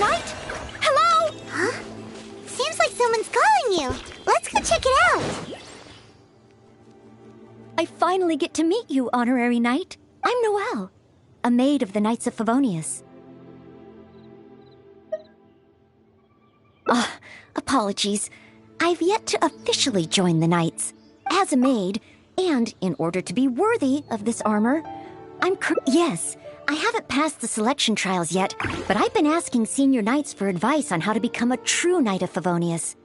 Knight? Hello? Huh? Seems like someone's calling you. Let's go check it out. I finally get to meet you, Honorary Knight. I'm Noelle, a maid of the Knights of Favonius. Apologies. I've yet to officially join the Knights. As a maid, and in order to be worthy of this armor, yes, I haven't passed the selection trials yet, but I've been asking senior Knights for advice on how to become a true Knight of Favonius.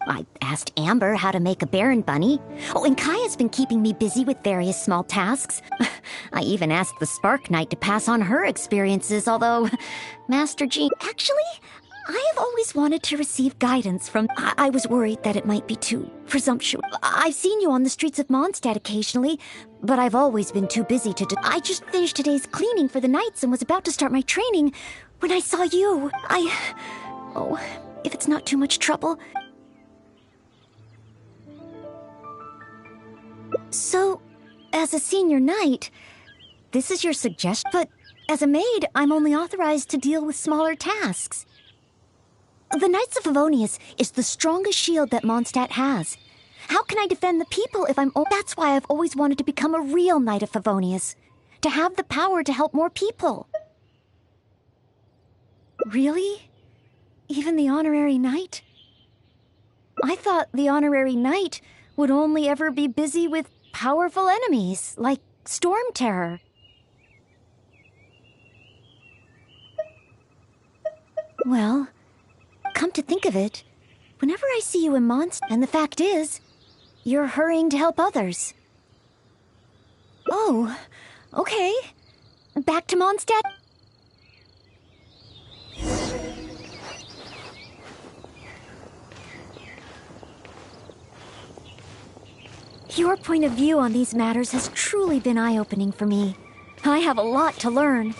I asked Amber how to make a Baron Bunny. Oh, and Kaya's been keeping me busy with various small tasks. I even asked the Spark Knight to pass on her experiences, although Master Jean... Actually, I have always wanted to receive guidance from... I was worried that it might be too presumptuous. I've seen you on the streets of Mondstadt occasionally, but I've always been too busy to... I just finished today's cleaning for the Knights and was about to start my training when I saw you. Oh, if it's not too much trouble... So, as a senior knight, this is your suggestion, but as a maid, I'm only authorized to deal with smaller tasks. The Knights of Favonius is the strongest shield that Mondstadt has. How can I defend the people if I'm... That's why I've always wanted to become a real Knight of Favonius, to have the power to help more people. Really? Even the Honorary Knight? I thought the Honorary Knight would only ever be busy with powerful enemies, like Storm Terror. Well, come to think of it, whenever I see you in Mondstadt, and the fact is, you're hurrying to help others. Oh, okay. Back to Mondstadt? Your point of view on these matters has truly been eye-opening for me. I have a lot to learn.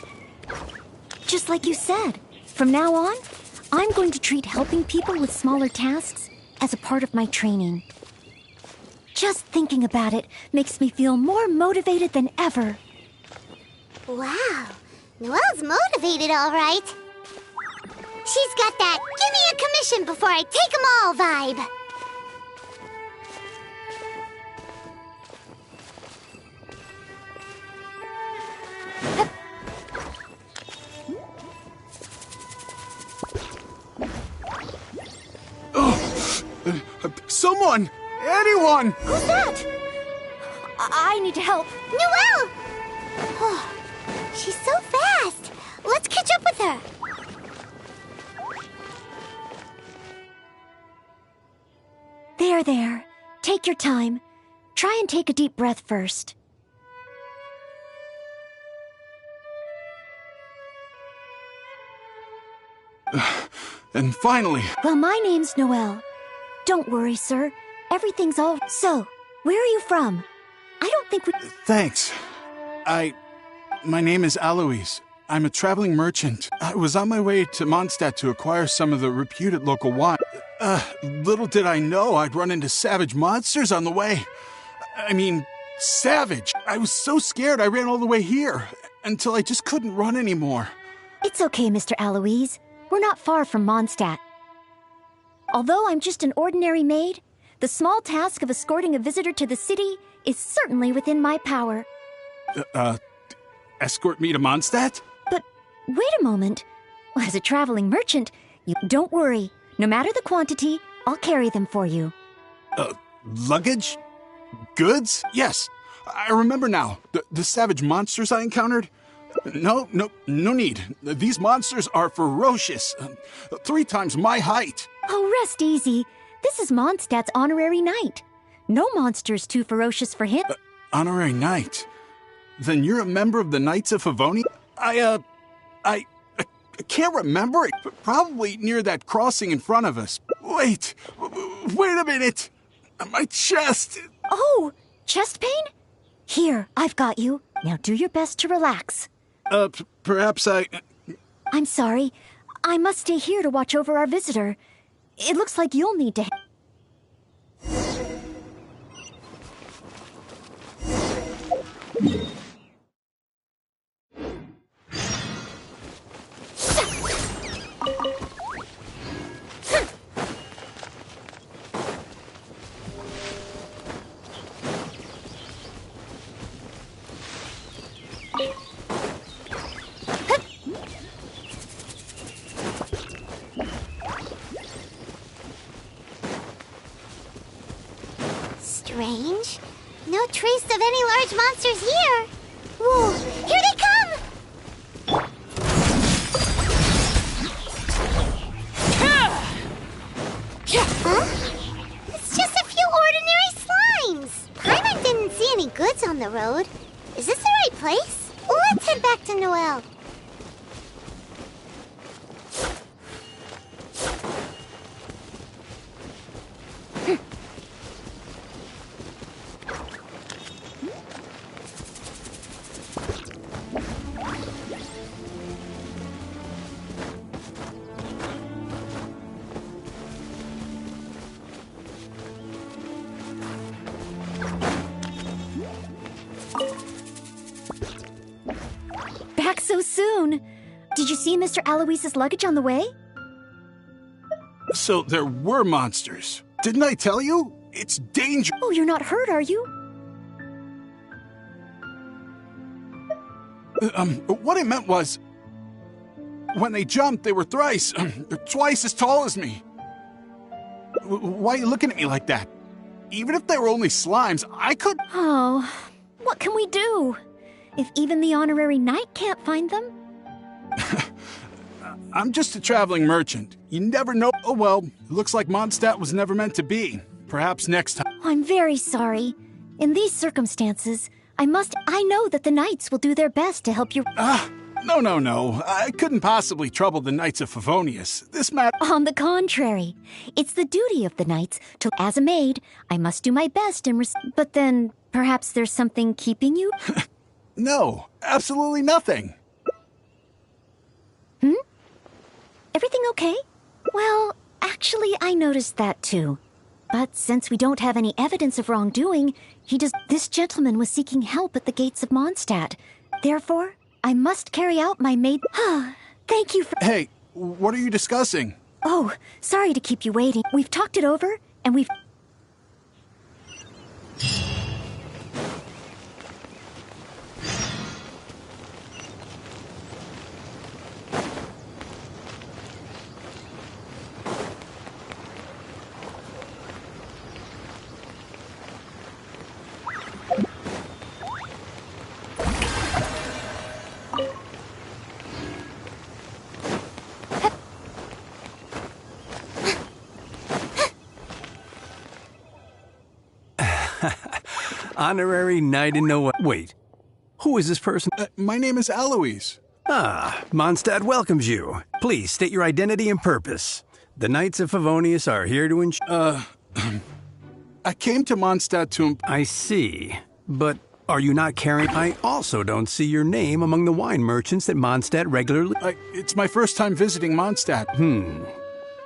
Just like you said, from now on, I'm going to treat helping people with smaller tasks as a part of my training. Just thinking about it makes me feel more motivated than ever. Wow, Noelle's motivated, all right. She's got that "give me a commission before I take 'em all" vibe. Someone! Anyone! Who's that? I need to help. Noelle! Oh, she's so fast. Let's catch up with her. There. Take your time. Try and take a deep breath first. And finally... Well, my name's Noelle. Don't worry, sir. Everything's all... So, where are you from? I don't think we... Thanks. My name is Aloise. I'm a traveling merchant. I was on my way to Mondstadt to acquire some of the reputed local wine. Little did I know I'd run into savage monsters on the way. I mean, savage. I was so scared I ran all the way here, until I just couldn't run anymore. It's okay, Mr. Aloise. We're not far from Mondstadt. Although I'm just an ordinary maid, the small task of escorting a visitor to the city is certainly within my power. Escort me to Mondstadt? But wait a moment. As a traveling merchant, you don't worry. No matter the quantity, I'll carry them for you. Luggage? Goods? Yes. I remember now. The savage monsters I encountered? No need. These monsters are ferocious. 3 times my height. Oh, rest easy. This is Mondstadt's Honorary Knight. No monster's too ferocious for him. Honorary Knight? Then you're a member of the Knights of Favonius? I can't remember it. Probably near that crossing in front of us. Wait a minute. My chest. Oh, chest pain? Here, I've got you. Now do your best to relax. Perhaps I'm sorry. I must stay here to watch over our visitor. It looks like you'll need to... any large monsters here. Whoa, here they come! Huh? It's just a few ordinary slimes. Paimon didn't see any goods on the road. Is this the right place? Let's head back to Noelle. Back so soon. Did you see Mr. Aloyse's luggage on the way? So there were monsters. Didn't I tell you? It's dangerous. Oh, you're not hurt, are you? What I meant was, when they jumped, they were twice as tall as me. Why are you looking at me like that? Even if they were only slimes, I could... Oh, what can we do? If even the honorary knight can't find them? I'm just a traveling merchant. You never know. Oh well, looks like Mondstadt was never meant to be. Perhaps next time. I'm very sorry. In these circumstances, I know that the knights will do their best to help you. No. I couldn't possibly trouble the Knights of Favonius. This matter... On the contrary, it's the duty of the knights to... As a maid, I must do my best in But then, perhaps there's something keeping you? No, absolutely nothing. Everything okay? Well, actually, I noticed that too. But since we don't have any evidence of wrongdoing, this gentleman was seeking help at the gates of Mondstadt. Therefore, I must carry out my maid... Thank you for... Hey, what are you discussing? Oh, sorry to keep you waiting. We've talked it over, and we've... Honorary Knight in Noelle. Wait, who is this person? My name is Aloys. Mondstadt welcomes you. Please state your identity and purpose. The Knights of Favonius are here to ensure... I came to Mondstadt to... I see. But are you not carrying... I also don't see your name among the wine merchants that Mondstadt regularly... It's my first time visiting Mondstadt.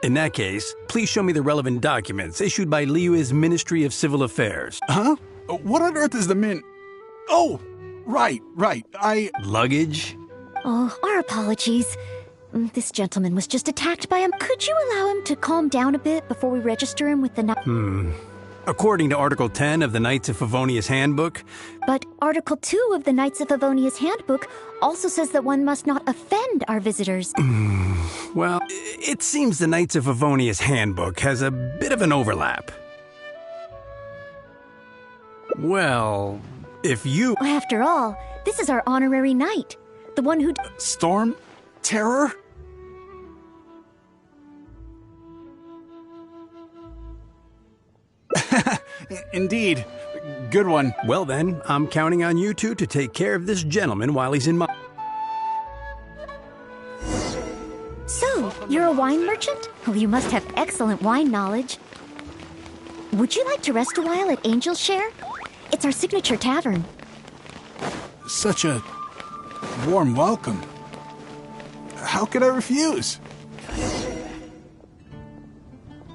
In that case, please show me the relevant documents issued by Liyue's Ministry of Civil Affairs. Huh? What on earth is the Oh! Right. Luggage? Oh, our apologies. This gentleman was just attacked by him. Could you allow him to calm down a bit before we register him with the... According to Article 10 of the Knights of Favonius Handbook... But Article 2 of the Knights of Favonius Handbook also says that one must not offend our visitors. Well, it seems the Knights of Favonius Handbook has a bit of an overlap. Well, if you... After all, this is our honorary knight. The one who... Storm? Terror? Indeed. Good one. Well then, I'm counting on you two to take care of this gentleman while he's in my... So, you're a wine merchant? Well, you must have excellent wine knowledge. Would you like to rest a while at Angel's Share? It's our signature tavern. Such a warm welcome. How could I refuse?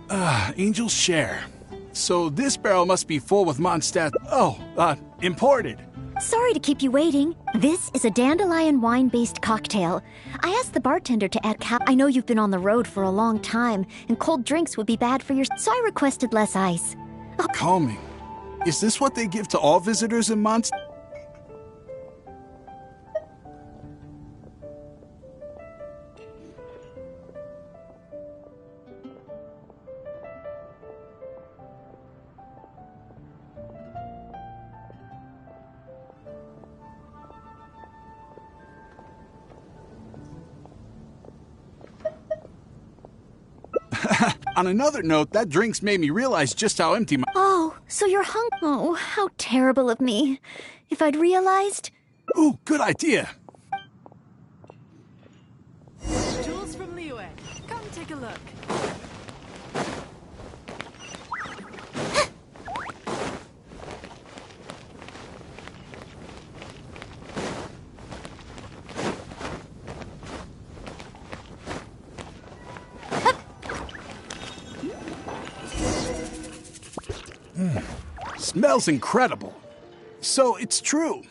Angel's Share. So this barrel must be full with Mondstadt... imported. Sorry to keep you waiting. This is a dandelion wine-based cocktail. I asked the bartender to add I know you've been on the road for a long time, and cold drinks would be bad for your... So I requested less ice. Calming. Is this what they give to all visitors in Mondstadt? On another note, that drink's made me realize just how empty my... Oh, so you're Oh, how terrible of me. If I'd realized... Ooh, good idea. Jules from Liyue. Come take a look. Smells incredible. So it's true.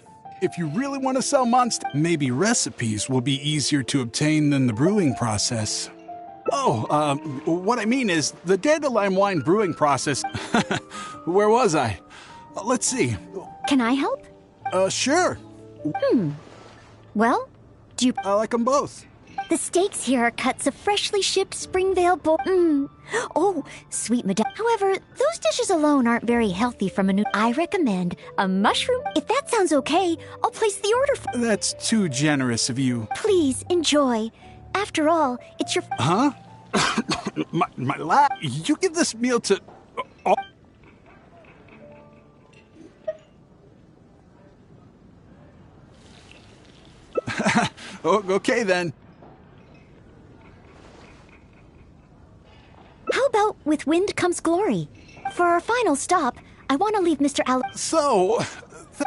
If you really want to sell Monster, maybe recipes will be easier to obtain than the brewing process. Oh, what I mean is the dandelion wine brewing process. Where was I? Let's see. Can I help? Sure. Well, do you... I like them both. The steaks here are cuts of freshly shipped Springvale Oh, sweet madame. However, those dishes alone aren't very healthy from a new... I recommend a mushroom. If that sounds okay, I'll place the order for... That's too generous of you. Please, enjoy. After all, it's your... Huh? my lab? You give this meal to... Oh. Okay, then. How about with wind comes glory? For our final stop, I want to leave Mr. So,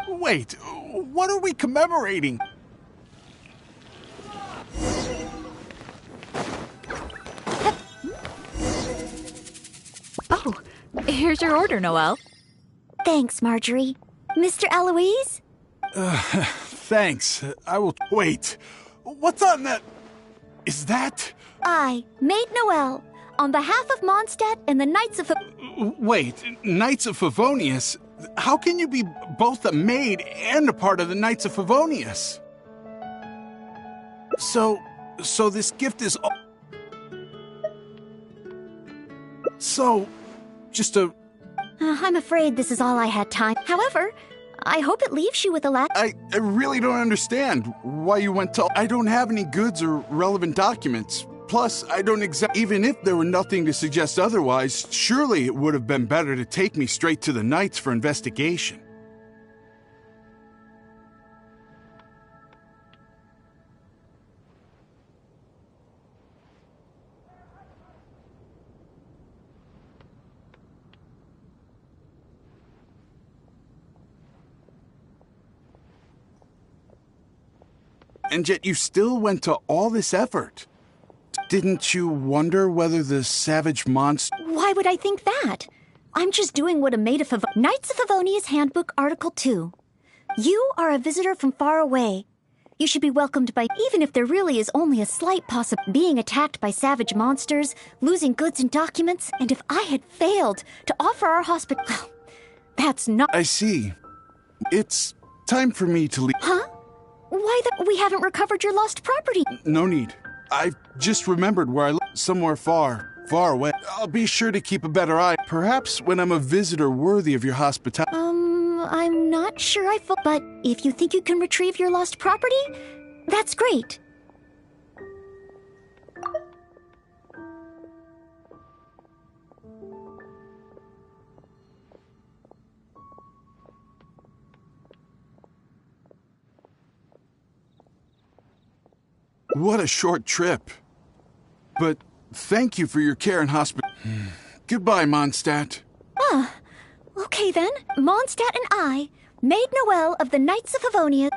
wait, what are we commemorating? Oh, here's your order, Noelle. Thanks, Marjorie. Mr. Aloise? Thanks. I will... Wait, what's on that? Is that... I, Maid Noelle, on behalf of Mondstadt and the Knights of... Wait, Knights of Favonius? How can you be both a maid and a part of the Knights of Favonius? So this gift is... So, just a... I'm afraid this is all I had time. However, I hope it leaves you with a I really don't understand why you went to... I don't have any goods or relevant documents. Plus, I don't even if there were nothing to suggest otherwise, surely it would have been better to take me straight to the Knights for investigation. And yet you still went to all this effort. Didn't you wonder whether the savage monster... Why would I think that? I'm just doing what a maid of Knights of Favonius Handbook, Article 2. You are a visitor from far away. You should be welcomed by... Even if there really is only a slight possibility... Being attacked by savage monsters, losing goods and documents, and if I had failed to offer our hospital... That's not... I see. It's time for me to leave. Huh? Why we haven't recovered your lost property? No need. I've just remembered where I lived, somewhere far, far away. I'll be sure to keep a better eye. Perhaps when I'm a visitor worthy of your hospitality. I'm not sure but if you think you can retrieve your lost property, that's great. What a short trip. But thank you for your care and Goodbye, Mondstadt. Okay then. Mondstadt and I, Maid Noelle of the Knights of Favonia.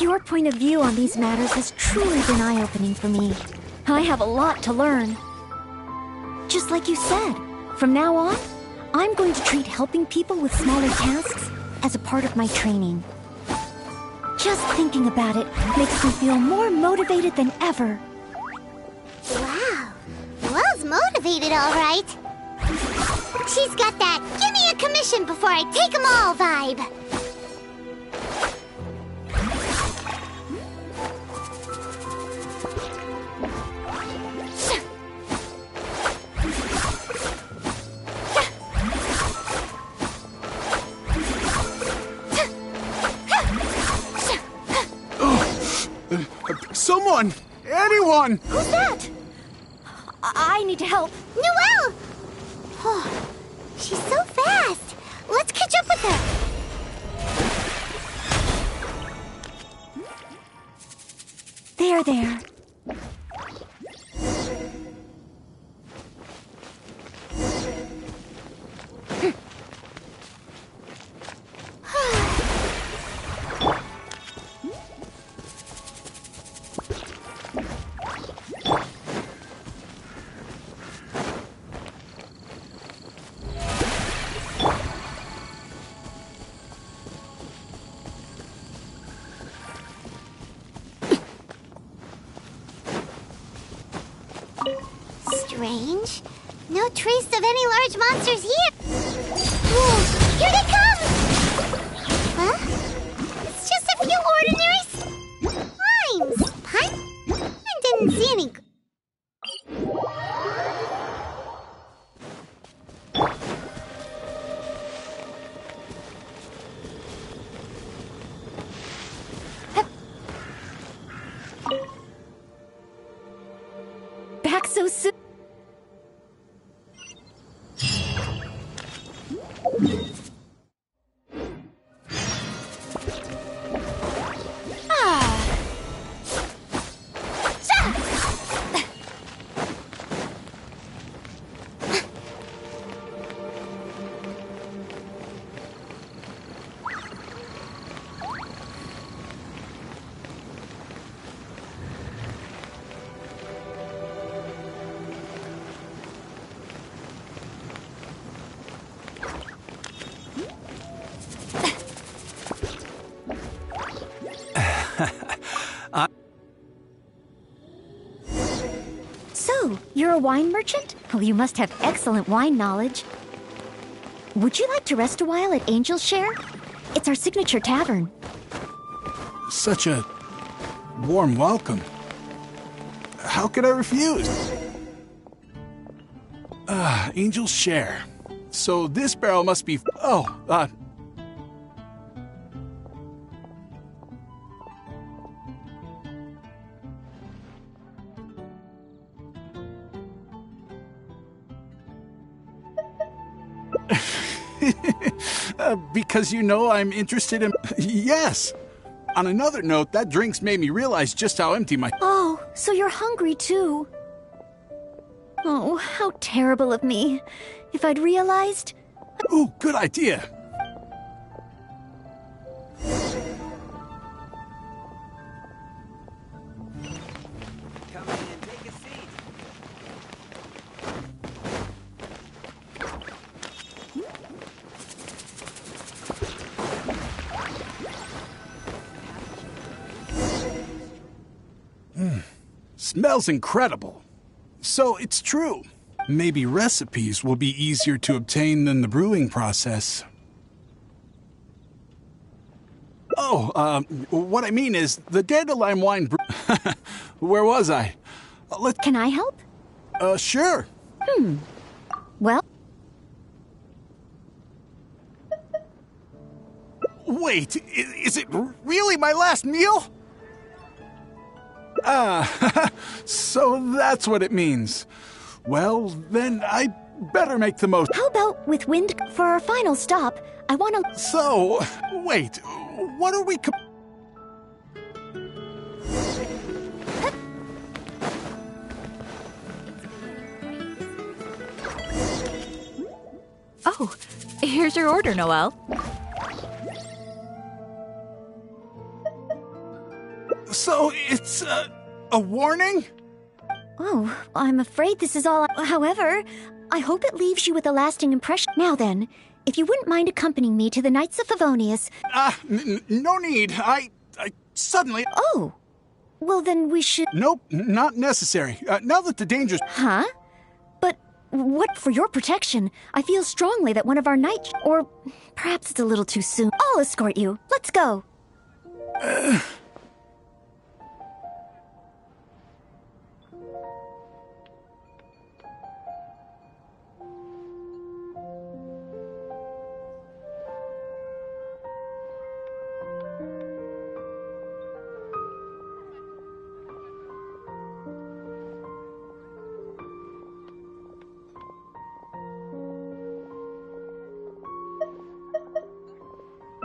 Your point of view on these matters has truly been eye-opening for me. I have a lot to learn. Just like you said, from now on, I'm going to treat helping people with smaller tasks as a part of my training. Just thinking about it makes me feel more motivated than ever. Wow. Welle's motivated, all right. She's got that "give me a commission before I take 'em all" vibe. Someone! Anyone! Who's that? I need to help. Noelle! Oh, she's so fast. Let's catch up with her. There. Strange. No trace of any large monsters here. Whoa, here they come! Huh? It's just a few ordinary slimes. I didn't see any... Back so soon. So, you're a wine merchant? Well, you must have excellent wine knowledge. Would you like to rest a while at Angel's Share? It's our signature tavern. Such a warm welcome. How could I refuse? Angel's Share. So this barrel must be... because you know I'm interested in... Yes! On another note, that drink's made me realize just how empty my... Oh, so you're hungry too. Oh, how terrible of me. If I'd realized... Ooh, good idea. Come in and take a seat. Smells incredible. So it's true. Maybe recipes will be easier to obtain than the brewing process. Oh, what I mean is the dandelion wine Where was I? Can I help? Sure. Well... Wait, is it really my last meal? So that's what it means. Well, then I better make the most. How about with wind for our final stop? I want to... So, wait, what are we... Oh, here's your order, Noelle. So it's a warning? Oh, I'm afraid this is all. However, I hope it leaves you with a lasting impression. Now then, if you wouldn't mind accompanying me to the Knights of Favonius. No need. I suddenly. Oh, well then we should. Nope, not necessary. Now that the danger's. Huh? But what for your protection? I feel strongly that one of our knights. Or perhaps it's a little too soon. I'll escort you. Let's go.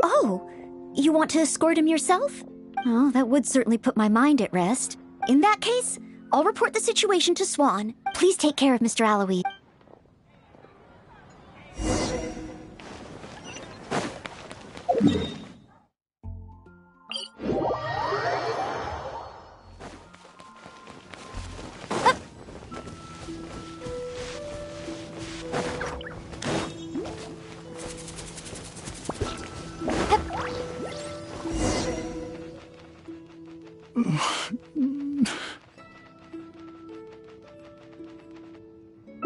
Oh, you want to escort him yourself? Oh, that would certainly put my mind at rest. In that case, I'll report the situation to Swan. Please take care of Mr. Aloy.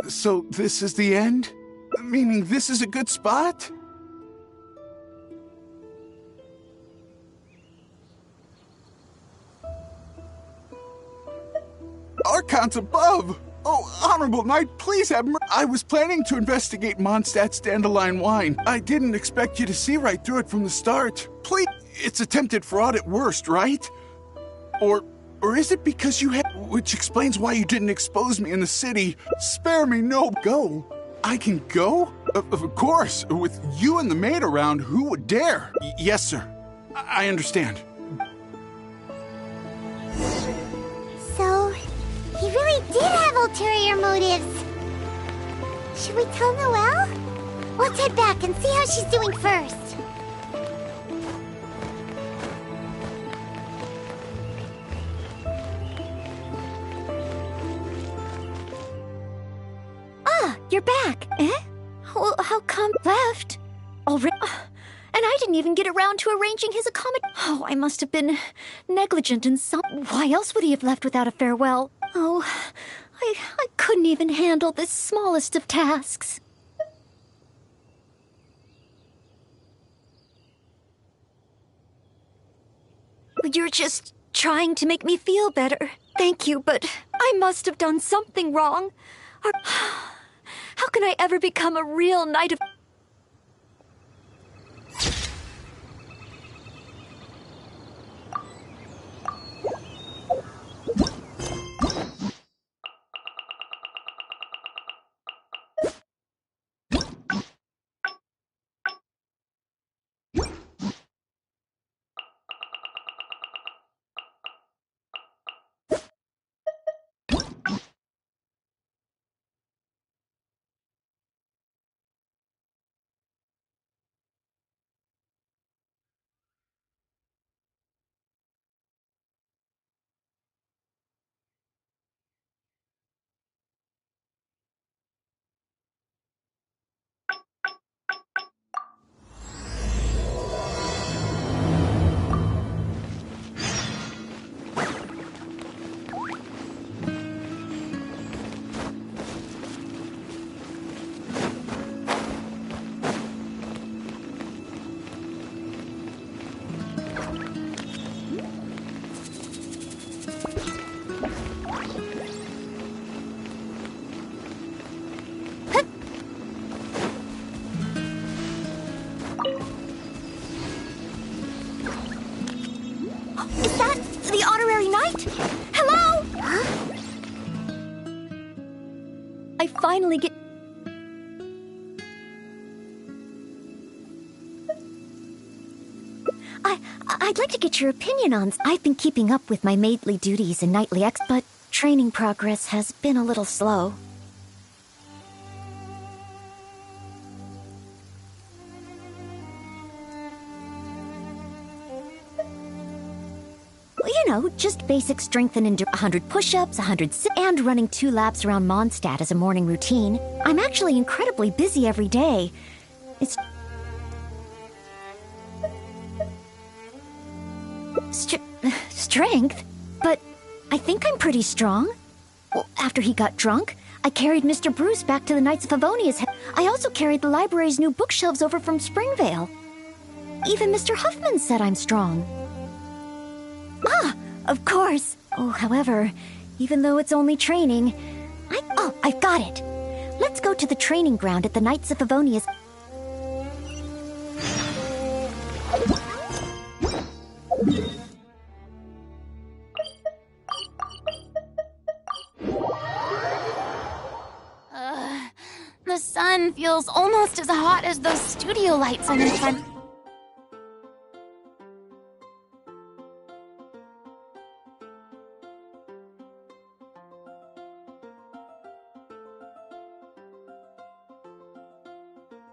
So this is the end? Meaning this is a good spot? Archons above! Oh, Honorable Knight, please have mercy. I was planning to investigate Mondstadt's dandelion wine. I didn't expect you to see right through it from the start. Please, it's attempted fraud at worst, right? Or is it because you had... Which explains why you didn't expose me in the city. Spare me, no. Go. I can go? Of course. With you and the maid around, who would dare? Yes, sir. I understand. So, he really did have ulterior motives. Should we tell Noelle? Let's head back and see how she's doing first. You're back. Eh? Well, how come left? Already? And I didn't even get around to arranging his accommodation. Oh, I must have been negligent in some... Why else would he have left without a farewell? Oh, I couldn't even handle this smallest of tasks. You're just trying to make me feel better. Thank you, but I must have done something wrong. How can I ever become a real knight of... Is that the honorary knight? Hello? Huh? I finally get... I'd like to get your opinion on... I've been keeping up with my maidly duties and knightly but training progress has been a little slow. You know, just basic strength and endurance. 100 push-ups, 100 sit, and running 2 laps around Mondstadt as a morning routine. I'm actually incredibly busy every day. It's... strength? But I think I'm pretty strong. Well, after he got drunk, I carried Mr. Bruce back to the Knights of Favonius. I also carried the library's new bookshelves over from Springvale. Even Mr. Huffman said I'm strong. Ah, of course. Oh, however, even though it's only training, I've got it. Let's go to the training ground at the Knights of Favonius. The sun feels almost as hot as those studio lights I'm in front.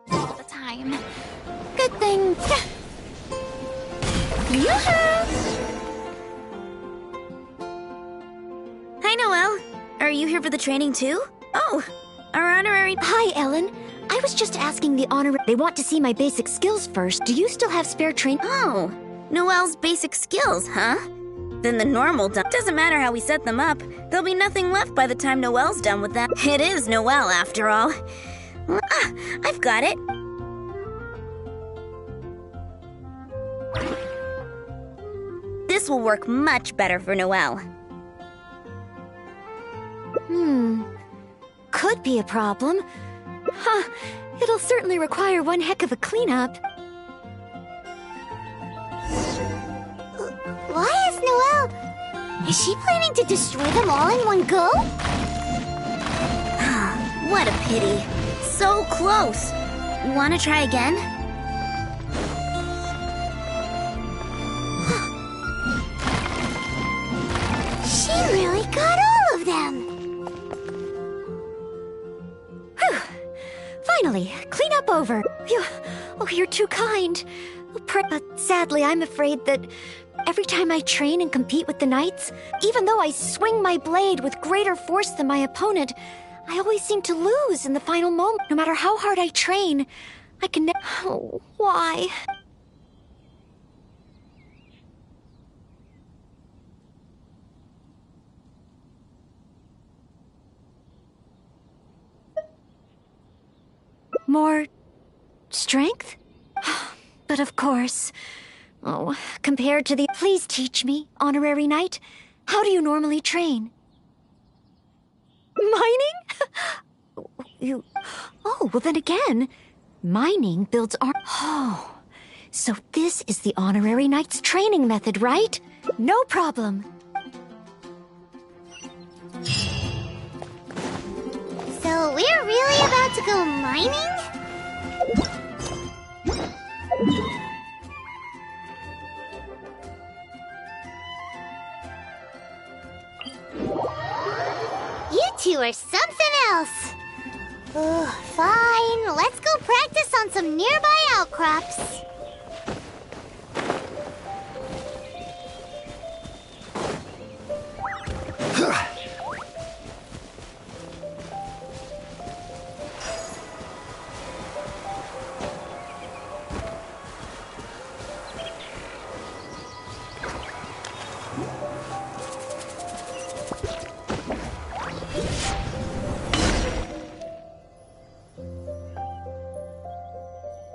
The time. Good thing. Hi, Noelle. Are you here for the training too? Oh, our honorary... Hi, Ellen. I was just asking the honorary... They want to see my basic skills first. Do you still have spare train... Oh, Noelle's basic skills, huh? Then the normal doesn't matter how we set them up. There'll be nothing left by the time Noelle's done with that. It is Noelle, after all. I've got it. This will work much better for Noelle. Could be a problem. Huh, it'll certainly require one heck of a cleanup. Why is Noelle... Is she planning to destroy them all in one go? What a pity. So close. Wanna try again? She really got all of them! Whew. Finally, cleanup over. You're too kind. But sadly, I'm afraid that every time I train and compete with the Knights, even though I swing my blade with greater force than my opponent, I always seem to lose in the final moment. No matter how hard I train, I can never... Oh, why? More strength? But of course. Oh, compared to the... Please teach me, Honorary Knight. How do you normally train? Mining? Oh, well then again. Mining builds our... Oh, so this is the Honorary Knight's training method, right? No problem. So we're really about to go mining? You two are something else. Fine, let's go practice on some nearby outcrops.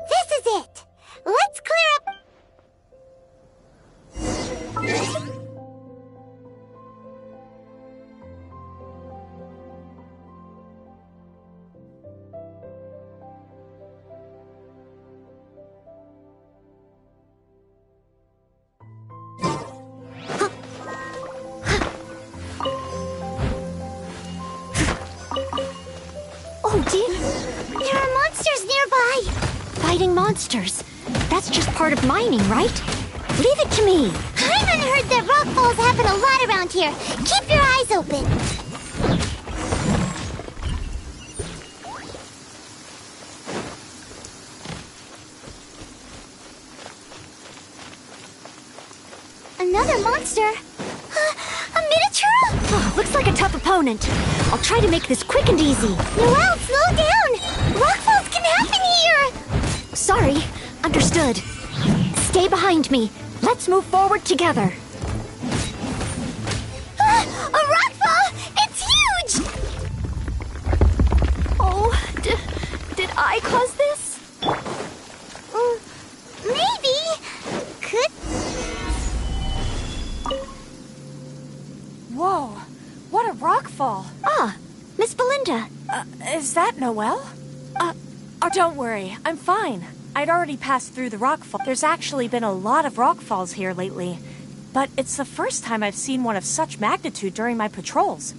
This is it. Let's clear up. Oh dear. There are monsters nearby. Fighting monsters. That's just part of mining, right? Leave it to me. Hyman heard that rock falls happen a lot around here. Keep your eyes open. Another monster? A miniature? Oh, looks like a tough opponent. I'll try to make this quick and easy. Noelle, slow down! Rockfalls can happen here! Sorry. Understood. Stay behind me. Let's move forward together. A rockfall! It's huge! Oh, did I cause this? Maybe. Could. Whoa, what a rockfall. Ah, Miss Belinda. Is that Noelle? Oh, don't worry, I'm fine. I'd already passed through the rockfall. There's actually been a lot of rockfalls here lately, but it's the first time I've seen one of such magnitude during my patrols.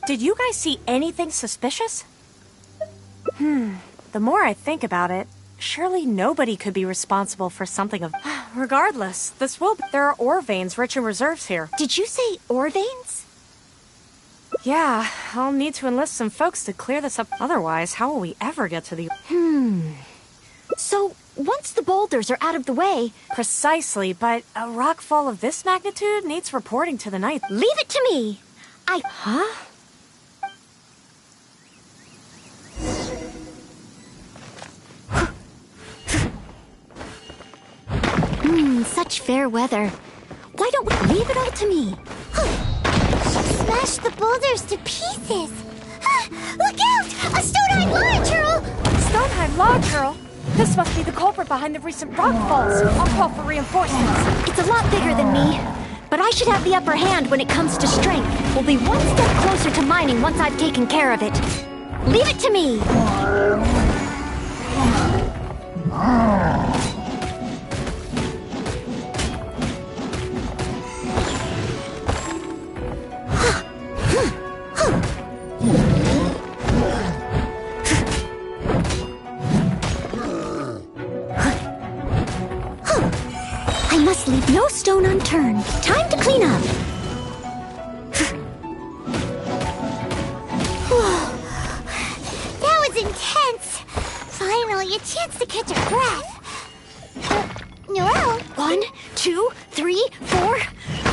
Did you guys see anything suspicious? The more I think about it, surely nobody could be responsible for something of... Regardless, there are ore veins rich in reserves here. Did you say ore veins? Yeah, I'll need to enlist some folks to clear this up. Otherwise, how will we ever get to the... So, once the boulders are out of the way... Precisely, but a rockfall of this magnitude needs reporting to the Knight. Leave it to me! Huh? Such fair weather. Why don't we leave it all to me? She smashed the boulders to pieces. Look out! A stone-eyed lion turtle! Stonehenge Log Turtle? This must be the culprit behind the recent rockfalls. I'll call for reinforcements. It's a lot bigger than me, but I should have the upper hand when it comes to strength. We'll be one step closer to mining once I've taken care of it. Leave it to me! I must leave no stone unturned. Time to clean up. That was intense. Finally, a chance to catch a breath. Noelle? 1, 2, 3, 4.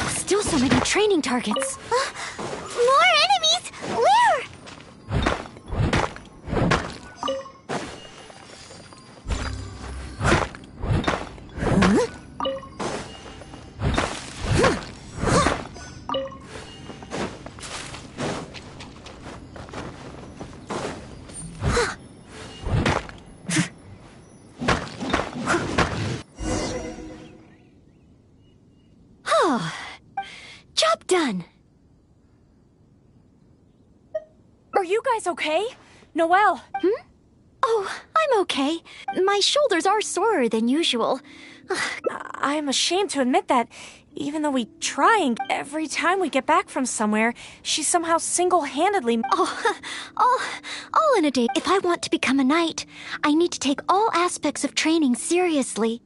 Still so many training targets. More enemies? Where? Job done. Are you guys okay? Noelle? Oh, I'm okay. My shoulders are sorer than usual. I'm ashamed to admit that, even though we try and every time we get back from somewhere, she somehow single-handedly... All in a day. If I want to become a knight, I need to take all aspects of training seriously.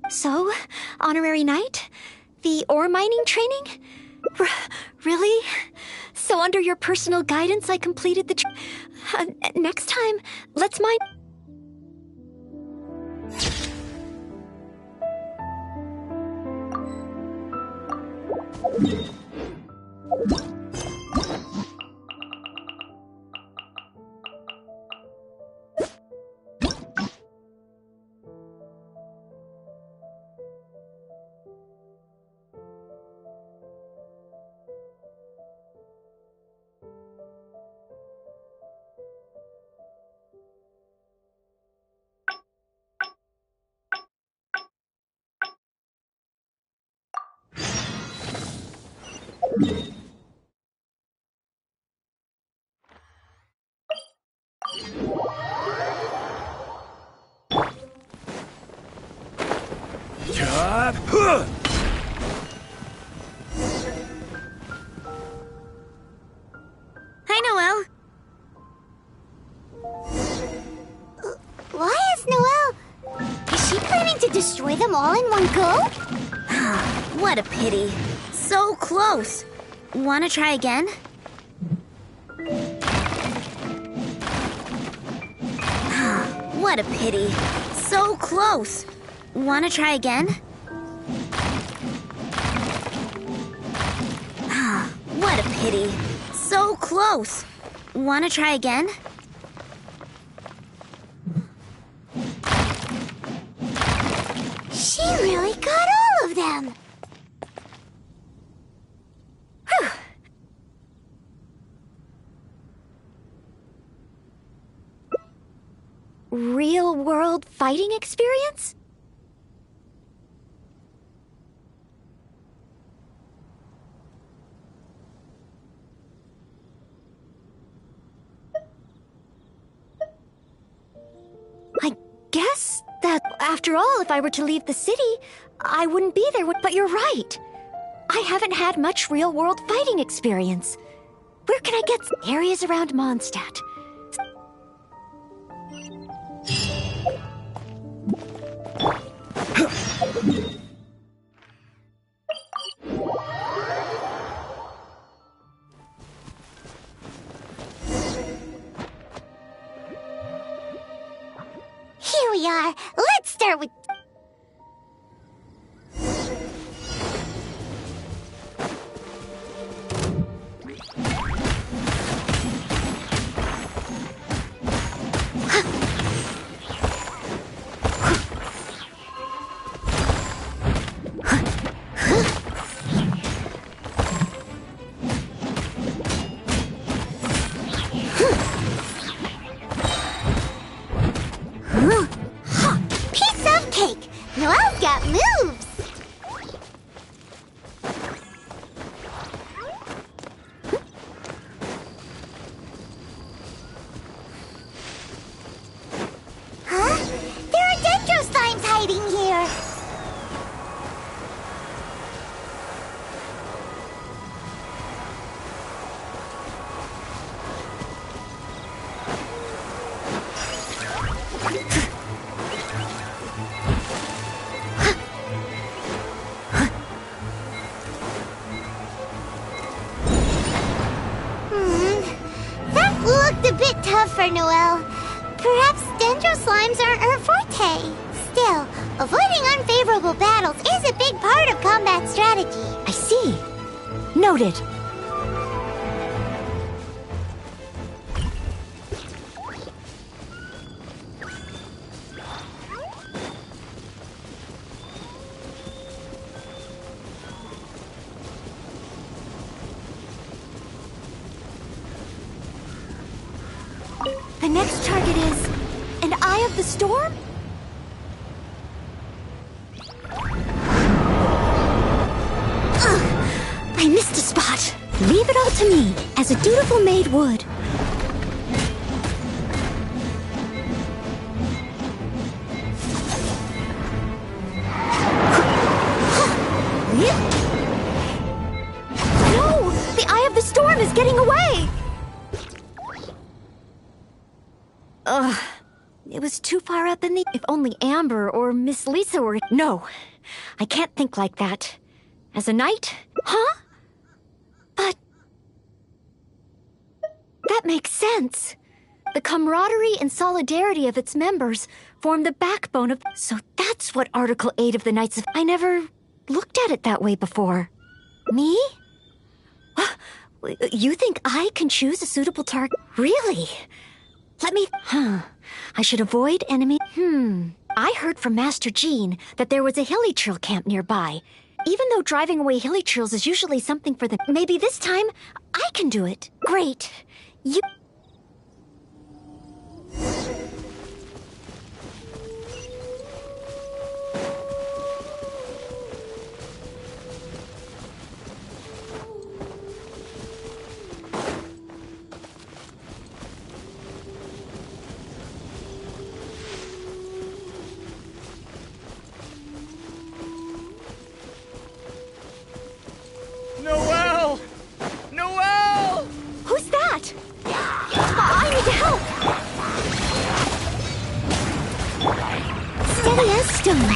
So, honorary knight? The ore mining training? Really? So under your personal guidance, I completed the next time, let's mine... Hi, Noelle. Why is Noelle... Is she planning to destroy them all in one go? What a pity. So close. Wanna try again? What a pity. So close. Wanna try again? What a pity. So close. Wanna try again? She really got all of them. Real-world fighting experience? I guess that, after all, if I were to leave the city, I wouldn't be there. But you're right. I haven't had much real-world fighting experience. Where can I get areas around Mondstadt? Here we are. Let's start with... Piece of cake! Noelle's got moves! Huh? There are dendro slimes hiding here! That looked a bit tough for Noelle. Perhaps dendro slimes aren't her forte. Still, avoiding unfavorable battles is a big part of combat strategy. I see. Noted. The next target is an Eye of the Storm? Ugh, I missed a spot. Leave it all to me, as a dutiful maid would. No! The Eye of the Storm is getting away! Ugh. It was too far up in the... If only Amber or Miss Lisa were... No. I can't think like that. As a knight? Huh? But... That makes sense. The camaraderie and solidarity of its members form the backbone of... So that's what Article 8 of the Knights of... I never looked at it that way before. Me? You think I can choose a suitable target? Really? Let me... I should avoid enemy... I heard from Master Jean that there was a hilly trail camp nearby. Even though driving away hilly trails is usually something for the... Maybe this time, I can do it. Great. You... Noelle! Noelle! Who's that? I need help! Steady as stone.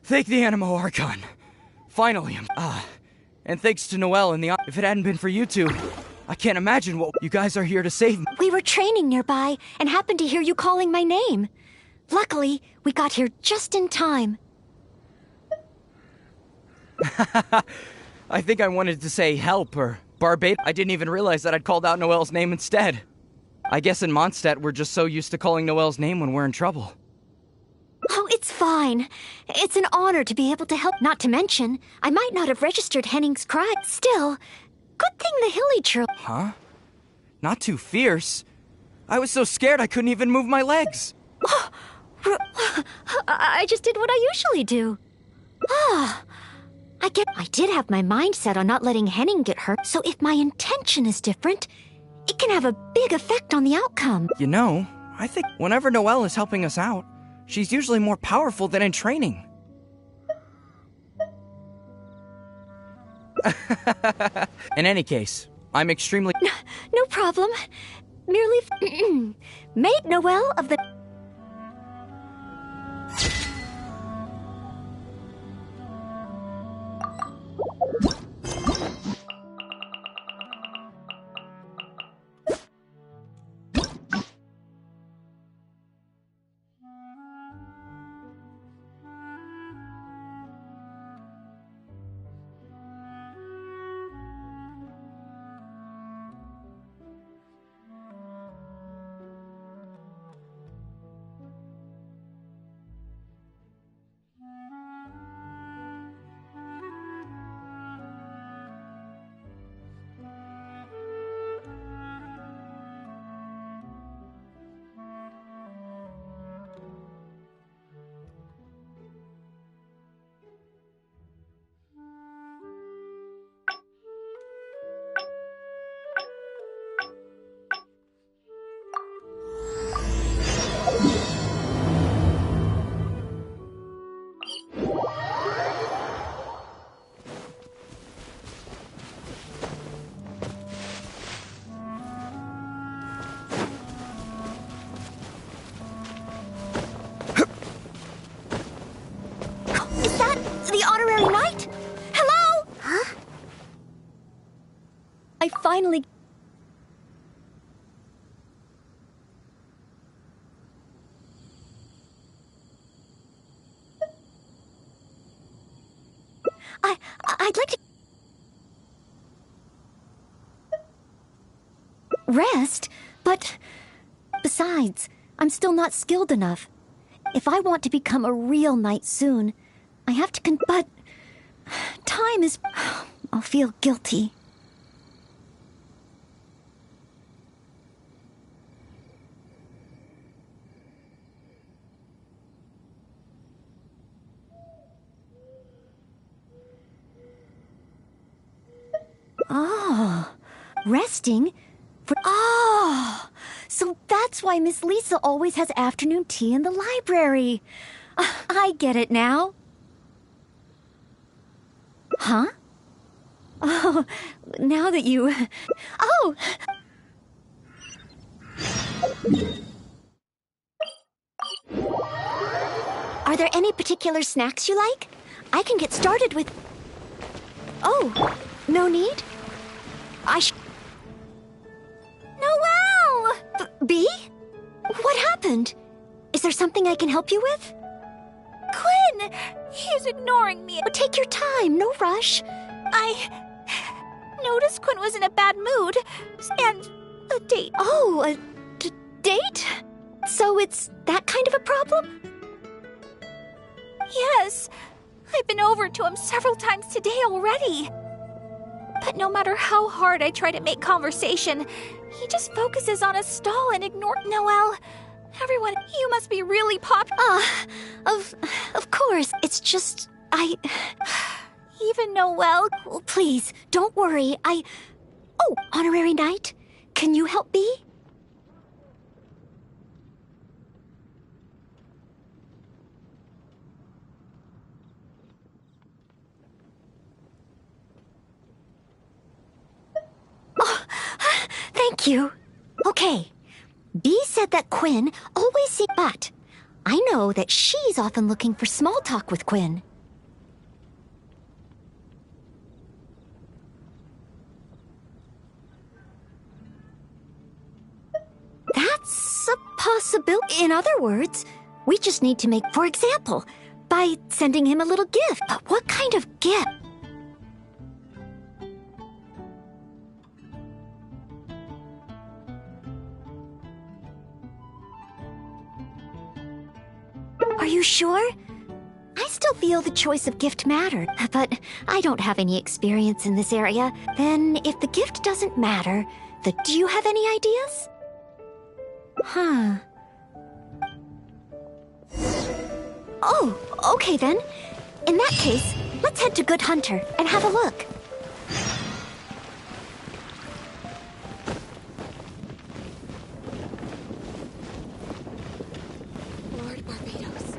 Thank the Animo Archon. Finally, and thanks to Noelle and the... If it hadn't been for you two, I can't imagine what... You guys are here to save me. We were training nearby and happened to hear you calling my name. Luckily, we got here just in time. I think I wanted to say help or barbate. I didn't even realize that I'd called out Noelle's name instead. I guess in Mondstadt, we're just so used to calling Noelle's name when we're in trouble. Oh, it's fine. It's an honor to be able to help. Not to mention, I might not have registered Henning's cry. Still, good thing the hilly trail... Huh? Not too fierce. I was so scared I couldn't even move my legs. I just did what I usually do. I did have my mind set on not letting Henning get hurt, so if my intention is different, it can have a big effect on the outcome. You know, I think whenever Noelle is helping us out, she's usually more powerful than in training. In any case, I'm extremely... No problem. Merely made Noelle of the... I finally... I'd like to... Rest? But... Besides, I'm still not skilled enough. If I want to become a real knight soon, I have to but... Time is... I'll feel guilty. Oh, resting? So that's why Miss Lisa always has afternoon tea in the library. I get it now. Huh? Oh, now that you... Oh! Are there any particular snacks you like? I can get started with... Oh, no need? Noelle! B? What happened? Is there something I can help you with? Quinn! He's ignoring me. But take your time, no rush. I noticed Quinn was in a bad mood. And a date. Oh, a date? So it's that kind of a problem? Yes. I've been over to him several times today already. But no matter how hard I try to make conversation, he just focuses on his stall and ignores Noelle. Everyone, you must be really Of course. It's just, Even Noelle? Oh, please, don't worry. Oh, honorary knight? Can you help B? Oh, thank you. Okay. B said that Quinn always sees, but I know that she's often looking for small talk with Quinn. That's a possibility. In other words, we just need to make, for example, by sending him a little gift. But what kind of gift? Are you sure? I still feel the choice of gift mattered, but I don't have any experience in this area. Then, if the gift doesn't matter, do you have any ideas? Huh. Oh, okay then. In that case, let's head to Good Hunter and have a look. Lord Barbados.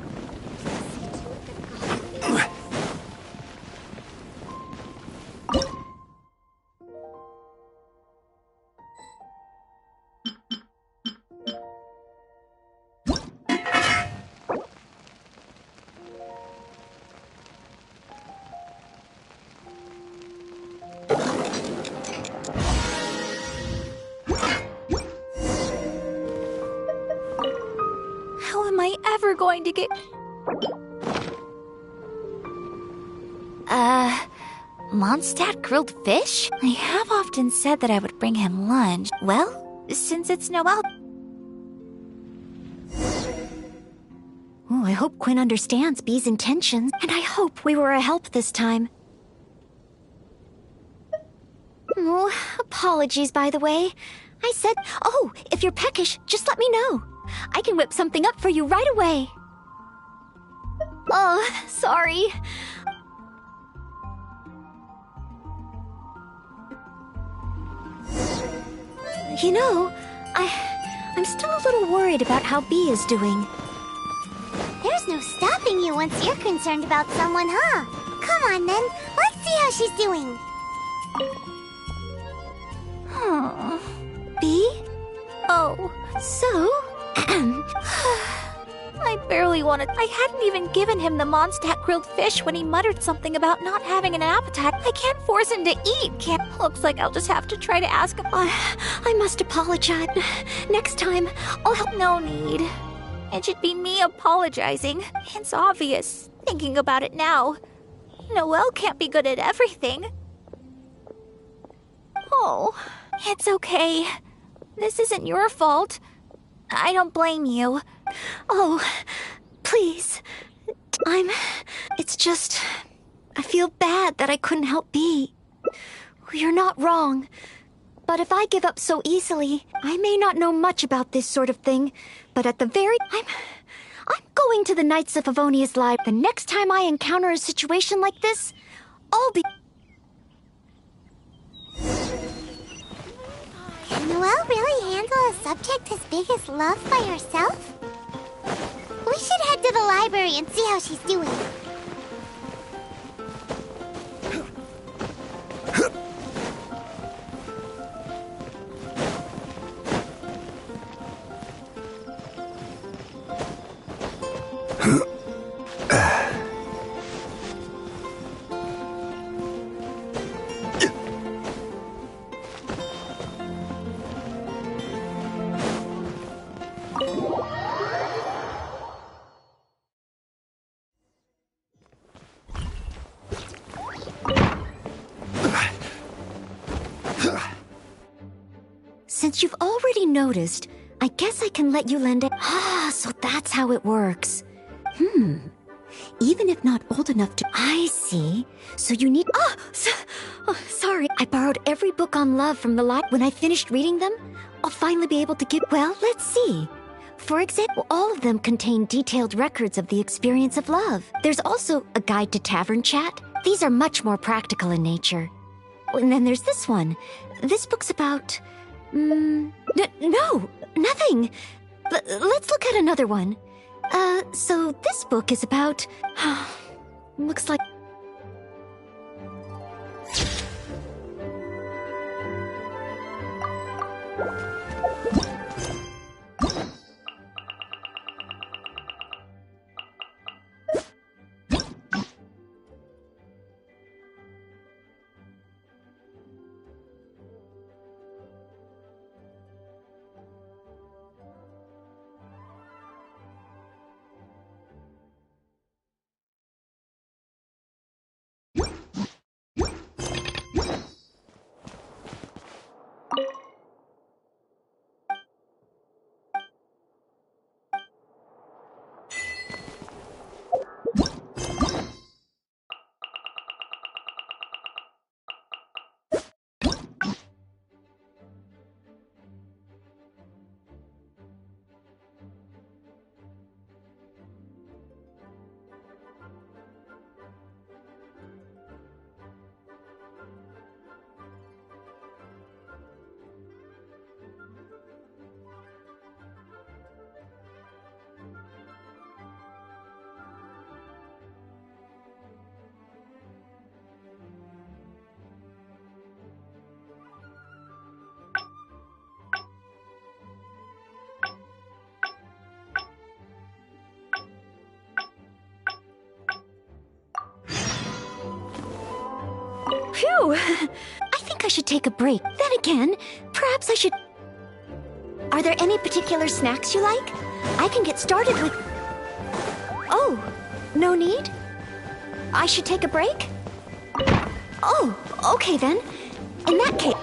How am I ever going to get... Mondstadt grilled fish? I have often said that I would bring him lunch. Well, since it's Noelle... Oh, I hope Quinn understands B's intentions, and I hope we were a help this time. Oh, apologies, by the way. I said, oh, if you're peckish, just let me know. I can whip something up for you right away. Oh, sorry. You know, I'm still a little worried about how B is doing. There's no stopping you once you're concerned about someone, huh? Come on then, let's see how she's doing. B? Oh. So? I barely wanted... I hadn't even given him the Mondstadt grilled fish when he muttered something about not having an appetite. I can't force him to eat. Looks like I'll just have to try to ask him... I must apologize. Next time, I'll help. No need. It should be me apologizing. It's obvious, thinking about it now. Noelle can't be good at everything. Oh, it's okay. This isn't your fault. I don't blame you. Oh, please. It's just... I feel bad that I couldn't help B. You're not wrong. But if I give up so easily, I may not know much about this sort of thing, but at the very... I'm going to the Knights of Favonius Live. The next time I encounter a situation like this, I'll be... Can Noelle really handle a subject as big as love by herself? We should head to the library and see how she's doing. Since you've already noticed, I guess I can let you lend it. Ah, so that's how it works. Even if not old enough to... I see. So you need... sorry. I borrowed every book on love from the library. When I finished reading them, I'll finally be able to give... Well, let's see. For example, all of them contain detailed records of the experience of love. There's also a guide to tavern chat. These are much more practical in nature. And then there's this one. This book's about... no, nothing. Let's look at another one. So this book is about... looks like... Phew! I think I should take a break. Then again, perhaps I should... Are there any particular snacks you like? I can get started with... Oh, no need? I should take a break? Oh, okay then. In that case...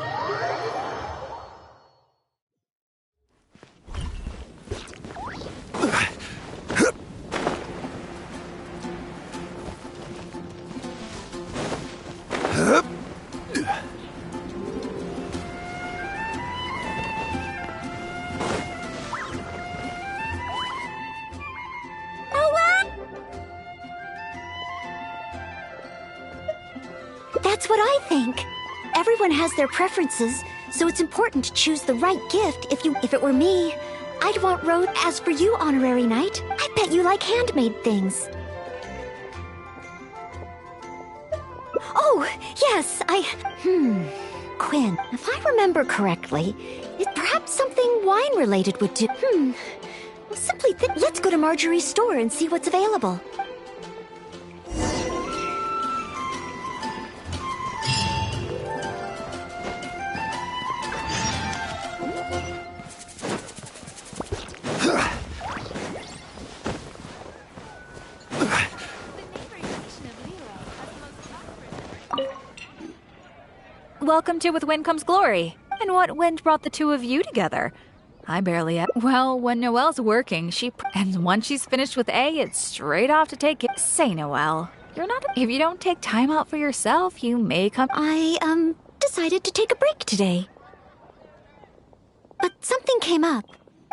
That's what I think. Everyone has their preferences, so it's important to choose the right gift. If it were me, I'd want Rose. As for you, Honorary Knight, I bet you like handmade things. Oh, yes, Quinn, if I remember correctly, it's perhaps something wine-related would do. Simply think. Let's go to Marjorie's store and see what's available. Welcome to With Wind Comes Glory. And what wind brought the two of you together? I barely have. Well, when Noelle's working, and once she's finished with A, it's straight off to take it. Say, Noelle, if you don't take time out for yourself, you may come. I, decided to take a break today. But something came up.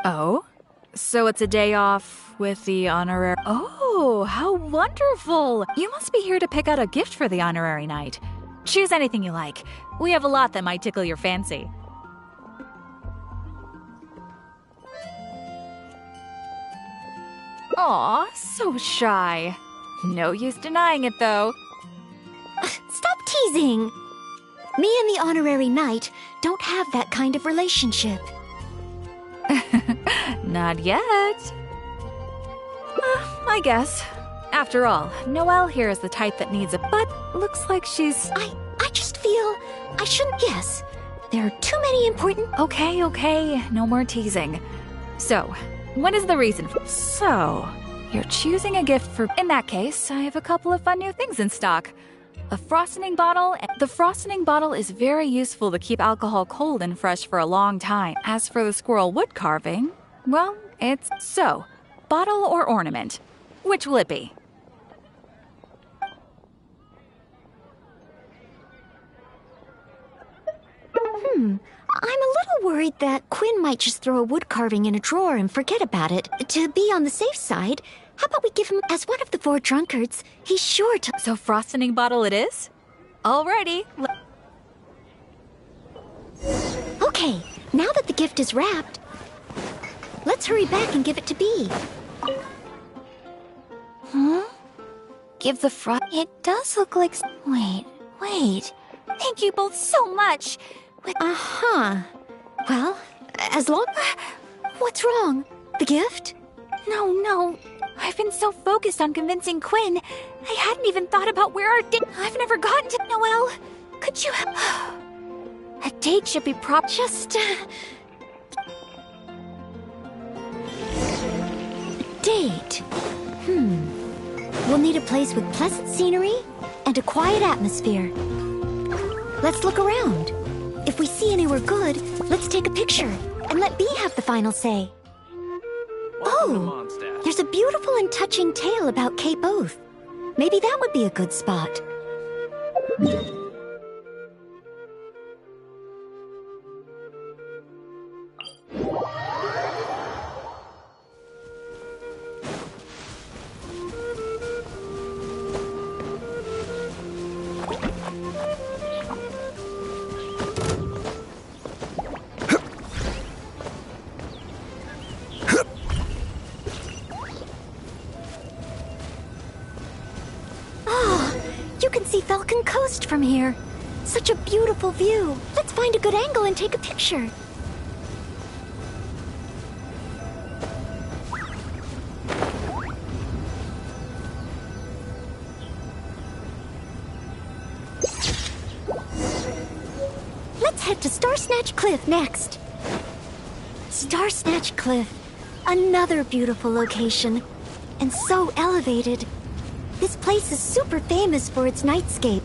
Oh? So it's a day off with the honorary... Oh, how wonderful! You must be here to pick out a gift for the honorary knight. Choose anything you like. We have a lot that might tickle your fancy. Aw, so shy. No use denying it, though. Stop teasing! Me and the honorary knight don't have that kind of relationship. Not yet. I guess. After all, Noelle here is the type that needs a... But looks like she's... I just feel I shouldn't... Yes, there are too many important... Okay, no more teasing. So, What is the reason for— So, you're choosing a gift for— In that case, I have a couple of fun new things in stock. A frosting bottle. The frosting bottle is very useful to keep alcohol cold and fresh for a long time. As for the squirrel wood carving, well, it's— So, bottle or ornament? Which will it be? I'm a little worried that Quinn might just throw a wood carving in a drawer and forget about it. To be on the safe side, how about we give him— As one of the 4 drunkards, he's sure to— So frosting bottle it is? Alrighty. Okay, now that the gift is wrapped, let's hurry back and give it to Bee. Huh? Give the It does look like— Wait. Thank you both so much. Uh-huh. Well, as long— What's wrong? The gift? No. I've been so focused on convincing Quinn, I hadn't even thought about where our date— I've never gotten to— Noelle, could you— A date should be Just, date. We'll need a place with pleasant scenery and a quiet atmosphere. Let's look around. If we see anywhere good, let's take a picture and let Bee have the final say. There's a beautiful and touching tale about Cape Oath. Maybe that would be a good spot. Falcon Coast from here. Such a beautiful view. Let's find a good angle and take a picture. Let's head to Star Snatch Cliff next. Star Snatch Cliff. Another beautiful location. And so elevated. This place is super famous for its nightscape.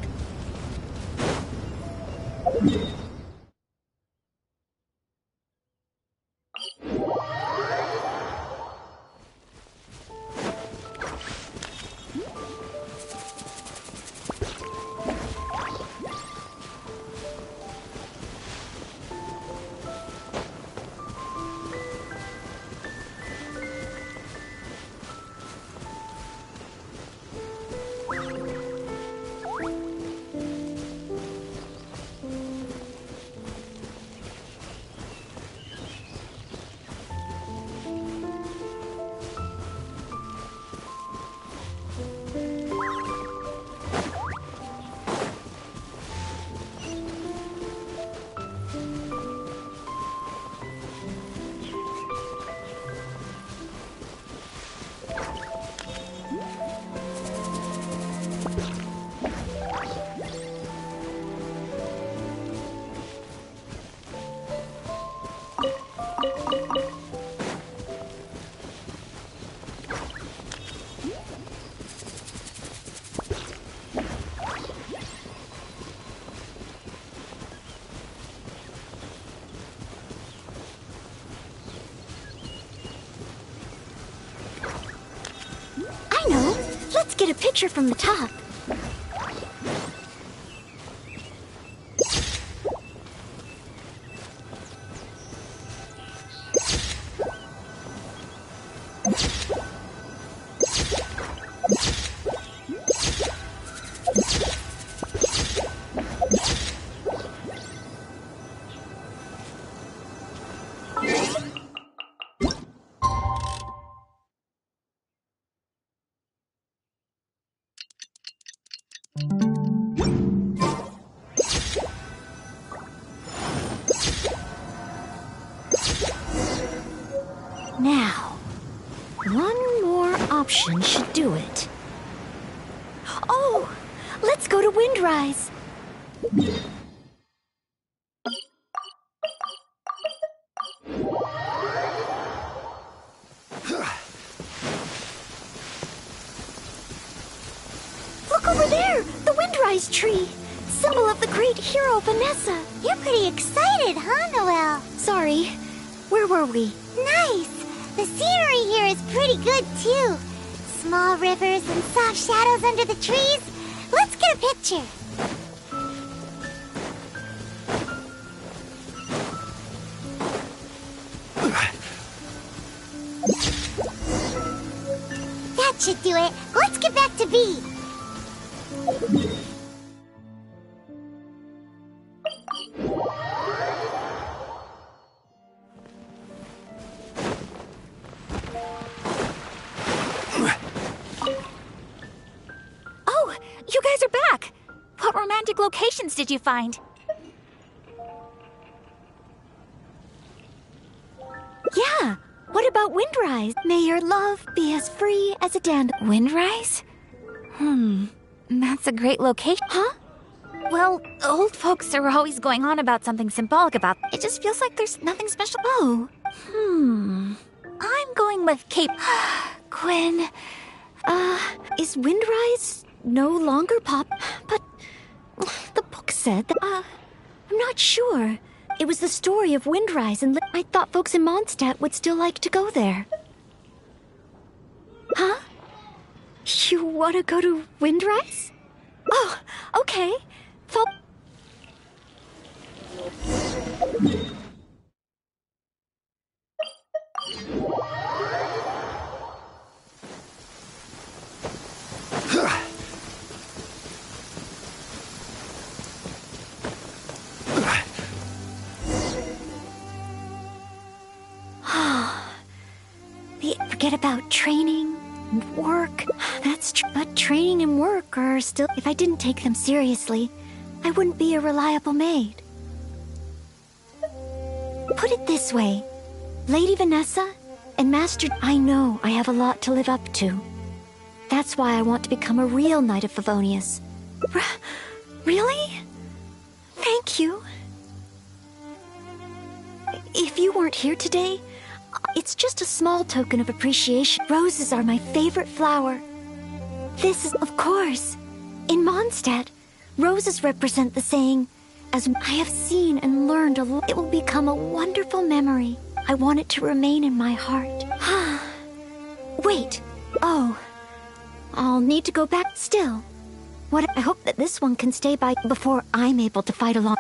Let's get a picture from the top. Now, one more option should do it. Oh, let's go to Windrise. Windrise tree, symbol of the great hero Vanessa. You're pretty excited, huh, Noelle? Sorry, where were we? Nice! The scenery here is pretty good, too. Small rivers and soft shadows under the trees. Let's get a picture. That should do it. Let's get back to B. Oh, you guys are back! What romantic locations did you find? Yeah, what about Windrise? May your love be as free as a dandelion. Windrise? That's a great location. Huh? Well, old folks are always going on about something symbolic about it. It just feels like there's nothing special. Oh, I'm going with Cape. Gwen, is Windrise no longer pop? But the book said that, I'm not sure. It was the story of Windrise, and I thought folks in Mondstadt would still like to go there. Huh? You want to go to Windrise? Oh, okay. Forget about training and work. That's true. But training and work are still... If I didn't take them seriously, I wouldn't be a reliable maid. Put it this way. Lady Vanessa and Master... I know I have a lot to live up to. That's why I want to become a real Knight of Favonius. Really? Thank you. If you weren't here today, it's just a small token of appreciation. Roses are my favorite flower. This is, of course, in Mondstadt, roses represent the saying, as I have seen and learned a lot, it will become a wonderful memory. I want it to remain in my heart. Wait. Oh. I'll need to go back still. I hope that this one can stay by before I'm able to fight along.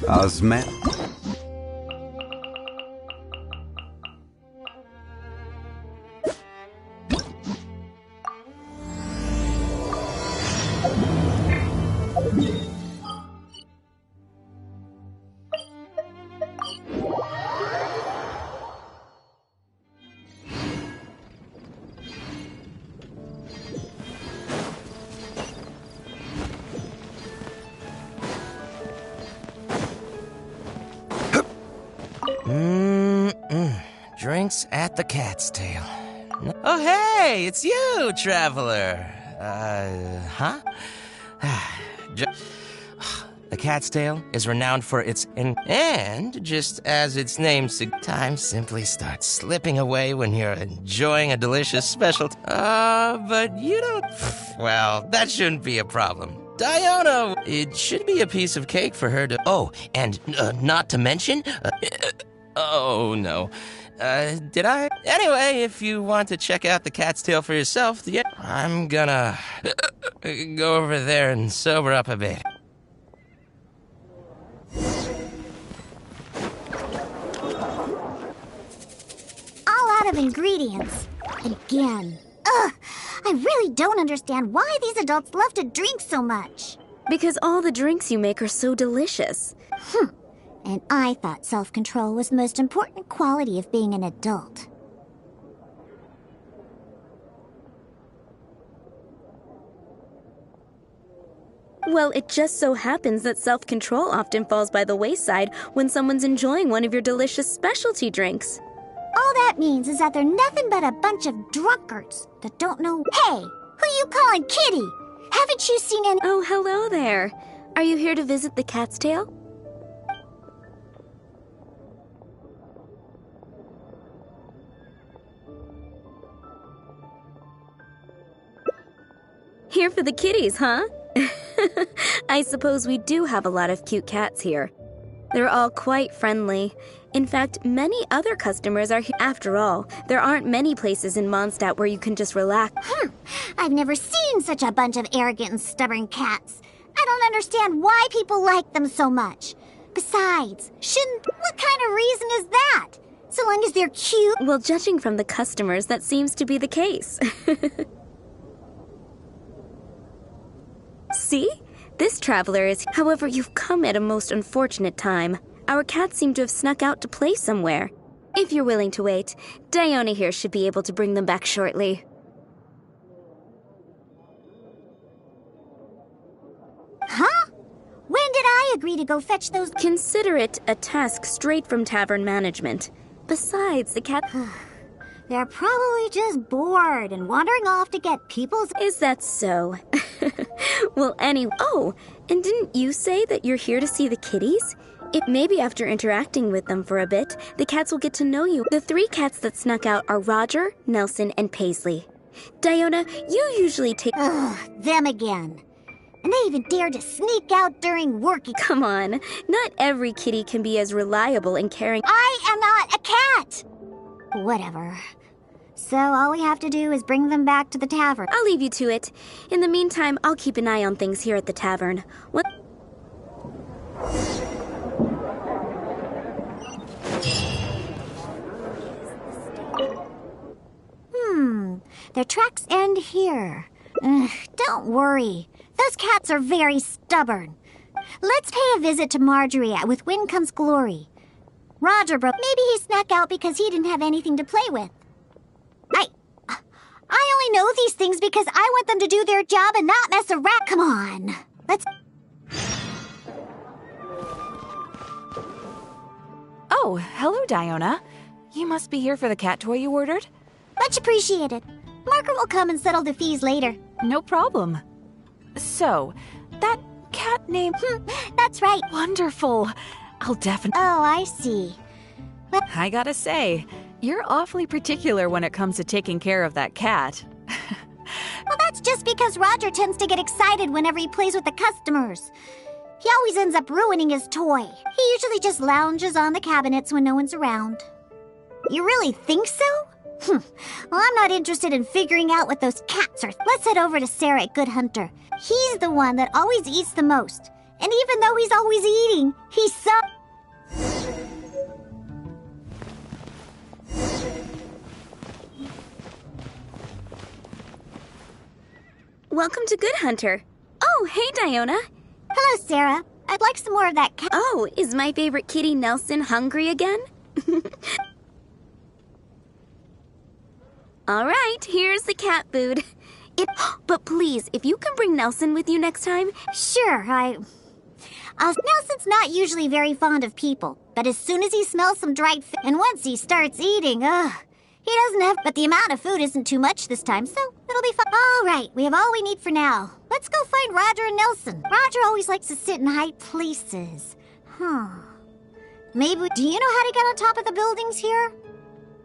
Ozma. Drinks at the Cat's Tail. Oh, hey, it's you, traveler. Huh? The Cat's Tail is renowned for its and just as its name suggests, time simply starts slipping away when you're enjoying a delicious special. But you don't. Well, that shouldn't be a problem. Diana, it should be a piece of cake for her to. Oh, and not to mention. Oh no. Did I? Anyway, if you want to check out the Cat's Tail for yourself, I'm gonna go over there and sober up a bit. All out of ingredients. Again. Ugh! I really don't understand why these adults love to drink so much. Because all the drinks you make are so delicious. And I thought self-control was the most important quality of being an adult. Well, it just so happens that self-control often falls by the wayside when someone's enjoying one of your delicious specialty drinks. All that means is that they're nothing but a bunch of drunkards that don't know. Hey, who you calling Kitty? Haven't you seen any— Oh, hello there. Are you here to visit the Cat's Tail? Here for the kitties, huh? I suppose we do have a lot of cute cats here. They're all quite friendly. In fact, many other customers are here. After all, there aren't many places in Mondstadt where you can just relax. I've never seen such a bunch of arrogant and stubborn cats. I don't understand why people like them so much. Besides, what kind of reason is that? So long as they're cute? Well, judging from the customers, that seems to be the case. See? This traveler is... However, you've come at a most unfortunate time. Our cats seem to have snuck out to play somewhere. If you're willing to wait, Diona here should be able to bring them back shortly. Huh? When did I agree to go fetch those— Consider it a task straight from tavern management. Besides, the cat... They're probably just bored and wandering off to get people's... Is that so? Well, anyway... Oh, and didn't you say that you're here to see the kitties? Maybe after interacting with them for a bit, the cats will get to know you. The 3 cats that snuck out are Roger, Nelson, and Paisley. Diona, you usually take... Ugh, them again. And they even dare to sneak out during working... Come on, not every kitty can be as reliable and caring... I am not a cat! Whatever. So all we have to do is bring them back to the tavern. I'll leave you to it. In the meantime, I'll keep an eye on things here at the tavern. What... Their tracks end here. Ugh, don't worry. Those cats are very stubborn. Let's pay a visit to Marjorie with Wind Comes Glory. Roger, bro, maybe he snuck out because he didn't have anything to play with. I only know these things because I want them to do their job and not mess around. Come on. Let's... Oh, hello, Diona. You must be here for the cat toy you ordered? Much appreciated. Margaret will come and settle the fees later. No problem. So, that cat name... That's right. Wonderful. I'll definitely... Oh, I see. I gotta say, you're awfully particular when it comes to taking care of that cat. Well, that's just because Roger tends to get excited whenever he plays with the customers. He always ends up ruining his toy. He usually just lounges on the cabinets when no one's around. You really think so? Well, I'm not interested in figuring out what those cats are. Let's head over to Sarah at Good Hunter. He's the one that always eats the most. And even though he's always eating, he's so... Welcome to Good Hunter. Oh, hey, Diona. Hello, Sarah. I'd like some more of that cat. Oh, is my favorite kitty Nelson hungry again? All right, here's the cat food. But please, if you can bring Nelson with you next time... Sure, Nelson's not usually very fond of people, but as soon as he smells some dried fish, and once he starts eating, he doesn't have... But the amount of food isn't too much this time, so it'll be fun. All right, we have all we need for now. Let's go find Roger and Nelson. Roger always likes to sit in high places. Maybe... Do you know how to get on top of the buildings here?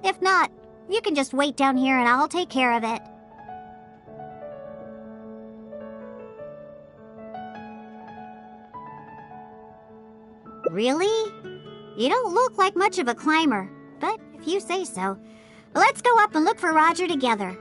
If not, you can just wait down here and I'll take care of it. Really? You don't look like much of a climber, but if you say so. Let's go up and look for Roger together.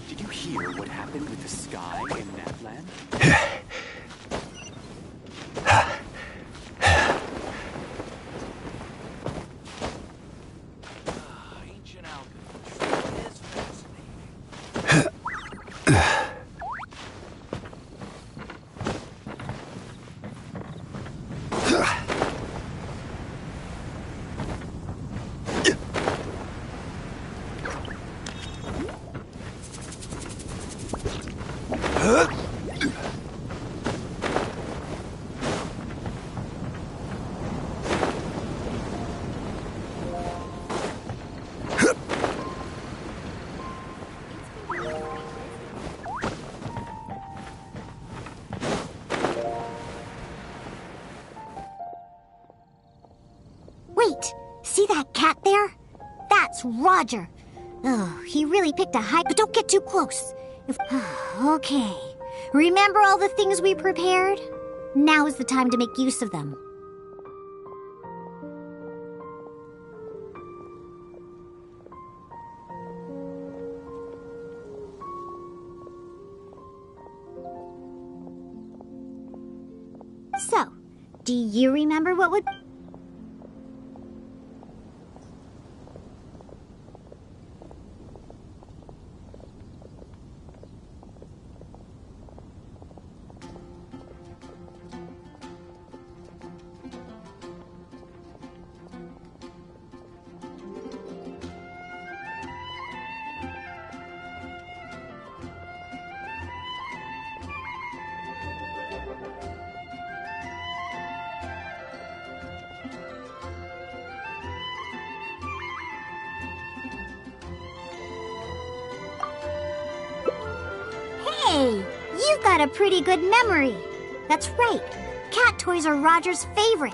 Did you hear what happened with the sky in that land? Ancient alchemy is fascinating. Wait, see that cat there? That's Roger. Oh, he really picked a high... But don't get too close. Okay. Remember all the things we prepared? Now is the time to make use of them. So, do you remember what would... Hey, you've got a pretty good memory. That's right. Cat toys are Roger's favorite.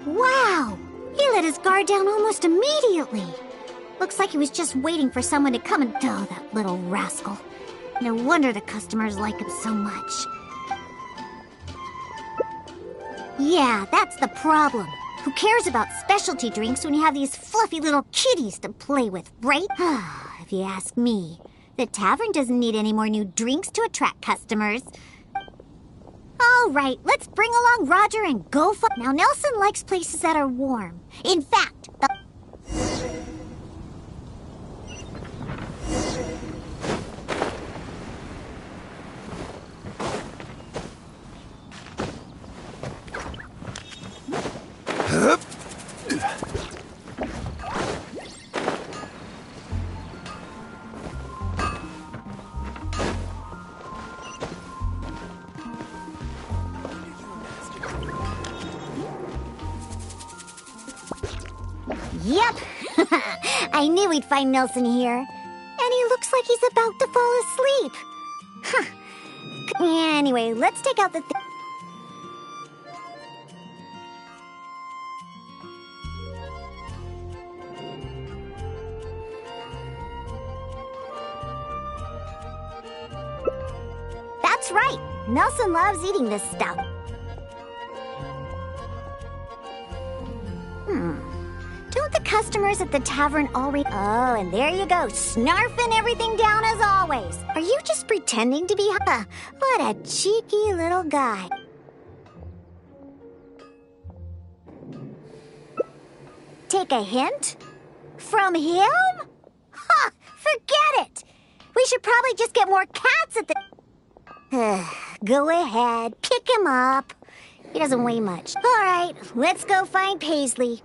Wow! He let his guard down almost immediately. Looks like he was just waiting for someone to come and... Oh, that little rascal. No wonder the customers like him so much. Yeah, that's the problem. Who cares about specialty drinks when you have these fluffy little kitties to play with, right? If you ask me, the tavern doesn't need any more new drinks to attract customers. All right, let's bring along Roger and go for... Now, Nelson likes places that are warm. In fact, Yep! I knew we'd find Nelson here. And he looks like he's about to fall asleep. Huh. Anyway, let's take out the That's right! Nelson loves eating this stuff. Don't the customers at the tavern already... Oh, and there you go, snarfing everything down as always. Are you just pretending to be... What a cheeky little guy. Take a hint? From him? Ha! Forget it! We should probably just get more cats at the... Go ahead, pick him up. He doesn't weigh much. All right, let's go find Paisley.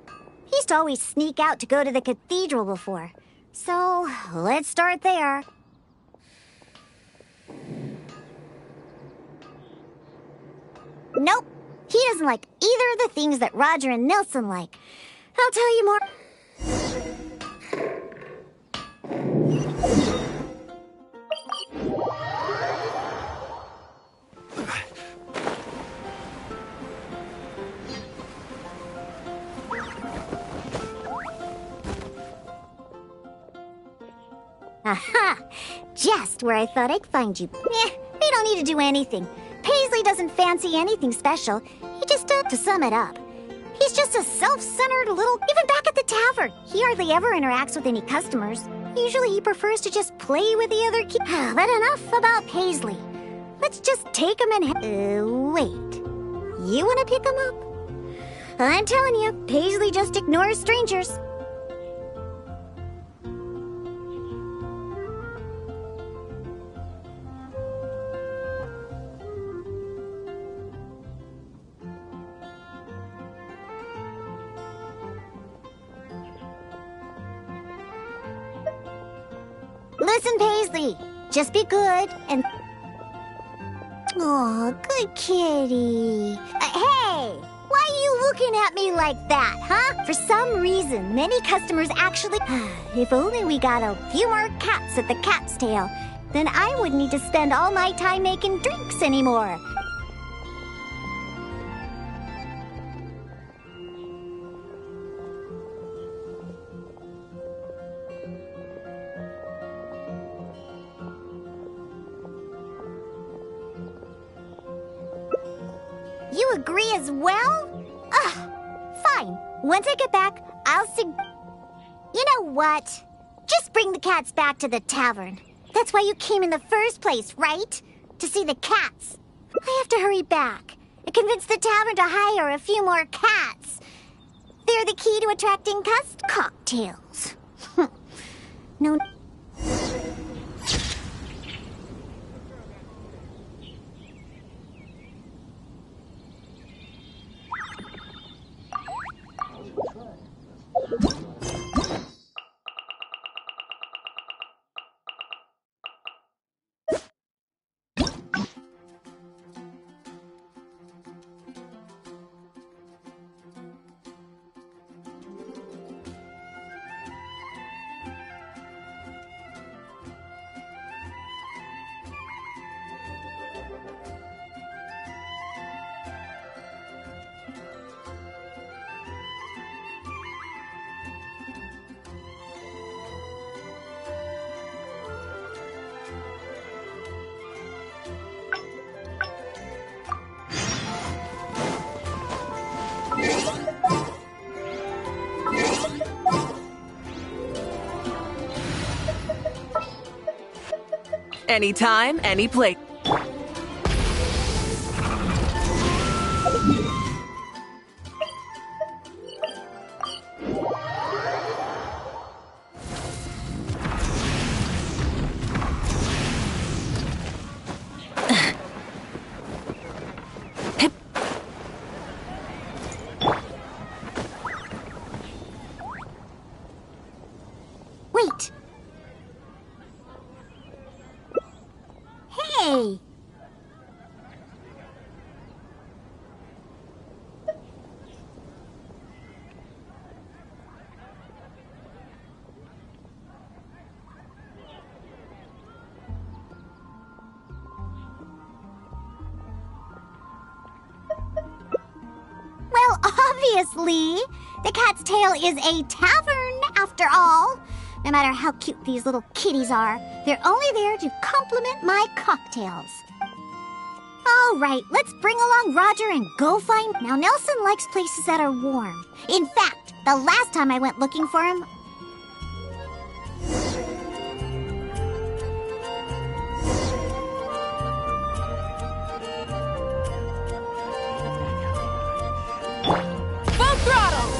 He used to always sneak out to go to the cathedral before. So, let's start there. Nope. He doesn't like either of the things that Roger and Nelson like. I'll tell you more. Aha! Just where I thought I'd find you. We don't need to do anything. Paisley doesn't fancy anything special. He just, to sum it up, he's just a self-centered little... Even back at the tavern, he hardly ever interacts with any customers. Usually he prefers to just play with the other kids. But enough about Paisley. Let's just take him and... wait. You want to pick him up? I'm telling you, Paisley just ignores strangers. Listen, Paisley, just be good and... Aw, good kitty. Hey, why are you looking at me like that, huh? For some reason, many customers actually... If only we got a few more cats at the Cat's Tail, then I wouldn't need to spend all my time making drinks anymore. You agree as well? Fine. Once I get back, I'll You know what? Just bring the cats back to the tavern. That's why you came in the first place, right? To see the cats. I have to hurry back and convince the tavern to hire a few more cats. They're the key to attracting cocktails. No... Anytime, any place. Wait. Hey. Well, obviously, the Cat's Tail is a tavern, after all. No matter how cute these little kitties are, they're only there to compliment my cocktails. All right, let's bring along Roger and go find... Now, Nelson likes places that are warm. In fact, the last time I went looking for him... Full throttle!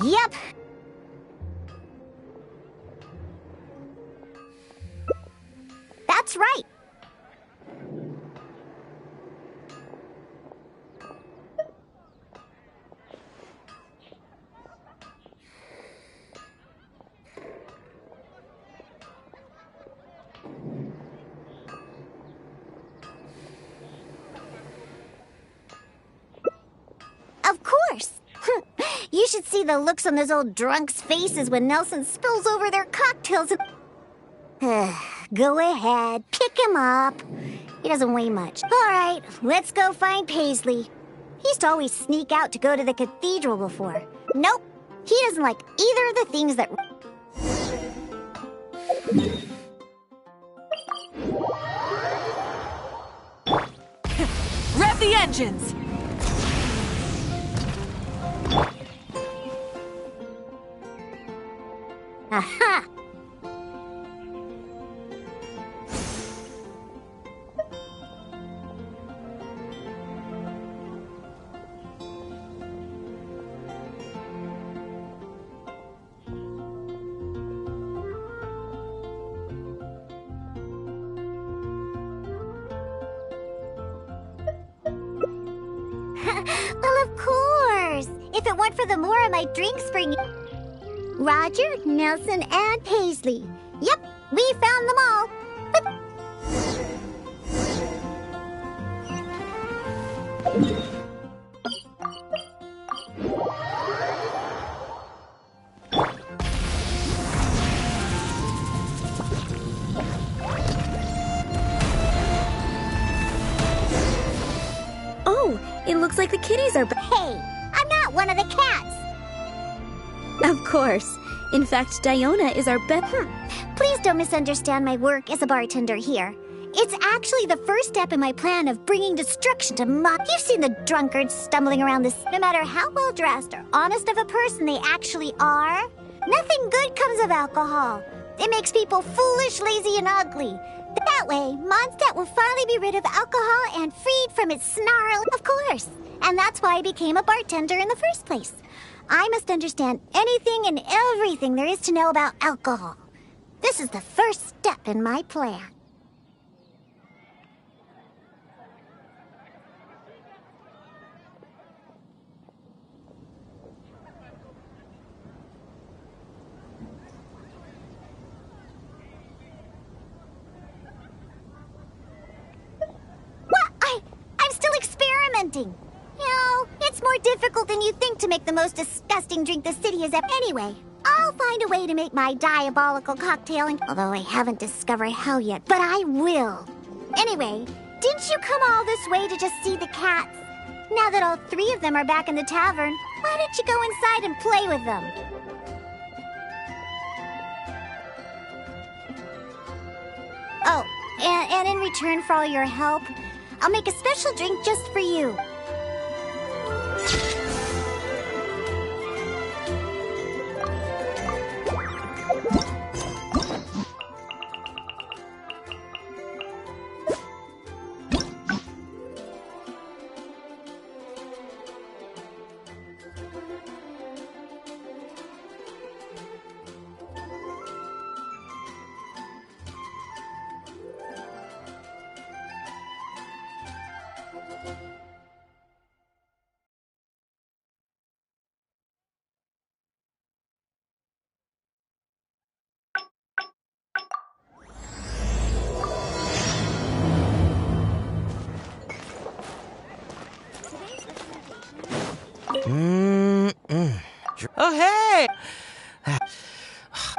Yep. That's right. Of course. You should see the looks on those old drunks' faces when Nelson spills over their cocktails and... Go ahead, pick him up. He doesn't weigh much. All right, let's go find Paisley. He used to always sneak out to go to the cathedral before. Nope, he doesn't like either of the things that... Rev the engines! Aha! Well, of course. If it weren't for the more of my drinks bringing... Roger, Nelson, and Paisley. Yep, we found them all. But... Oh, it looks like the kitties are back. Hey, I'm not one of the cats. Of course. In fact, Diona is our best. Please don't misunderstand my work as a bartender here. It's actually the first step in my plan of bringing destruction to You've seen the drunkards stumbling around this. No matter how well dressed or honest of a person they actually are, nothing good comes of alcohol. It makes people foolish, lazy, and ugly. That way, Mondstadt will finally be rid of alcohol and freed from its snarl, of course. And that's why I became a bartender in the first place. I must understand anything and everything there is to know about alcohol. This is the first step in my plan. What? I'm still experimenting. You know, it's more difficult than you think to make the most disgusting drink the city has ever. Anyway, I'll find a way to make my diabolical cocktail, although I haven't discovered how yet, but I will. Anyway, didn't you come all this way to just see the cats? Now that all three of them are back in the tavern, why don't you go inside and play with them? Oh, and in return for all your help, I'll make a special drink just for you. Oh, hey!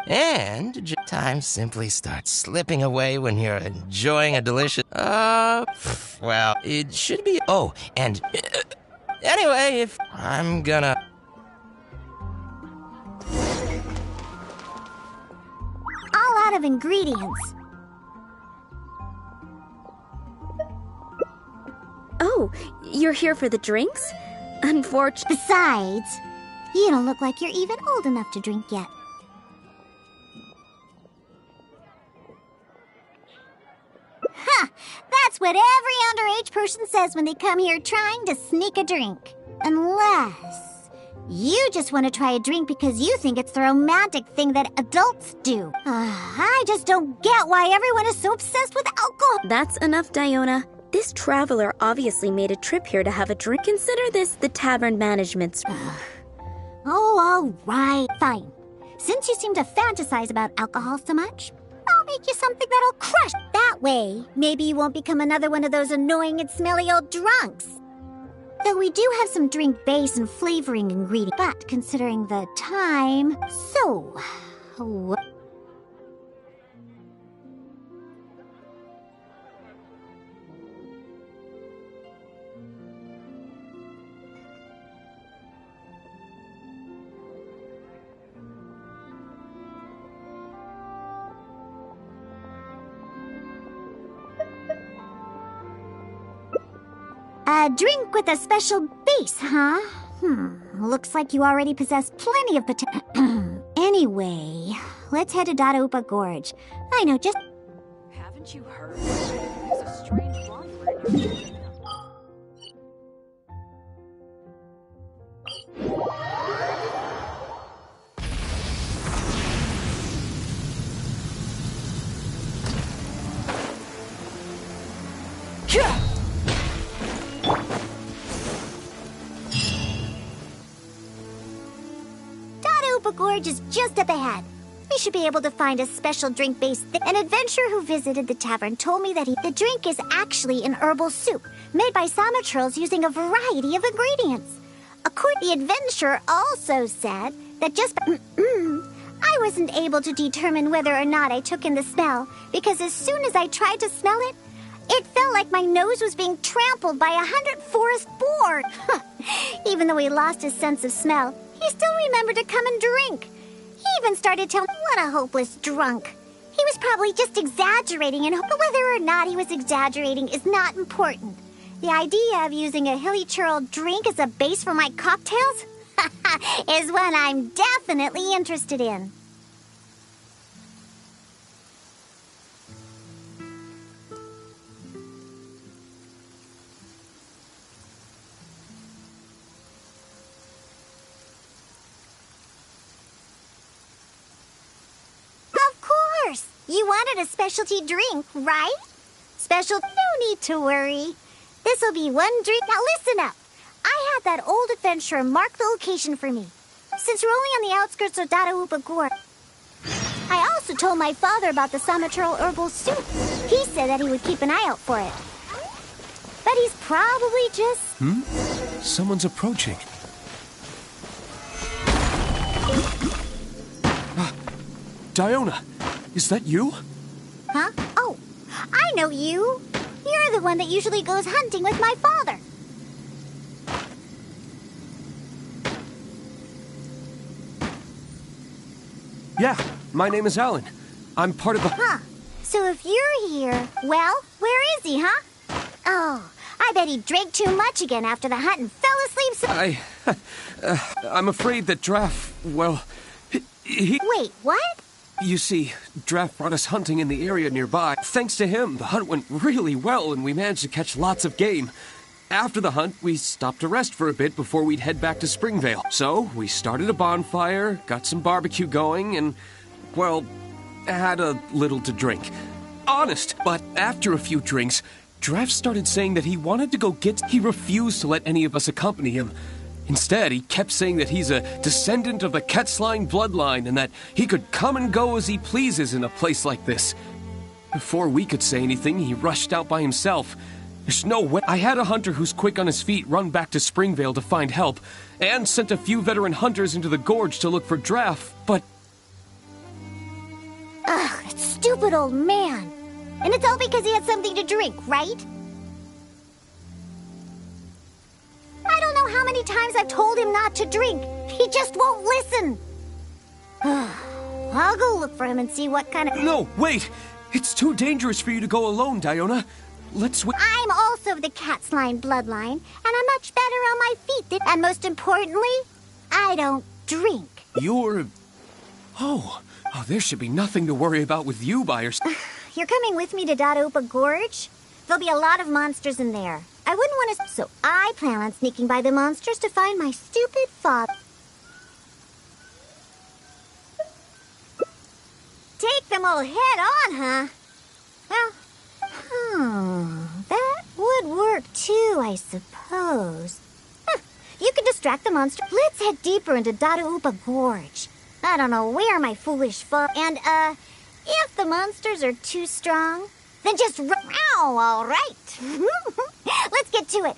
And time simply starts slipping away when you're enjoying a delicious... well, it should be... Oh, and... anyway, if I'm gonna... All out of ingredients. Oh, you're here for the drinks? Unfortunately. Besides, you don't look like you're even old enough to drink yet. Huh, that's what every underage person says when they come here trying to sneak a drink. Unless you just want to try a drink because you think it's the romantic thing that adults do. I just don't get why everyone is so obsessed with alcohol. That's enough, Diona. This traveler obviously made a trip here to have a drink. Consider this the tavern management's... Oh, all right, fine. Since you seem to fantasize about alcohol so much, I'll make you something that'll crush. That way, maybe you won't become another one of those annoying and smelly old drunks. Though we do have some drink base and flavoring ingredients, but considering the time... So... A drink with a special base, huh? Looks like you already possess plenty of potential. Anyway, let's head to Dadaupa Gorge. I know just... Haven't you heard? There's a strange wanderer in your Dadaupa Gorge is just up ahead. We should be able to find a special drink base. An adventurer who visited the tavern told me that the drink is actually an herbal soup made by Samatrils using a variety of ingredients. The adventurer also said that I wasn't able to determine whether or not I took in the smell because as soon as I tried to smell it, it felt like my nose was being trampled by 100 forest boars. Even though he lost his sense of smell, he still remembered to come and drink. He even started telling me what a hopeless drunk. He was probably just exaggerating, but whether or not he was exaggerating is not important. The idea of using a hilly churl drink as a base for my cocktails is one I'm definitely interested in. You wanted a specialty drink, right? No need to worry. This'll be one drink. Now listen up. I had that old adventurer mark the location for me. Since we're only on the outskirts of Dadaupa Gorge, I also told my father about the Samatril herbal soup. He said that he would keep an eye out for it. But he's probably just... Someone's approaching. Diona, is that you? Huh? Oh, I know you. You're the one that usually goes hunting with my father. Yeah, my name is Alan. I'm part of the... Huh. So if you're here, well, where is he, huh? Oh, I bet he drank too much again after the hunt and fell asleep so... I'm afraid that Draff, well, he... Wait, what? You see, Draff brought us hunting in the area nearby. Thanks to him, the hunt went really well and we managed to catch lots of game. After the hunt, we stopped to rest for a bit before we'd head back to Springvale. So, we started a bonfire, got some barbecue going, and, well, had a little to drink. Honest, but after a few drinks, Draff started saying that he wanted to go get... He refused to let any of us accompany him. Instead, he kept saying that he's a descendant of the Ketzline bloodline and that he could come and go as he pleases in a place like this. Before we could say anything, he rushed out by himself. There's no way. I had a hunter who's quick on his feet run back to Springvale to find help, and sent a few veteran hunters into the gorge to look for Draff, but... Ugh, that stupid old man. And it's all because he had something to drink, right? I don't know how many times I've told him not to drink. He just won't listen. I'll go look for him and see what kind of... No, wait! It's too dangerous for you to go alone, Diona. Let's wait. I'm also of the cat's line bloodline, and I'm much better on my feet and most importantly, I don't drink. You're... Oh, there should be nothing to worry about with you by yourself. You're coming with me to Dadaupa Gorge? There'll be a lot of monsters in there. I wouldn't want to... So I plan on sneaking by the monsters to find my stupid father. Take them all head on, huh? Well, that would work too, I suppose. You can distract the monster. Let's head deeper into Dadaupa Gorge. I don't know where my foolish and, if the monsters are too strong, then just all right. Let's get to it.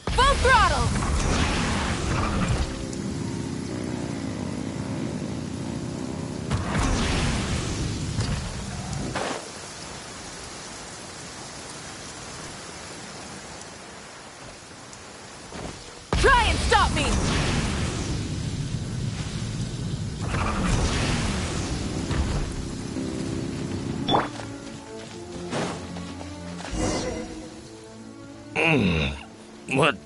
Full throttle! Try and stop me! What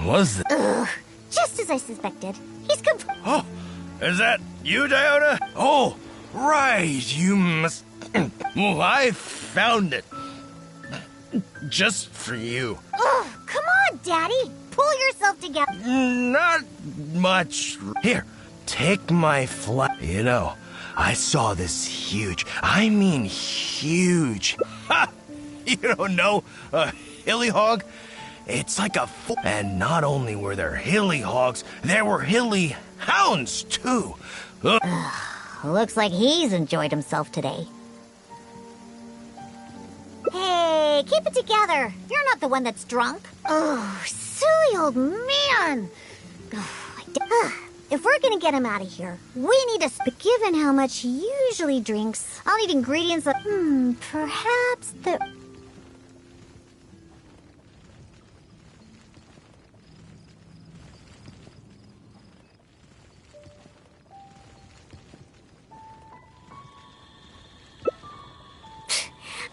was it? Ugh, just as I suspected. He's Oh, is that you, Diona? Oh, right, you must... Well, I found it. Just for you. Ugh, come on, Daddy. Pull yourself together. Not much. Here, take my flag. You know, I saw this huge, I mean huge. Ha! You don't know a hilly hog? It's like a and not only were there hilly hogs, there were hilly hounds, too. Looks like he's enjoyed himself today. Hey, keep it together. You're not the one that's drunk. Oh, silly old man. If we're gonna get him out of here, we need to... But given how much he usually drinks, I'll need ingredients that... perhaps the...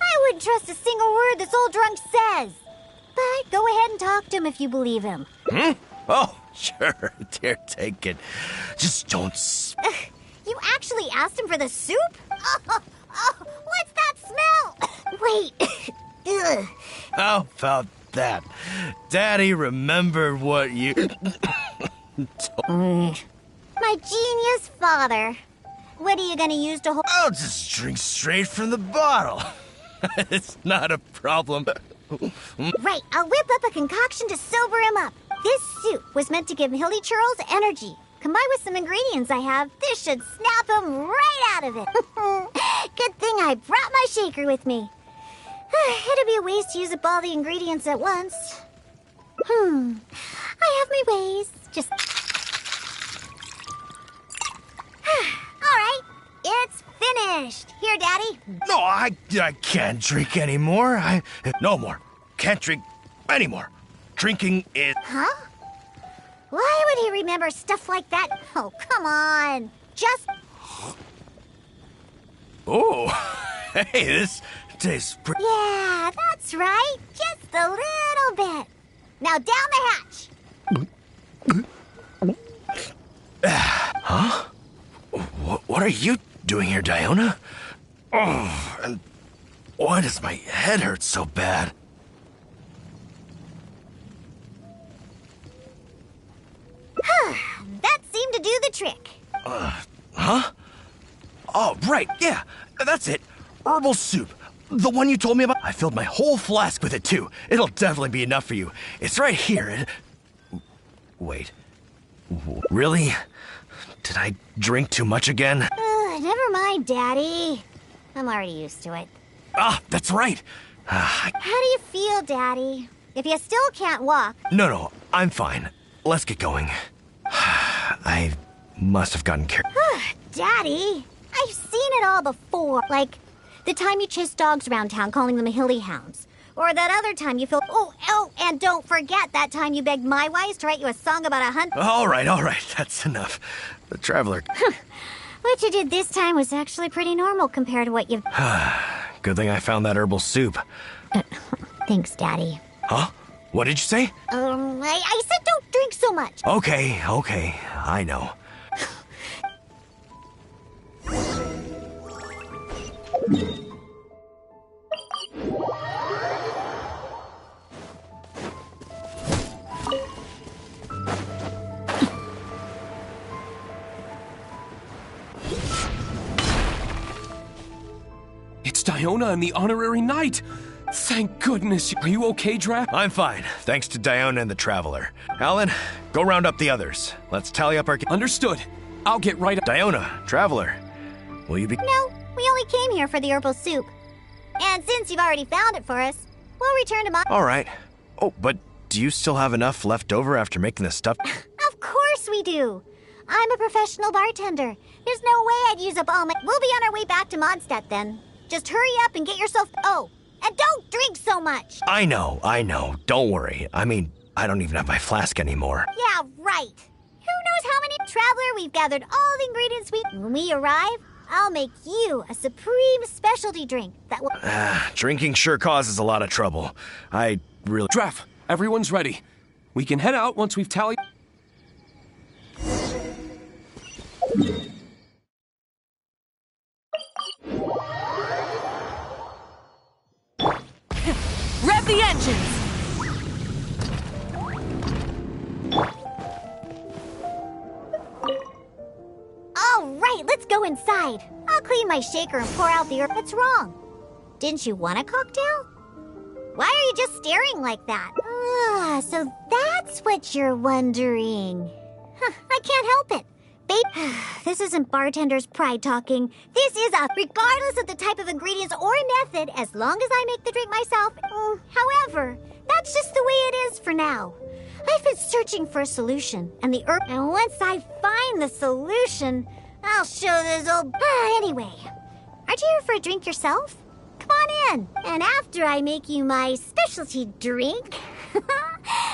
I wouldn't trust a single word this old drunk says. But go ahead and talk to him if you believe him. Oh, sure. Dear, take it. Just don't... You actually asked him for the soup? What's that smell? Wait. Ugh. How about that? Daddy remembered what you... My genius father. What are you gonna use to hold... I'll just drink straight from the bottle. It's not a problem. Right, I'll whip up a concoction to sober him up. This soup was meant to give Hilly Churls energy. Combined with some ingredients I have, this should snap him right out of it. Good thing I brought my shaker with me. It'd be a waste to use up all the ingredients at once. I have my ways. Just... All right, it's finished. Here, Daddy. No, I can't drink anymore. No more. Can't drink anymore. Drinking is... Huh? Why would he remember stuff like that? Oh, come on. Just... Oh, hey, this tastes pretty... Yeah, that's right. Just a little bit. Now down the hatch. Huh? What are you doing here, Diona? Oh, and why does my head hurt so bad? That seemed to do the trick. Huh? Oh, right, yeah, that's it. Herbal soup. The one you told me about? I filled my whole flask with it, too. It'll definitely be enough for you. It's right here. Wait. Really? Did I drink too much again? Never mind, Daddy. I'm already used to it. Ah, that's right. How do you feel, Daddy? If you still can't walk... No, I'm fine. Let's get going. I must have gotten carried. Daddy, I've seen it all before. Like, the time you chased dogs around town calling them hilly hounds. Or that other time you felt... Oh, and don't forget that time you begged my wise to write you a song about a hunt... All right, that's enough. The traveler... What you did this time was actually pretty normal compared to what you've... Good thing I found that herbal soup. Thanks, Daddy. Huh? What did you say? I said don't drink so much. Okay, I know. It's Diona and the honorary knight! Thank goodness. Are you okay, Drap? I'm fine, thanks to Diona and the Traveler. Alan, go round up the others. Let's tally up our... Understood. I'll get right up. Diona, Traveler, will you be... No, we only came here for the herbal soup. And since you've already found it for us, we'll return to All right. Oh, but do you still have enough left over after making the stuff? Of course we do. I'm a professional bartender. There's no way I'd use up all my... We'll be on our way back to Mondstadt then. Just hurry up and get yourself... Oh, and don't drink so much. I know. Don't worry. I mean, I don't even have my flask anymore. Yeah, right. Who knows how many... Traveler, we've gathered all the ingredients When we arrive, I'll make you a supreme specialty drink that will... Drinking sure causes a lot of trouble. I really... Drap, everyone's ready. We can head out once we've tallied... Rev the engines! All right, let's go inside. I'll clean my shaker and pour out the herb. What's wrong? Didn't you want a cocktail? Why are you just staring like that? So that's what you're wondering. I can't help it. Babe, this isn't bartender's pride talking. This is regardless of the type of ingredients or method, as long as I make the drink myself. However, that's just the way it is for now. I've been searching for a solution, and once I find the solution, I'll show this old... Anyway, aren't you here for a drink yourself? Come on in, and after I make you my specialty drink,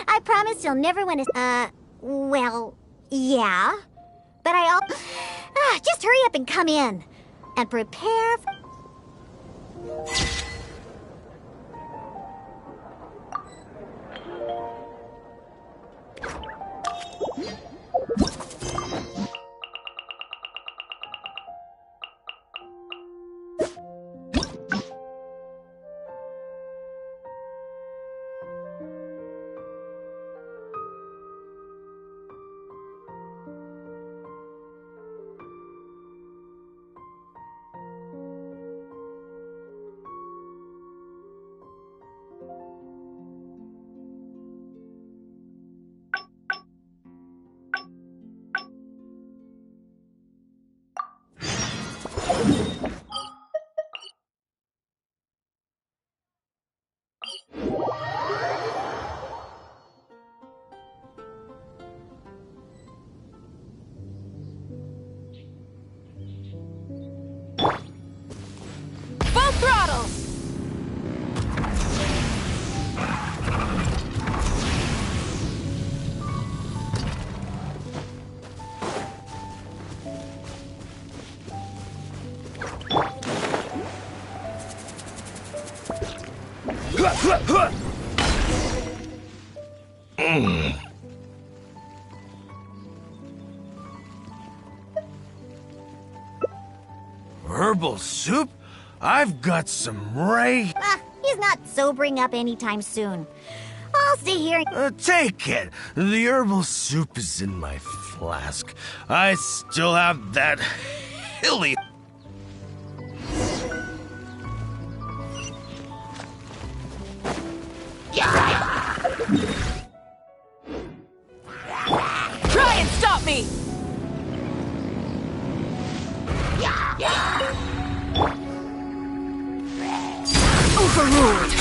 I promise you'll never want to... well, yeah... But just hurry up and come in. And prepare... Herbal soup? I've got some right... he's not sobering up anytime soon. I'll stay here. Take it. The herbal soup is in my flask. I still have that hilly... Try and stop me! Overruled!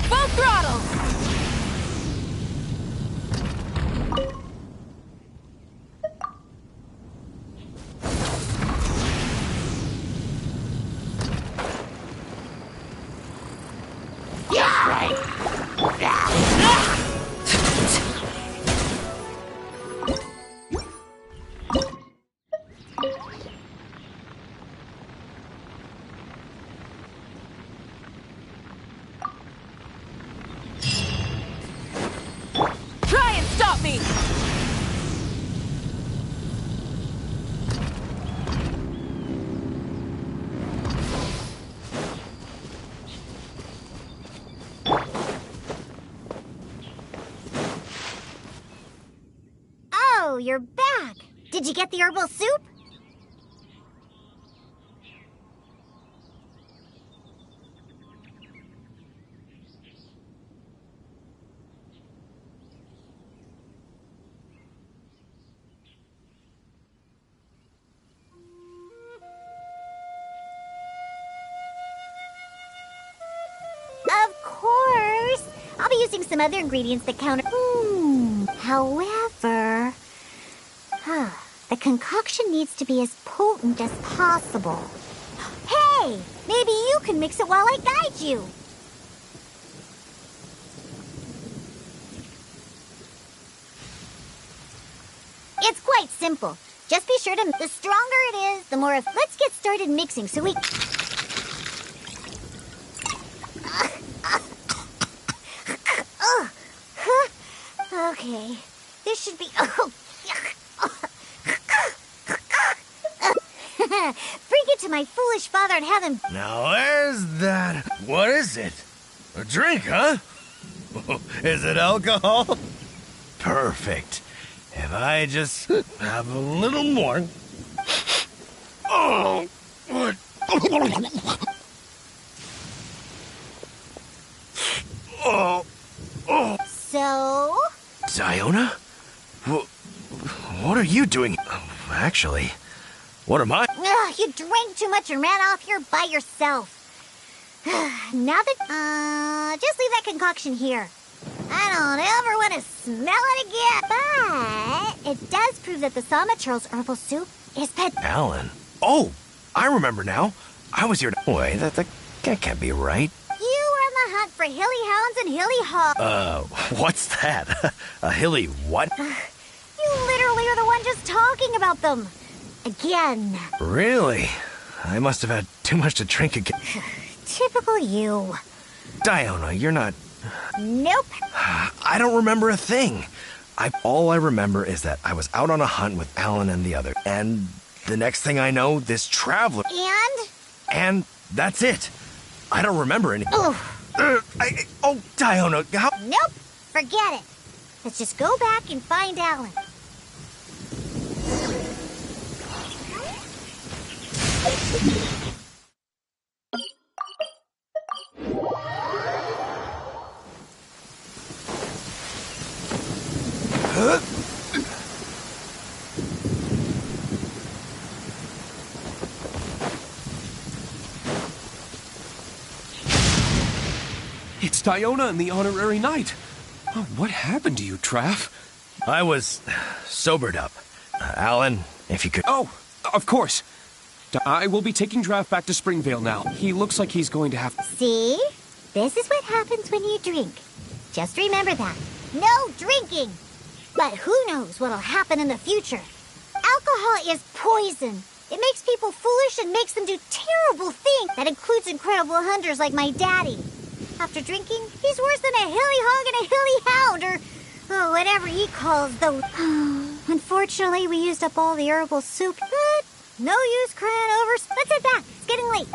Full throttle! Try and stop me! Oh, you're back. Did you get the herbal soup? Of course. I'll be using some other ingredients that counter. However, the concoction needs to be as potent as possible. Hey, maybe you can mix it while I guide you. It's quite simple. Just be sure to. The stronger it is, the more. Let's get started mixing so we. Okay, this should be. Bring it to my foolish father and have him. Now there's that. What is it? A drink, huh? Is it alcohol? Perfect. If I just have a little more. Oh, what? Oh. So? Diona? What are you doing? Actually, what am I? Ugh, you drank too much and ran off here by yourself. Now that, just leave that concoction here. I don't ever want to smell it again. But it does prove that the Thaumaturl's herbal soup is pet. Alan. Oh, I remember now. I was here to. Wait, that can't be right. You were on the hunt for hilly hounds and hilly hogs. What's that? A hilly what? You literally are the one just talking about them. Again. Really? I must have had too much to drink again. Typical you. Diona, you're not. Nope. I don't remember a thing. All I remember is that I was out on a hunt with Alan and the other. And the next thing I know, this traveler. And that's it. I don't remember any. Diona, how? Nope. Forget it. Let's just go back and find Alan. It's Diona and the Honorary Knight. Oh, what happened to you, Traff? I was sobered up. Alan, if you could. Oh, of course. I will be taking Draft back to Springvale now. He looks like he's going to have. See? This is what happens when you drink. Just remember that. No drinking! But who knows what'll happen in the future? Alcohol is poison. It makes people foolish and makes them do terrible things. That includes incredible hunters like my daddy. After drinking, he's worse than a hilly hog and a hilly hound, or whatever he calls those. Unfortunately, we used up all the herbal soup, but no use crying over. Let's head back. It's getting late.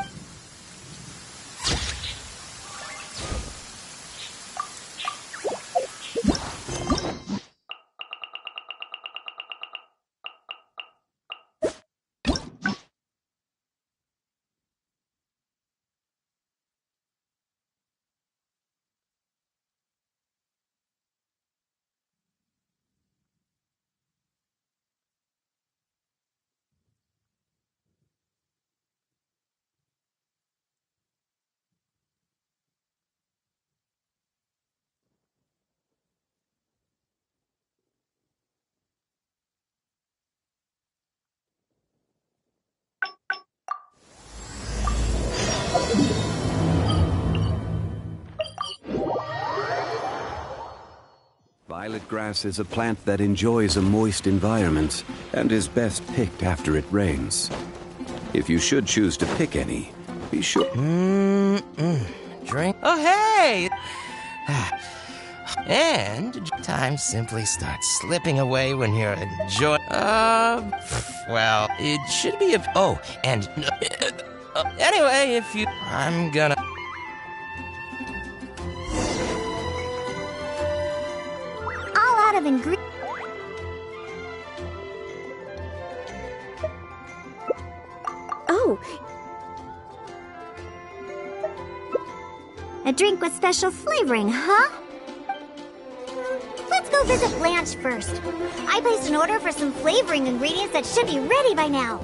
Grass is a plant that enjoys a moist environment and is best picked after it rains. If you should choose to pick any, be sure. Drink. Oh, hey! And time simply starts slipping away when you're enjoying. Well, it should be a. Oh, and. Anyway, if you. I'm gonna. All out of ingredients. Oh. A drink with special flavoring, huh? Let's go visit Blanche first. I placed an order for some flavoring ingredients that should be ready by now.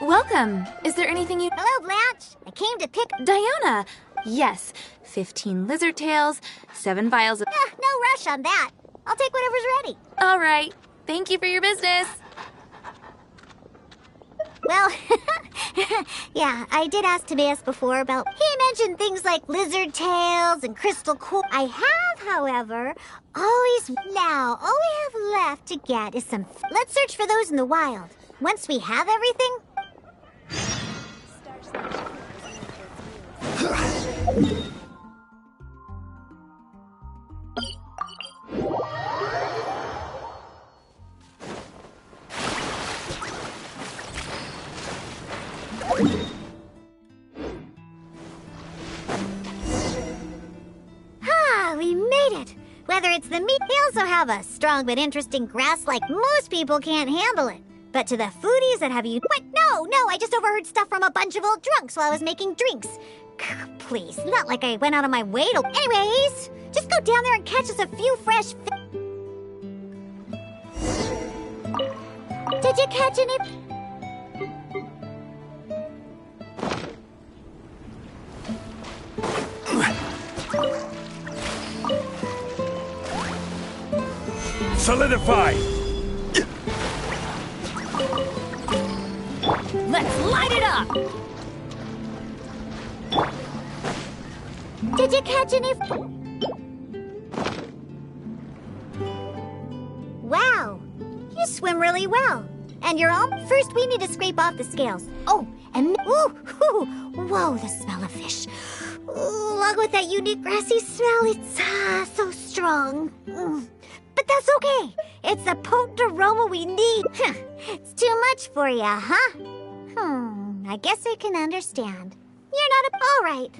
Welcome. Is there anything you... Hello, Blanche. I came to pick... Diana! Yes. 15 lizard tails, 7 vials of... no rush on that. I'll take whatever's ready. All right. Thank you for your business. Well, yeah, I did ask Timaeus before about... He mentioned things like lizard tails and crystal core. I have, however, always... Now, all we have left to get is some... Let's search for those in the wild. Once we have everything... We made it! Whether it's the meat, they also have a strong but interesting grass like most people can't handle it. But to the foodies that have you... What? No, I just overheard stuff from a bunch of old drunks while I was making drinks. Please, not like I went out of my way to... Anyways, just go down there and catch us a few fresh Did you catch any... Solidify! Let's light it up! Did you catch any... Wow! You swim really well. And you're all... First, we need to scrape off the scales. Oh, and... Whoa, the smell of fish. Ooh, along with that unique grassy smell, it's so strong. But that's okay. It's the potent aroma we need. It's too much for you, huh? I guess I can understand. You're not all right.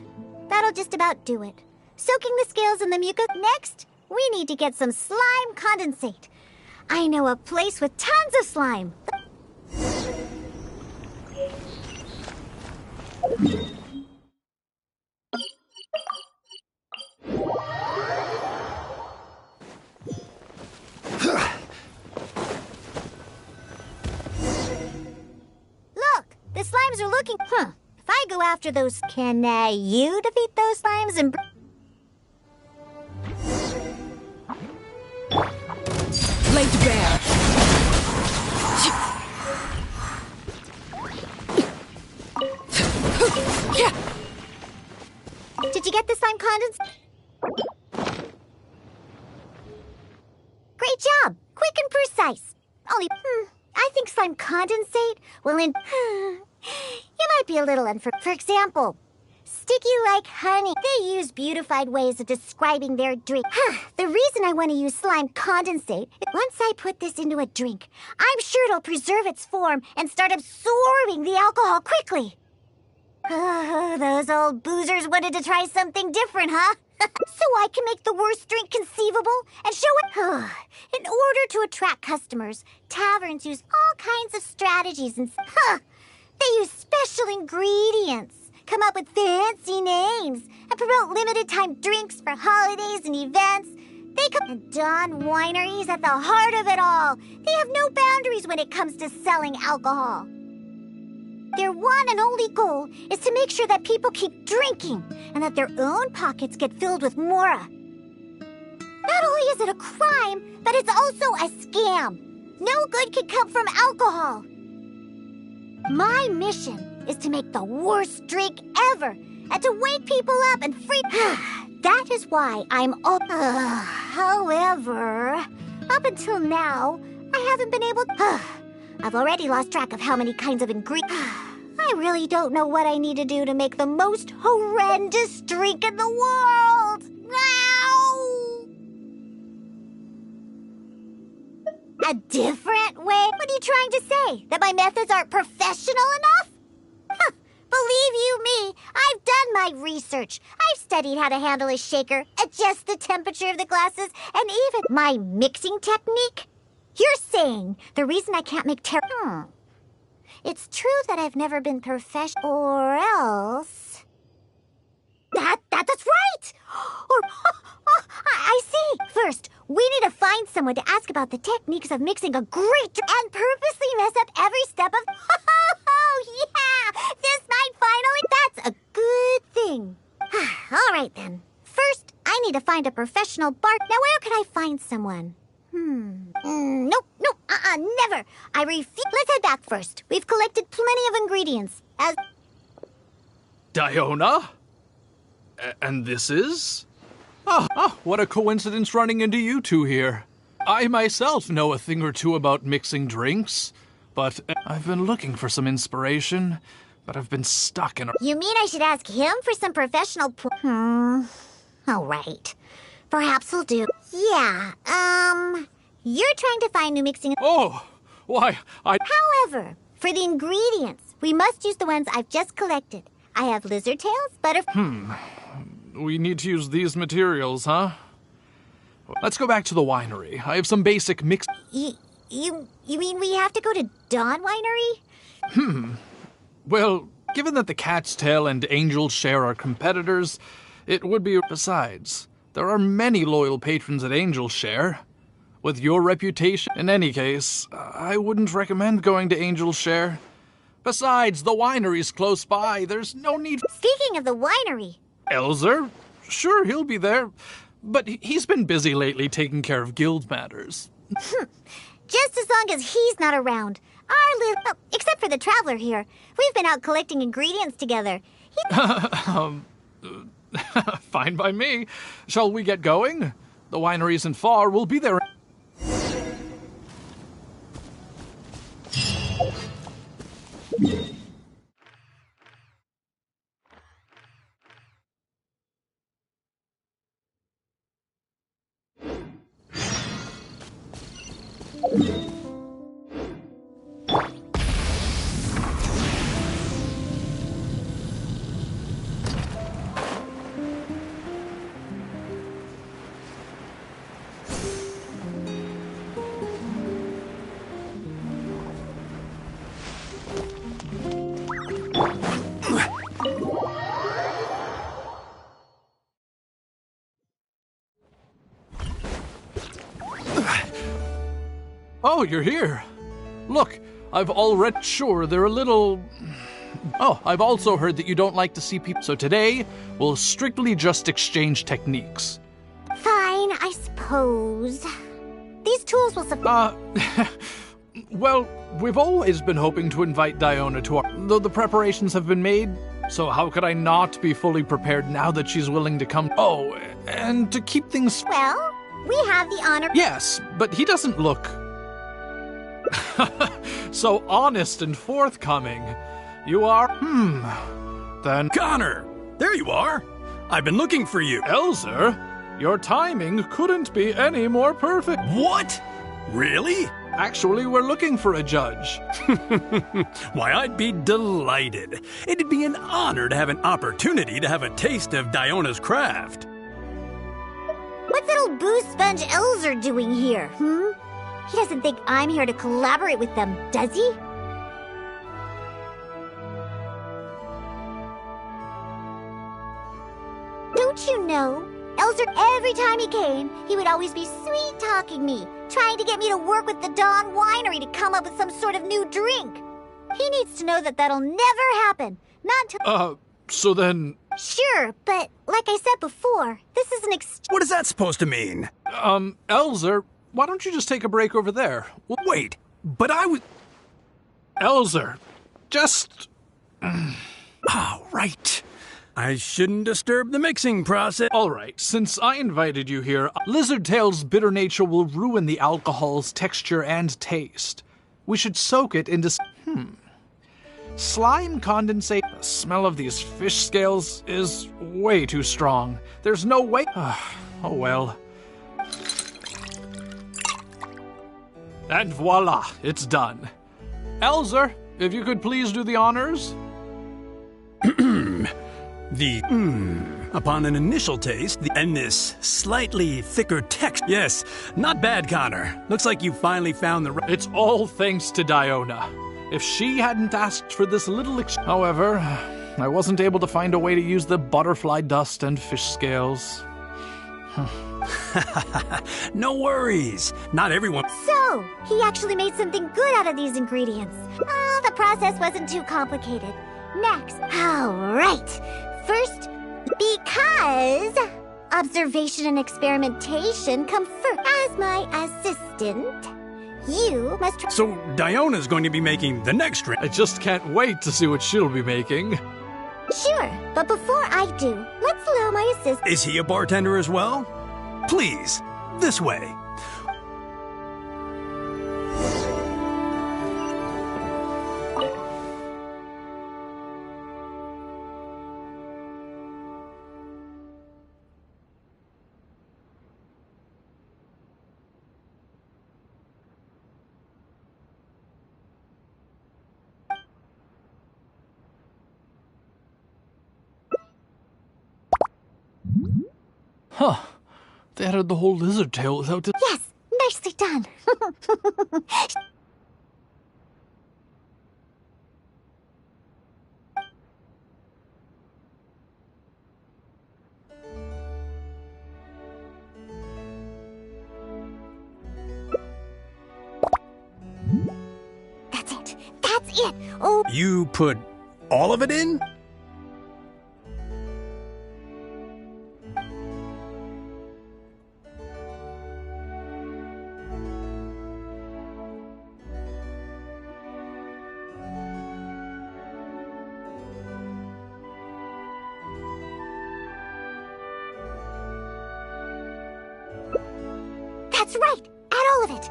That'll just about do it. Soaking the scales in the mucus. Next, we need to get some slime condensate. I know a place with tons of slime. Look, the slimes are looking... If I go after those... Can you defeat those slimes and... Laid bare. Did you get the slime condensate? Great job! Quick and precise. Only, I think slime condensate will you might be a little For example, sticky like honey. They use beautified ways of describing their drink. The reason I want to use slime condensate is once I put this into a drink, I'm sure it'll preserve its form and start absorbing the alcohol quickly. Those old boozers wanted to try something different, huh? So I can make the worst drink conceivable and show it. In order to attract customers, taverns use all kinds of strategies and... They use special ingredients, come up with fancy names, and promote limited-time drinks for holidays and events. And Dawn Winery's at the heart of it all. They have no boundaries when it comes to selling alcohol. Their one and only goal is to make sure that people keep drinking and that their own pockets get filled with mora. Not only is it a crime, but it's also a scam. No good can come from alcohol. My mission is to make the worst drink ever and to wake people up and free. That is why I'm all. However, up until now, I haven't been able. I've already lost track of how many kinds of ingredients. I really don't know what I need to do to make the most horrendous drink in the world. Ow! A different way? What are you trying to say? That my methods aren't professional enough? Believe you me, I've done my research. I've studied how to handle a shaker, adjust the temperature of the glasses, and even my mixing technique. You're saying the reason I can't make It's true that I've never been professional, or else... That's right! Or... I see. First, we need to find someone to ask about the techniques of mixing a great drink and purposely mess up every step of... Oh, yeah! This might finally... That's a good thing. All right, then. First, I need to find a professional bar... Now, where could I find someone? Nope, never. I refuse. Let's head back first. We've collected plenty of ingredients. Diona? And this is? What a coincidence running into you two here. I myself know a thing or two about mixing drinks, but I've been looking for some inspiration, but I've been stuck in a... You mean I should ask him for some professional... All right. Perhaps he'll do. Yeah, you're trying to find new mixing... Oh, why, However, for the ingredients, we must use the ones I've just collected. I have lizard tails, We need to use these materials, huh? Let's go back to the winery. I have some basic mix... You mean we have to go to Dawn Winery? Well, given that the Cat's Tail and Angel's Share are competitors, it would be... Besides, there are many loyal patrons at Angel's Share. With your reputation, in any case, I wouldn't recommend going to Angel's Share. Besides, the winery's close by. There's no need... Speaking of the winery... Elzer? Sure, he'll be there. But he's been busy lately taking care of guild matters. Just as long as he's not around. Our little... except for the traveler here. We've been out collecting ingredients together. Fine by me. Shall we get going? The winery isn't far. We'll be there... Oh, you're here. Look, I've already... Sure, they're a little... Oh, I've also heard that you don't like to see people... So today, we'll strictly just exchange techniques. Fine, I suppose. These tools will suffice. Well, we've always been hoping to invite Diona to our... Though the preparations have been made, so how could I not be fully prepared now that she's willing to come... Oh, and to keep things... Well, we have the honor... Yes, but he doesn't look... so honest and forthcoming. You are... Then... Connor! There you are! I've been looking for you. Elzer, your timing couldn't be any more perfect. What? Really? Actually, we're looking for a judge. Why, I'd be delighted. It'd be an honor to have an opportunity to have a taste of Diona's craft. What's that old booze sponge Elzer doing here, He doesn't think I'm here to collaborate with them, does he? Don't you know, Elzer, every time he came, he would always be sweet-talking me, trying to get me to work with the Dawn Winery to come up with some sort of new drink. He needs to know that that'll never happen, not until... So then... Sure, but like I said before, this is an What is that supposed to mean? Elzer, why don't you just take a break over there? Wait, but I was... Elzer, just... Oh, right. I shouldn't disturb the mixing process. All right, since I invited you here, Lizardtail's bitter nature will ruin the alcohol's texture and taste. We should soak it into... Slime condensate. The smell of these fish scales is way too strong. There's no way... Oh well. And voila, it's done. Elzer, if you could please do the honors. Upon an initial taste, and this slightly thicker texture. Yes, not bad, Connor. Looks like you finally found the right... It's all thanks to Diona. If she hadn't asked for this little However, I wasn't able to find a way to use the butterfly dust and fish scales. No worries. Not everyone... So, he actually made something good out of these ingredients. Oh, the process wasn't too complicated. Next. All right. First, because observation and experimentation come first. As my assistant, you must... So, Diona's going to be making the next drink. I just can't wait to see what she'll be making. Sure, but before I do, let's allow my assistant... Is he a bartender as well? Please, this way. Huh. They added the whole lizard tail without... Yes, nicely done. That's it. That's it. Oh. You put all of it in? That's right. Add all of it.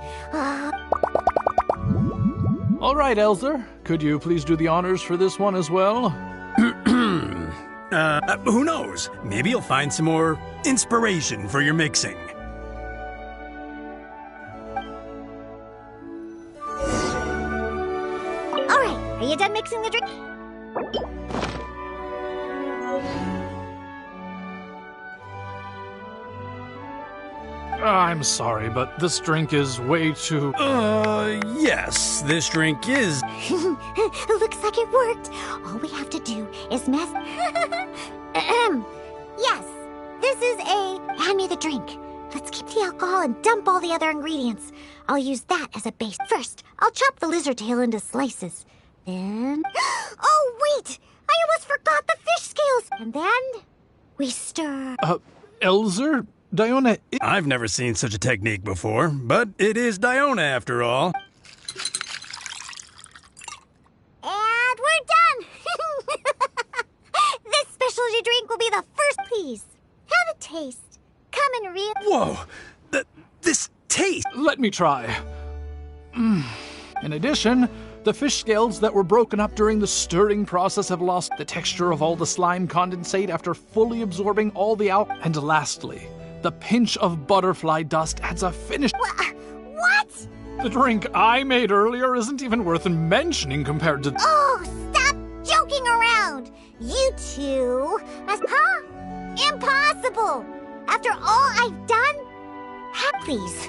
All right, Elzer. Could you please do the honors for this one as well? Who knows? Maybe you'll find some more inspiration for your mixing. All right. Are you done mixing the drink? I'm sorry, but this drink is way too... Yes, this drink is... Looks like it worked. All we have to do is mess... Yes, this is a... Hand me the drink. Let's keep the alcohol and dump all the other ingredients. I'll use that as a base. First, I'll chop the lizard tail into slices. Then... Oh, wait! I almost forgot the fish scales! And then... we stir... Elzer? Diona... I've never seen such a technique before, but it is Diona after all. And we're done! This specialty drink will be the first. Please, have a taste. Come and read. Whoa! This taste... Let me try. In addition, the fish scales that were broken up during the stirring process have lost the texture of all the slime condensate after fully absorbing all the alcohol. And lastly, the pinch of butterfly dust adds a finish. What? The drink I made earlier isn't even worth mentioning compared to... Oh, stop joking around! You two... Huh? Impossible! After all I've done? Please,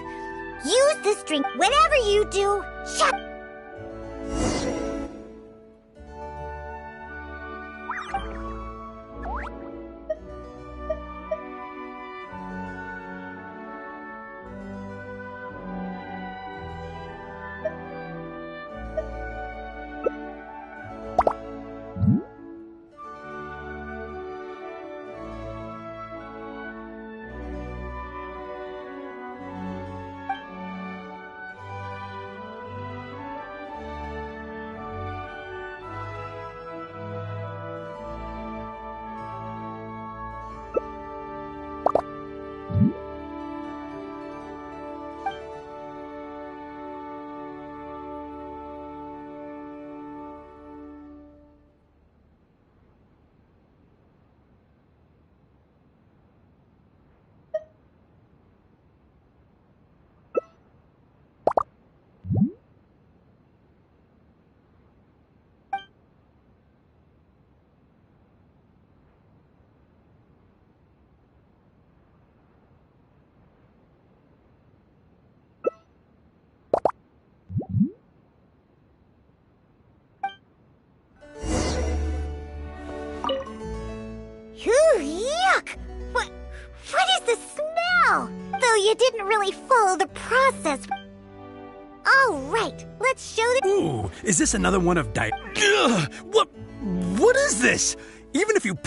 use this drink. Whatever you do, shut... didn't really follow the process. All right, let's show the... Ooh, is this another one of Ugh, what is this? Even if you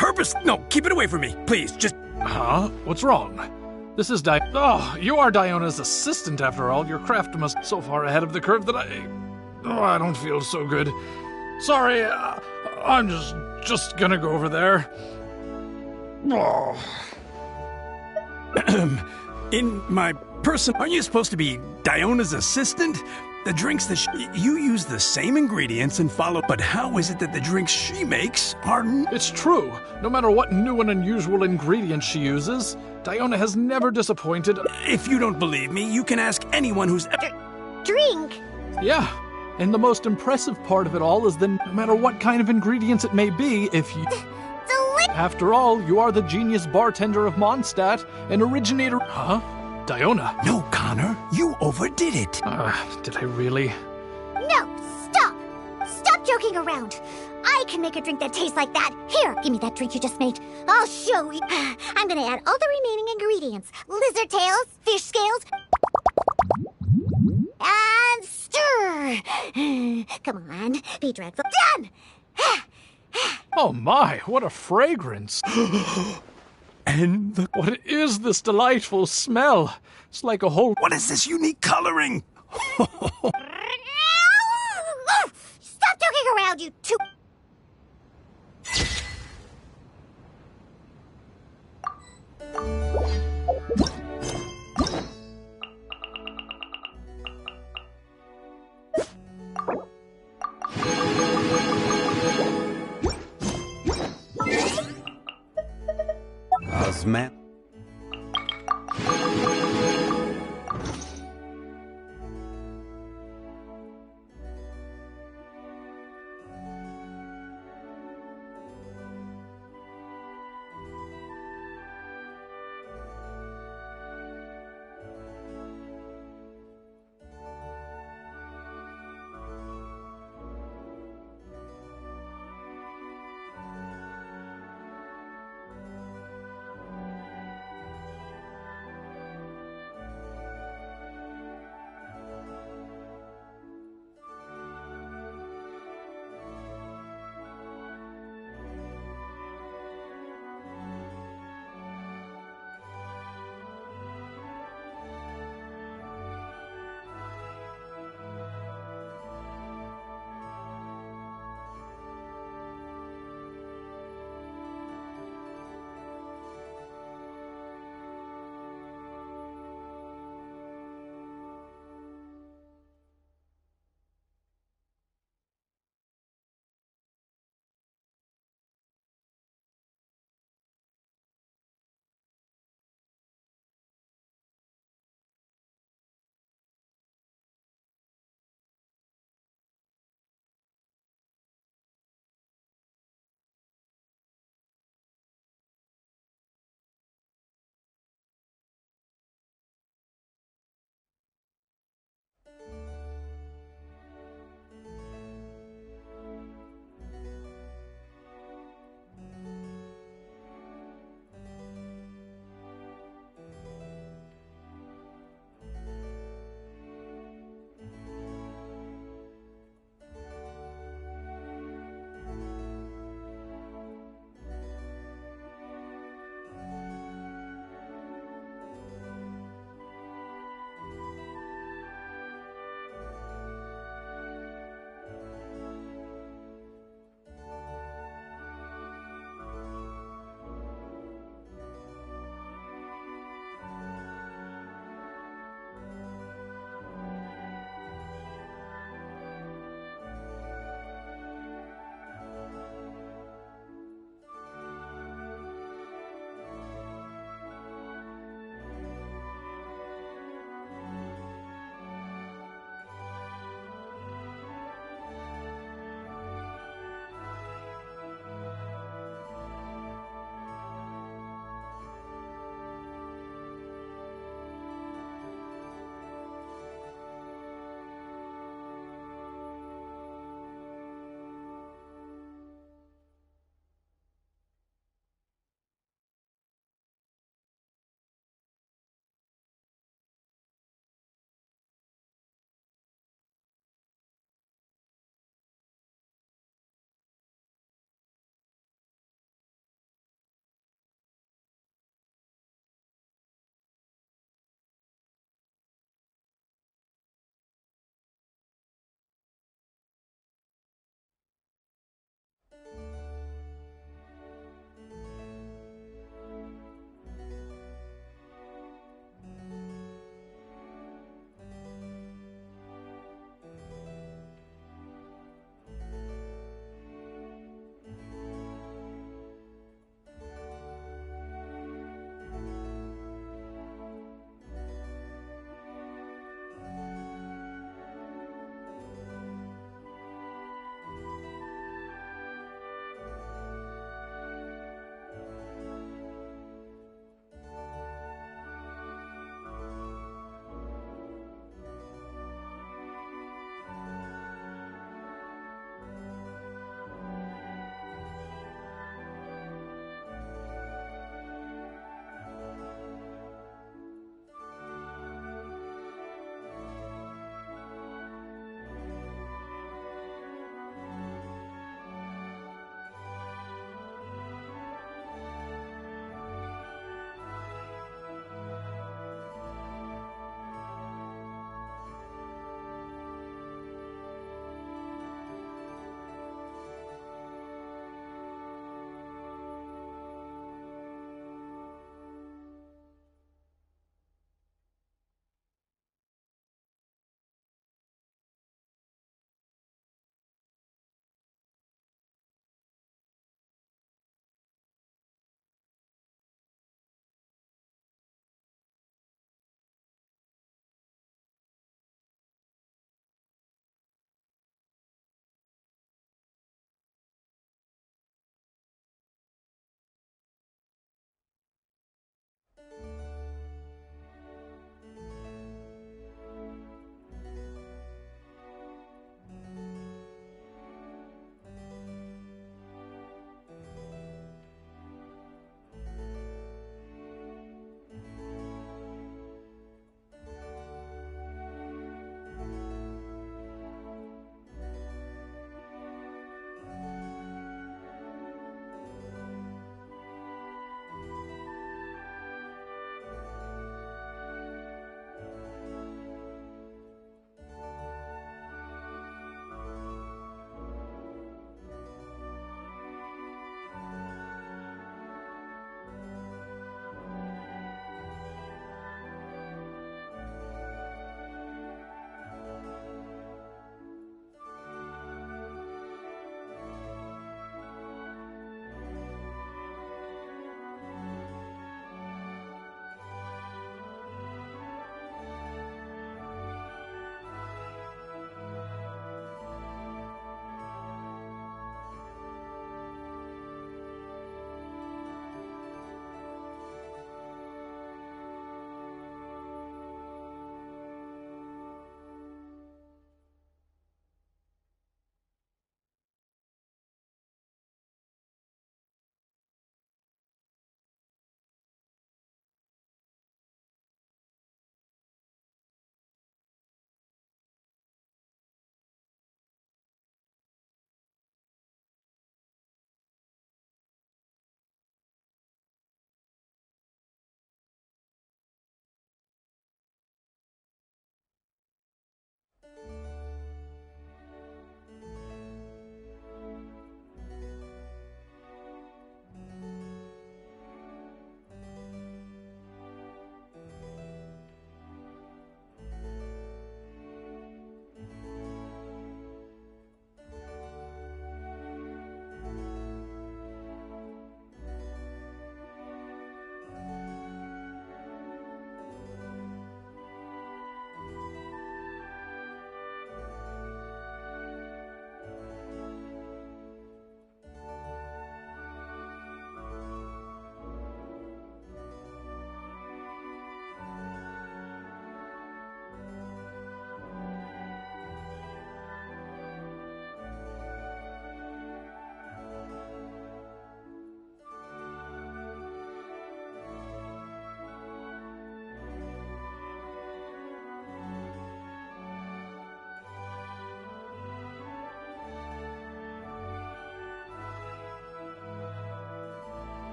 No, keep it away from me, please, just... Huh? What's wrong? This is Oh, you are Diona's assistant after all. Your craft must be so far ahead of the curve that I don't feel so good. Sorry, I'm just gonna go over there. Oh. In my person, aren't you supposed to be Diona's assistant? The drinks that you use the same ingredients and follow, but how is it that the drinks she makes are... It's true. No matter what new and unusual ingredients she uses, Diona has never disappointed. If you don't believe me, you can ask anyone who's... Drink? Yeah. And the most impressive part of it all is that no matter what kind of ingredients it may be, if you... After all, you are the genius bartender of Mondstadt, an originator... Huh? Diona? No, Connor. You overdid it. Did I really? No, stop! Stop joking around! I can make a drink that tastes like that. Here, give me that drink you just made. I'll show you. I'm gonna add all the remaining ingredients. Lizard tails, fish scales, and stir. Come on, be dreadful. Done! Oh my, what a fragrance. And what is this delightful smell? It's like a whole... What is this unique coloring? Stop joking around, you two... Osman.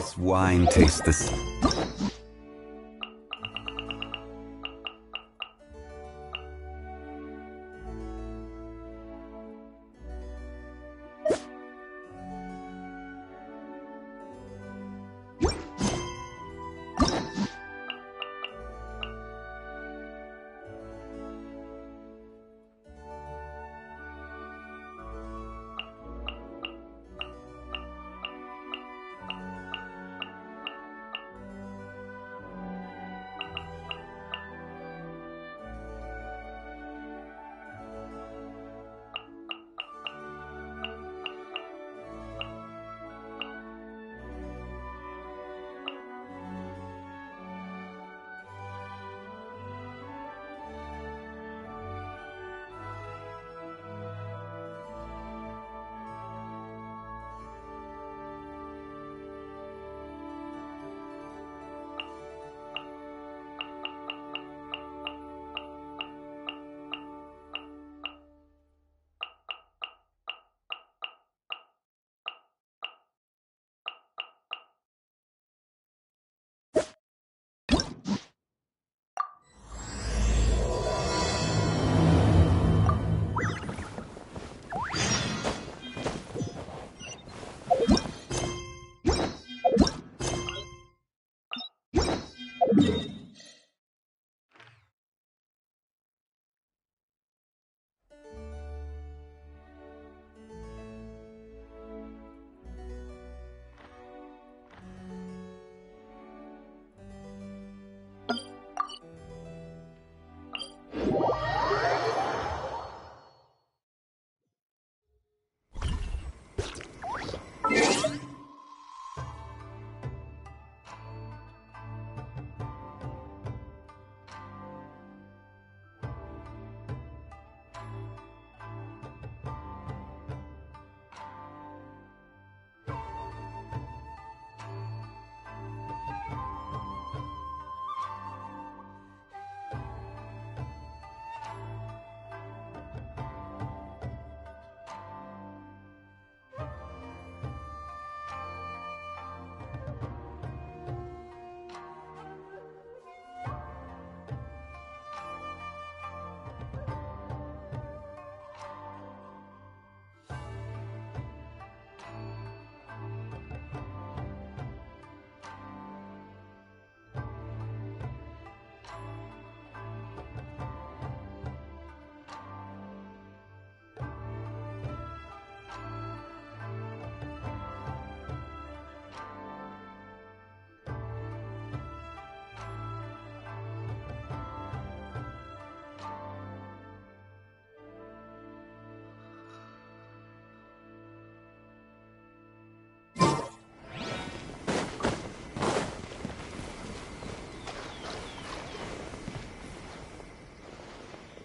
This wine tastes the...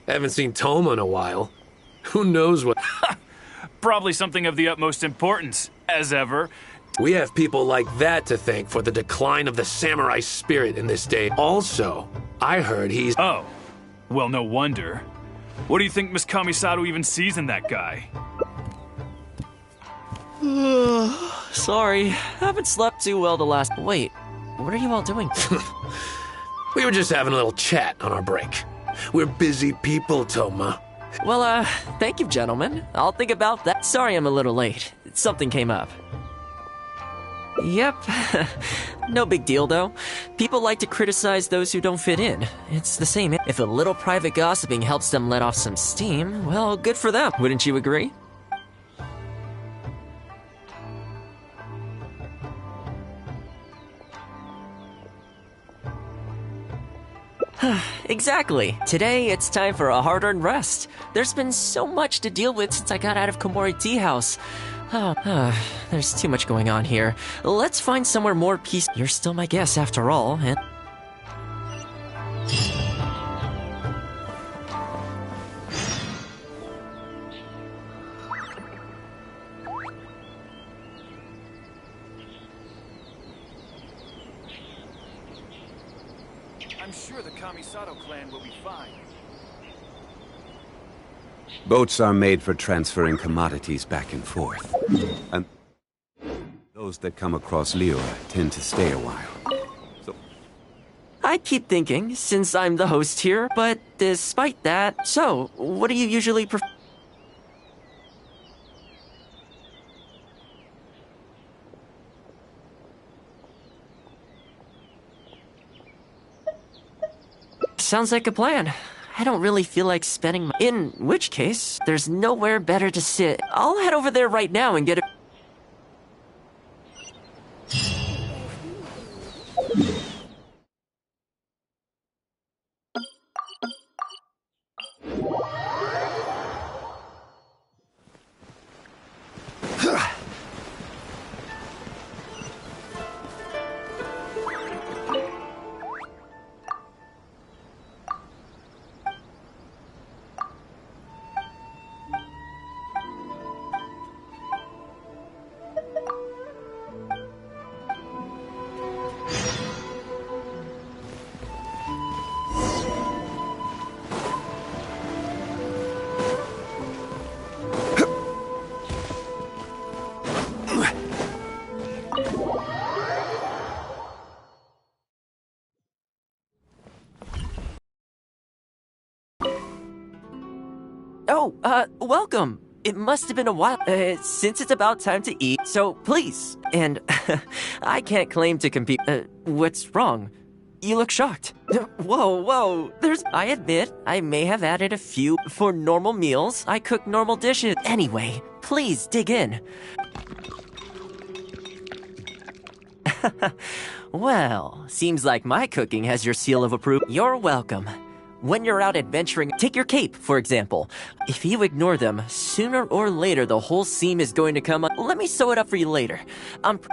Haven't seen Toma in a while. Who knows what... Probably something of the utmost importance, as ever. We have people like that to thank for the decline of the samurai spirit in this day. Also, I heard he's... Oh, well, no wonder. What do you think Miss Kamisato even sees in that guy? Sorry, haven't slept too well the last... Wait, what are you all doing? We were just having a little chat on our break. We're busy people, Toma. Well, thank you, gentlemen. I'll think about that. Sorry I'm a little late. Something came up. Yep. No big deal, though. People like to criticize those who don't fit in. It's the same. If a little private gossiping helps them let off some steam, well, good for them. Wouldn't you agree? Exactly. Today, it's time for a hard-earned rest. There's been so much to deal with since I got out of Komori Tea House. There's too much going on here. Let's find somewhere more peace. You're still my guest after all, and... I'm sure the Kamisato clan will be fine. Boats are made for transferring commodities back and forth. And Those that come across Lior tend to stay a while. I keep thinking, since I'm the host here, but despite that, so, what do you usually prefer? Sounds like a plan. I don't really feel like spending my... In which case, there's nowhere better to sit. I'll head over there right now and get a... Oh, welcome. It must have been a while, since it's about time to eat, so please. And I can't claim to compete. What's wrong? You look shocked. Whoa, I admit, I may have added a few for normal meals. I cook normal dishes. Anyway, please dig in. Well, seems like my cooking has your seal of approval. You're welcome. When you're out adventuring, take your cape, for example. If you ignore them, sooner or later the whole seam is going to come up. Let me sew it up for you later.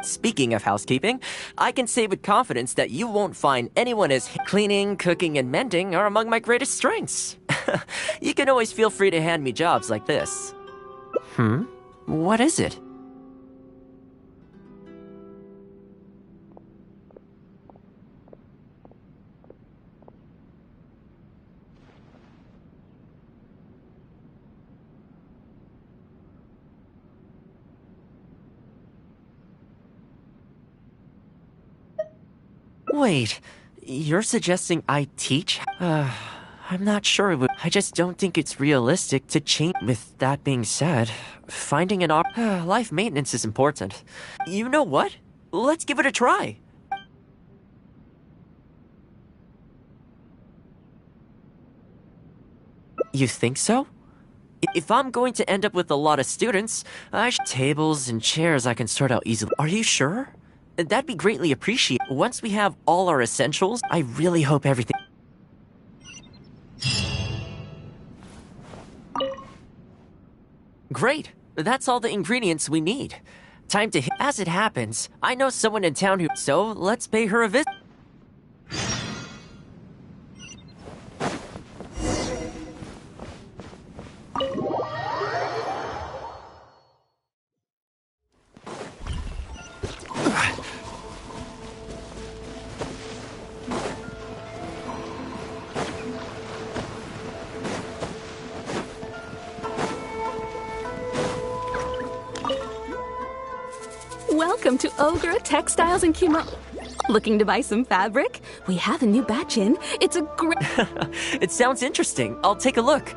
Speaking of housekeeping, I can say with confidence that you won't find anyone as cleaning, cooking, and mending are among my greatest strengths. You can always feel free to hand me jobs like this. What is it? Wait, you're suggesting I teach? I'm not sure it would. I just don't think it's realistic to change. With that being said, finding an life maintenance is important. You know what? Let's give it a try. You think so? If I'm going to end up with a lot of students, tables and chairs I can sort out easily. Are you sure? That'd be greatly appreciated. Once we have all our essentials, I really hope everything... Great! That's all the ingredients we need. Time to hit... As it happens, I know someone in town who... So, let's pay her a visit. Welcome to Ogre Textiles and Kimono. Looking to buy some fabric? We have a new batch in. It's a great... It sounds interesting. I'll take a look.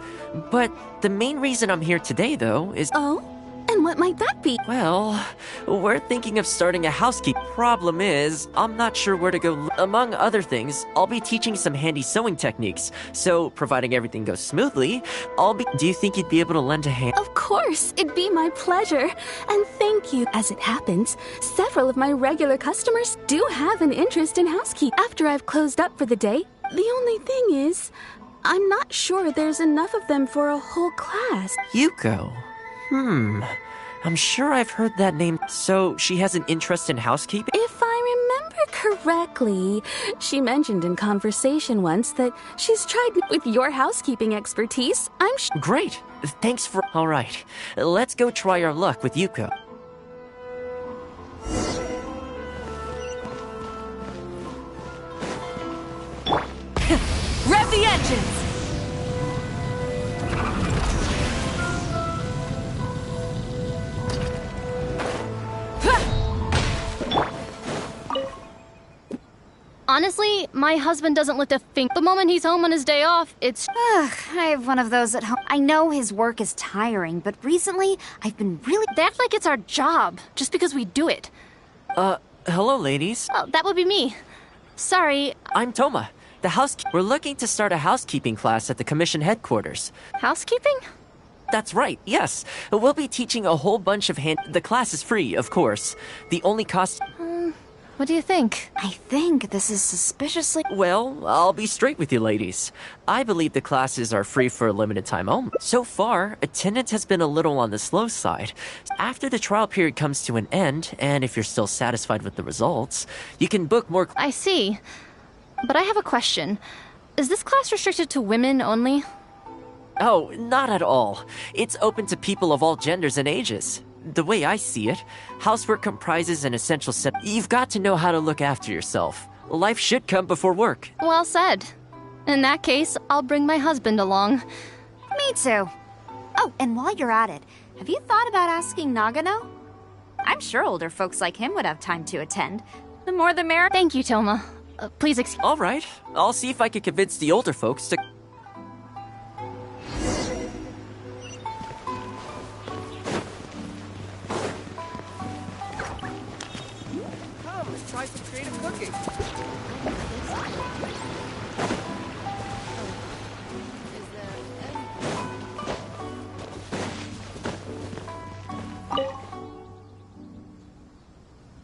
But the main reason I'm here today, though, is... Oh? And what might that be? Well, we're thinking of starting a housekeeping. Problem is, I'm not sure where to go. Among other things, I'll be teaching some handy sewing techniques. So, providing everything goes smoothly, Do you think you'd be able to lend a hand? Of course, it'd be my pleasure. And thank you. As it happens, several of my regular customers do have an interest in housekeeping. After I've closed up for the day, the only thing is, I'm not sure there's enough of them for a whole class. Yuko. I'm sure I've heard that name. So, she has an interest in housekeeping? If I remember correctly, she mentioned in conversation once that she's tried with your housekeeping expertise. Great. Thanks for... All right. Let's go try our luck with Yuko. Rev the engines! Honestly, my husband doesn't lift a finger. The moment he's home on his day off, it's... Ugh, I have one of those at home. I know his work is tiring, but recently, I've been really... They act like it's our job, just because we do it. Hello, ladies. Oh, that would be me. Sorry. I'm Toma, the We're looking to start a housekeeping class at the commission headquarters. Housekeeping? That's right, yes. We'll be teaching a whole bunch of The class is free, of course. The only cost... What do you think? I think this is suspiciously... Well, I'll be straight with you, ladies. I believe the classes are free for a limited time only. So far, attendance has been a little on the slow side. After the trial period comes to an end, and if you're still satisfied with the results, you can book more... I see. But I have a question. Is this class restricted to women only? Oh, not at all. It's open to people of all genders and ages. The way I see it, housework comprises an essential set. You've got to know how to look after yourself. Life should come before work. Well said. In that case, I'll bring my husband along. Me too. Oh, and while you're at it, have you thought about asking Nagano? I'm sure older folks like him would have time to attend. The more the merrier. Thank you, Toma. Please excuse... All right. I'll see if I can convince the older folks to... Try some creative cooking.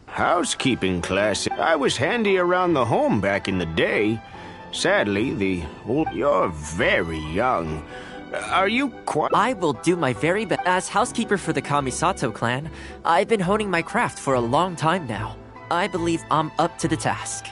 Housekeeping class. I was handy around the home back in the day. Sadly, you're very young. Are you quite... I will do my very best. As housekeeper for the Kamisato clan, I've been honing my craft for a long time now. I believe I'm up to the task.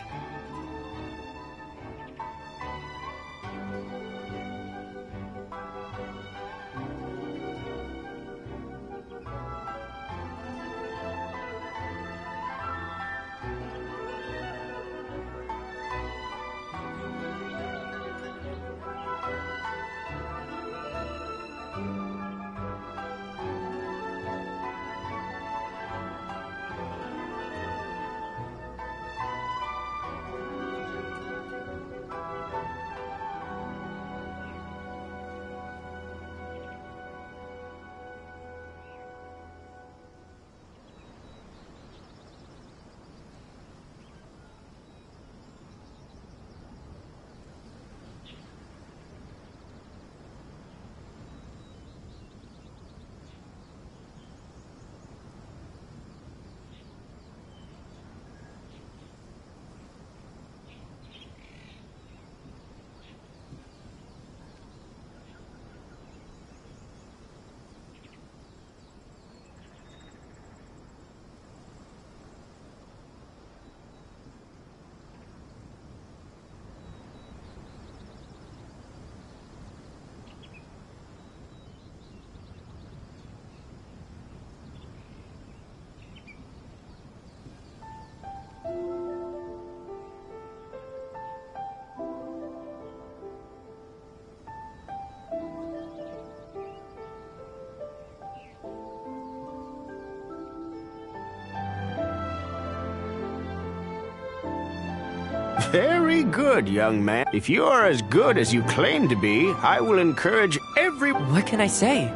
Very good, young man. If you're as good as you claim to be, I will encourage every... What can I say?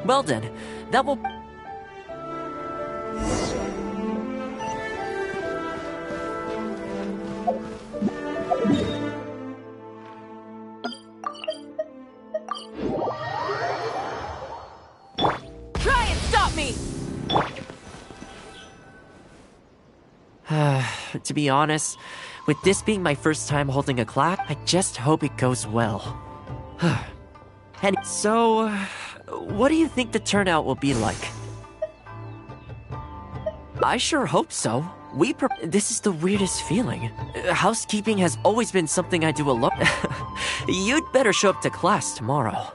Well then, that will... Try and stop me! To be honest, with this being my first time holding a class, I just hope it goes well. And so, what do you think the turnout will be like? I sure hope so. This is the weirdest feeling. Housekeeping has always been something I do alone. You'd better show up to class tomorrow.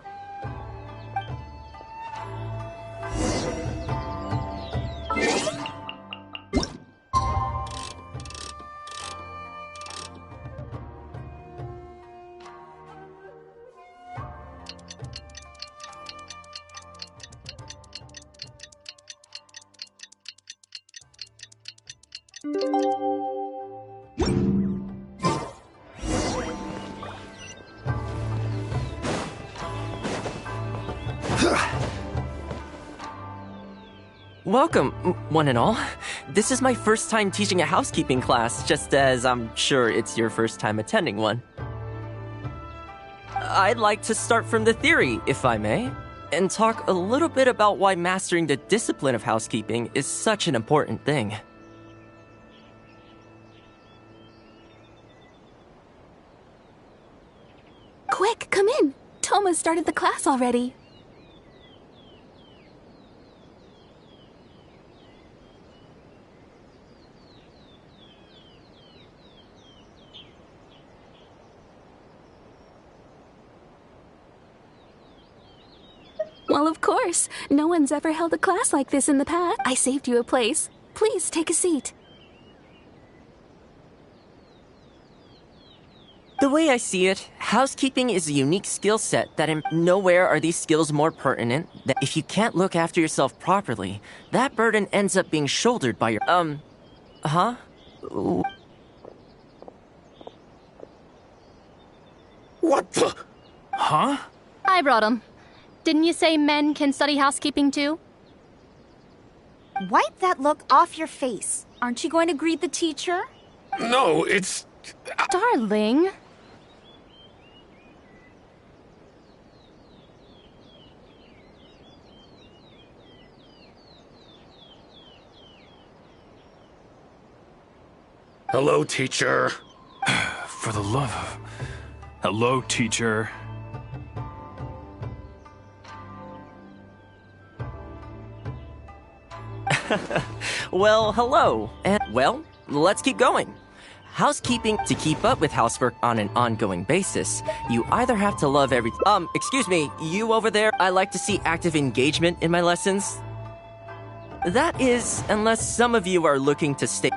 Welcome, one and all. This is my first time teaching a housekeeping class, just as I'm sure it's your first time attending one. I'd like to start from the theory, if I may, and talk a little bit about why mastering the discipline of housekeeping is such an important thing. Quick, come in. Toma started the class already. Well, of course. No one's ever held a class like this in the past. I saved you a place. Please take a seat. The way I see it, housekeeping is a unique skill set that nowhere are these skills more pertinent that if you can't look after yourself properly, that burden ends up being shouldered by your, huh? What the? Huh? I brought him. Didn't you say men can study housekeeping too? Wipe that look off your face. Aren't you going to greet the teacher? No, it's... Darling. Hello, teacher. For the love of... Hello, teacher. Well, hello. And, well, let's keep going. Housekeeping, to keep up with housework on an ongoing basis, you either have to love every... excuse me, you over there, I like to see active engagement in my lessons. That is, unless some of you are looking to stay...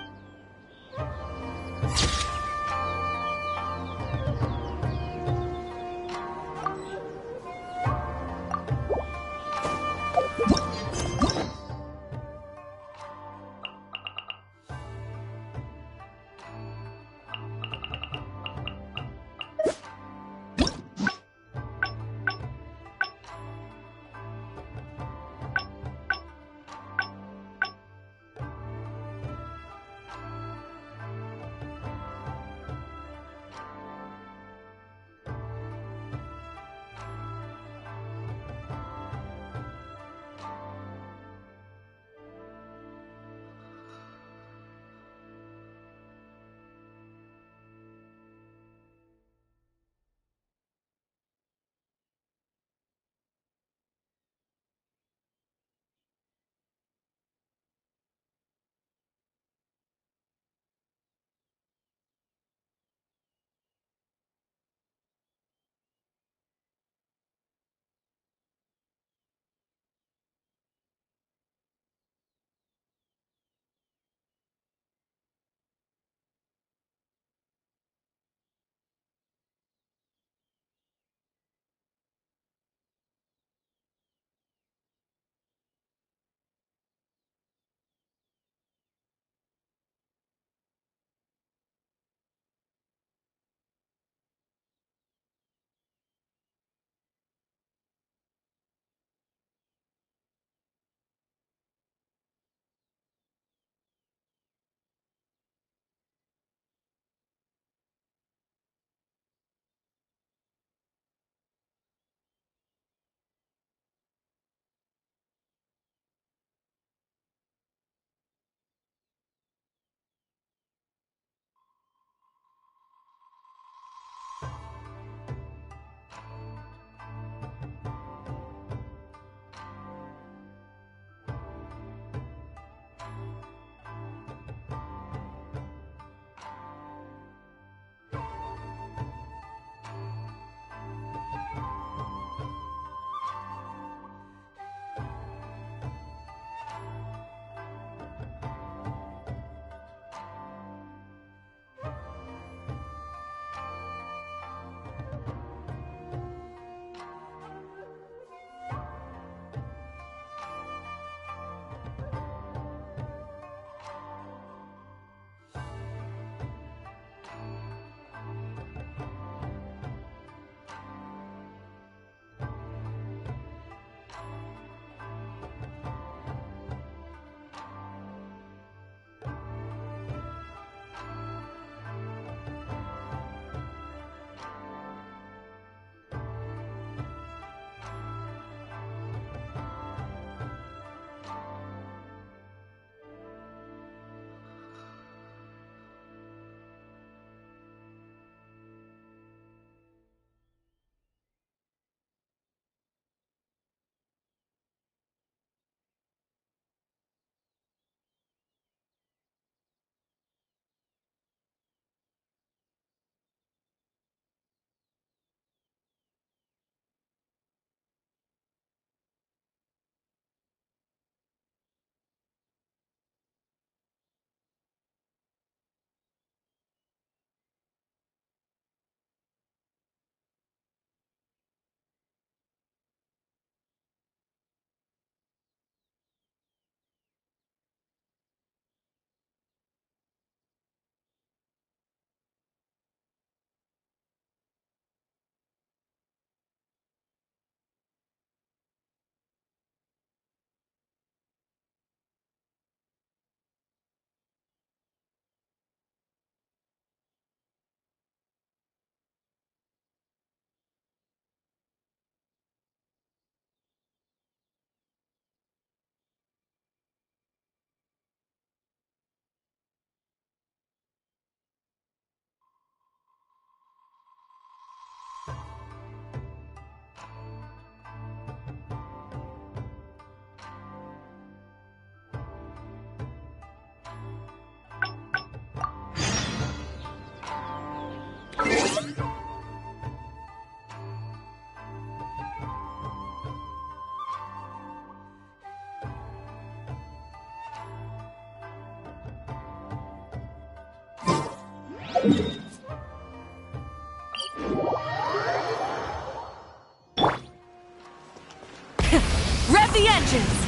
Rev the engines!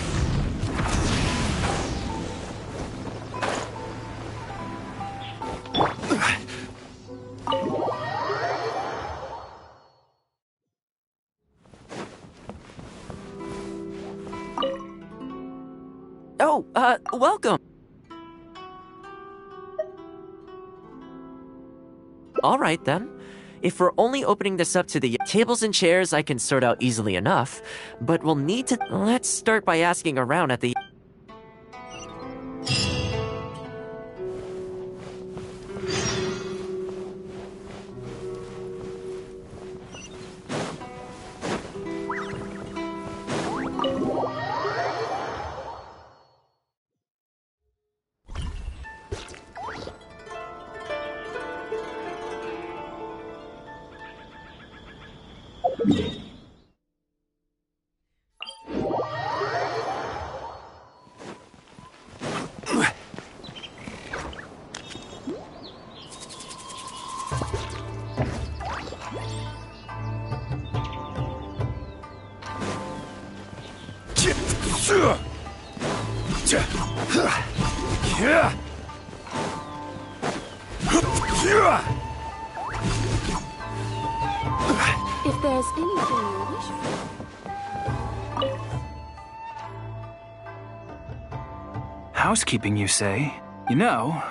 Oh, welcome. All right, then. If we're only opening this up to the tables and chairs, I can sort out easily enough. But we'll need to... Let's start by asking around at the... If there's anything you wish for... Housekeeping, you say? You know,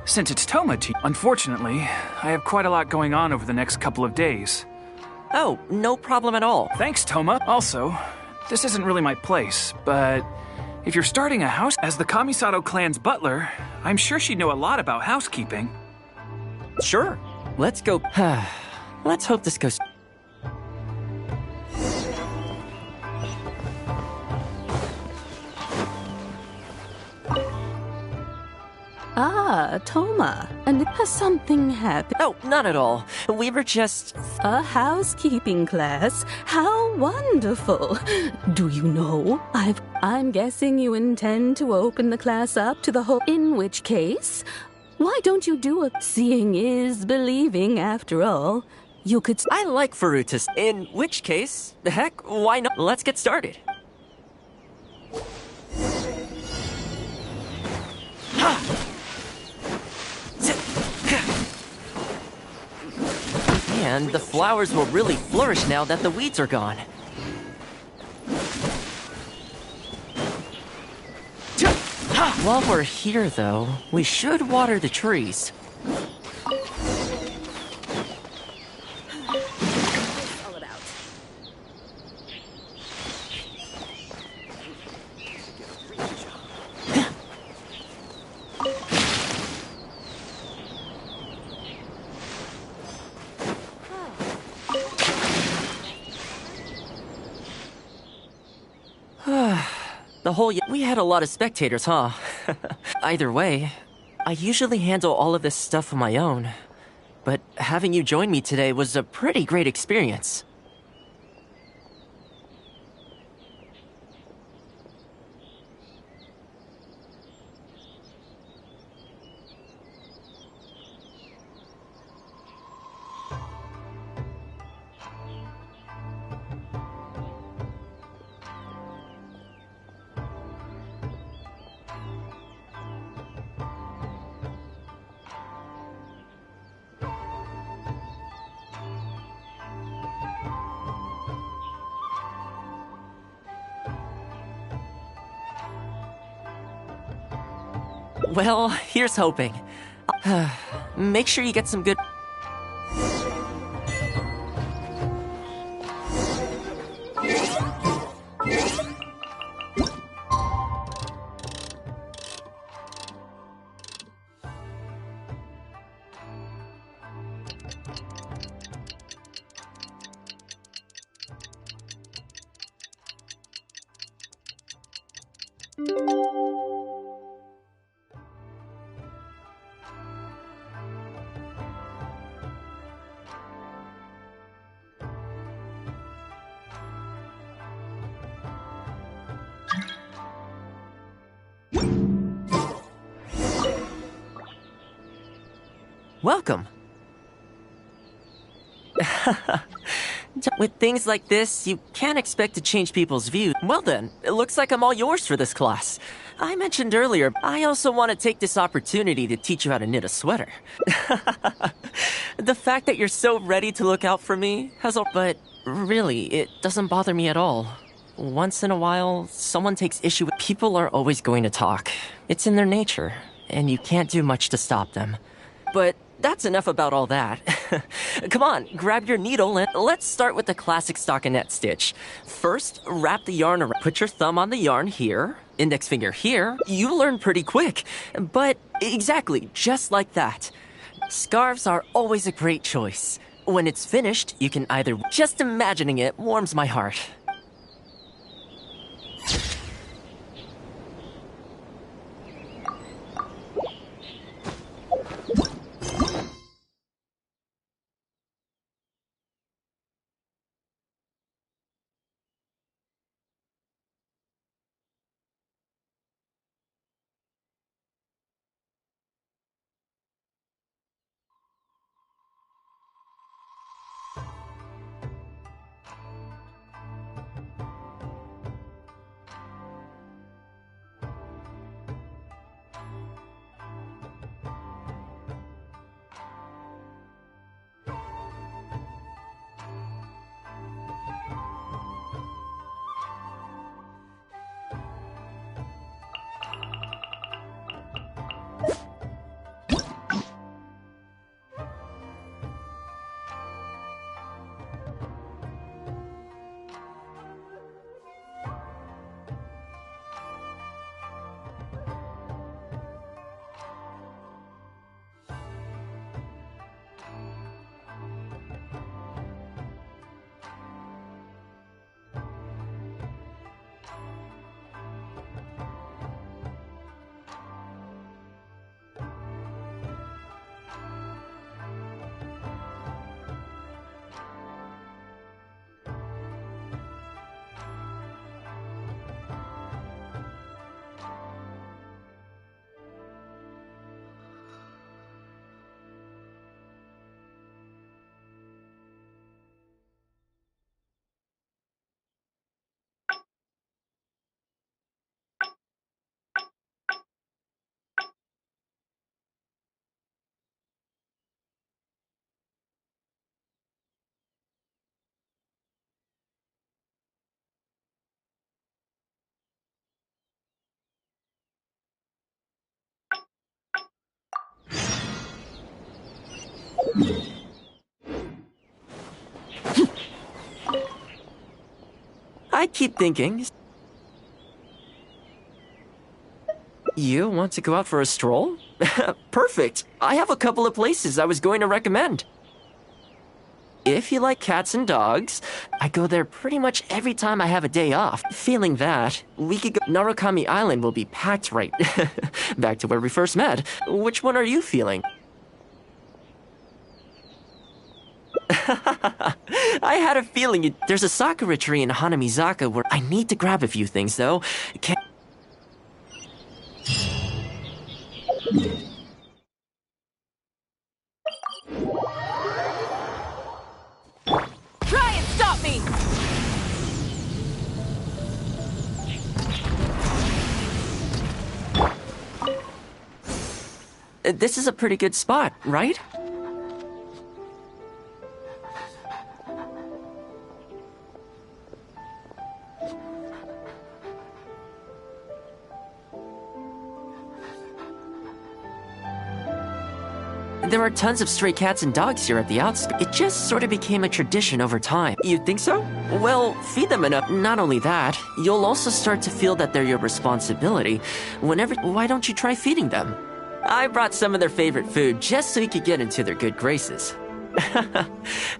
since it's Toma unfortunately, I have quite a lot going on over the next couple of days. Oh, no problem at all. Thanks, Toma. Also, this isn't really my place, but if you're starting a house as the Kamisato clan's butler, I'm sure she'd know a lot about housekeeping. Sure. Let's go. Let's hope this goes... Ah, Toma. And has something happened? Oh, not at all. We were just... A housekeeping class? How wonderful. Do you know, I'm guessing you intend to open the class up to the whole... In which case, why don't you do a... Seeing is believing, after all. You could... I like Farutas. In which case, heck, why not? Let's get started. And the flowers will really flourish now that the weeds are gone. While we're here, though, we should water the trees. We had a lot of spectators, huh? Either way, I usually handle all of this stuff on my own. But having you join me today was a pretty great experience. Well, here's hoping. Make sure you get some good... Welcome. With things like this, you can't expect to change people's views. Well then, it looks like I'm all yours for this class. I mentioned earlier, I also want to take this opportunity to teach you how to knit a sweater. The fact that you're so ready to look out for me has all... But really, it doesn't bother me at all. Once in a while, someone takes issue with... People are always going to talk. It's in their nature, and you can't do much to stop them. But that's enough about all that. Come on, grab your needle and let's start with the classic stockinette stitch. First, wrap the yarn around. Put your thumb on the yarn here, index finger here. You learn pretty quick. But exactly, just like that. Scarves are always a great choice. When it's finished, you can either... Just imagining it warms my heart. I keep thinking... You want to go out for a stroll? Perfect! I have a couple of places I was going to recommend. If you like cats and dogs, I go there pretty much every time I have a day off. Feeling that, we could go... Narukami Island will be packed right... Back to where we first met. Which one are you feeling? I had a feeling there's a sakura tree in Hanamizaka where I need to grab a few things, though. Try and stop me! This is a pretty good spot, right? There are tons of stray cats and dogs here at the outskirts. It just sort of became a tradition over time. You think so? Well, feed them enough. Not only that, you'll also start to feel that they're your responsibility. Why don't you try feeding them? I brought some of their favorite food just so you could get into their good graces.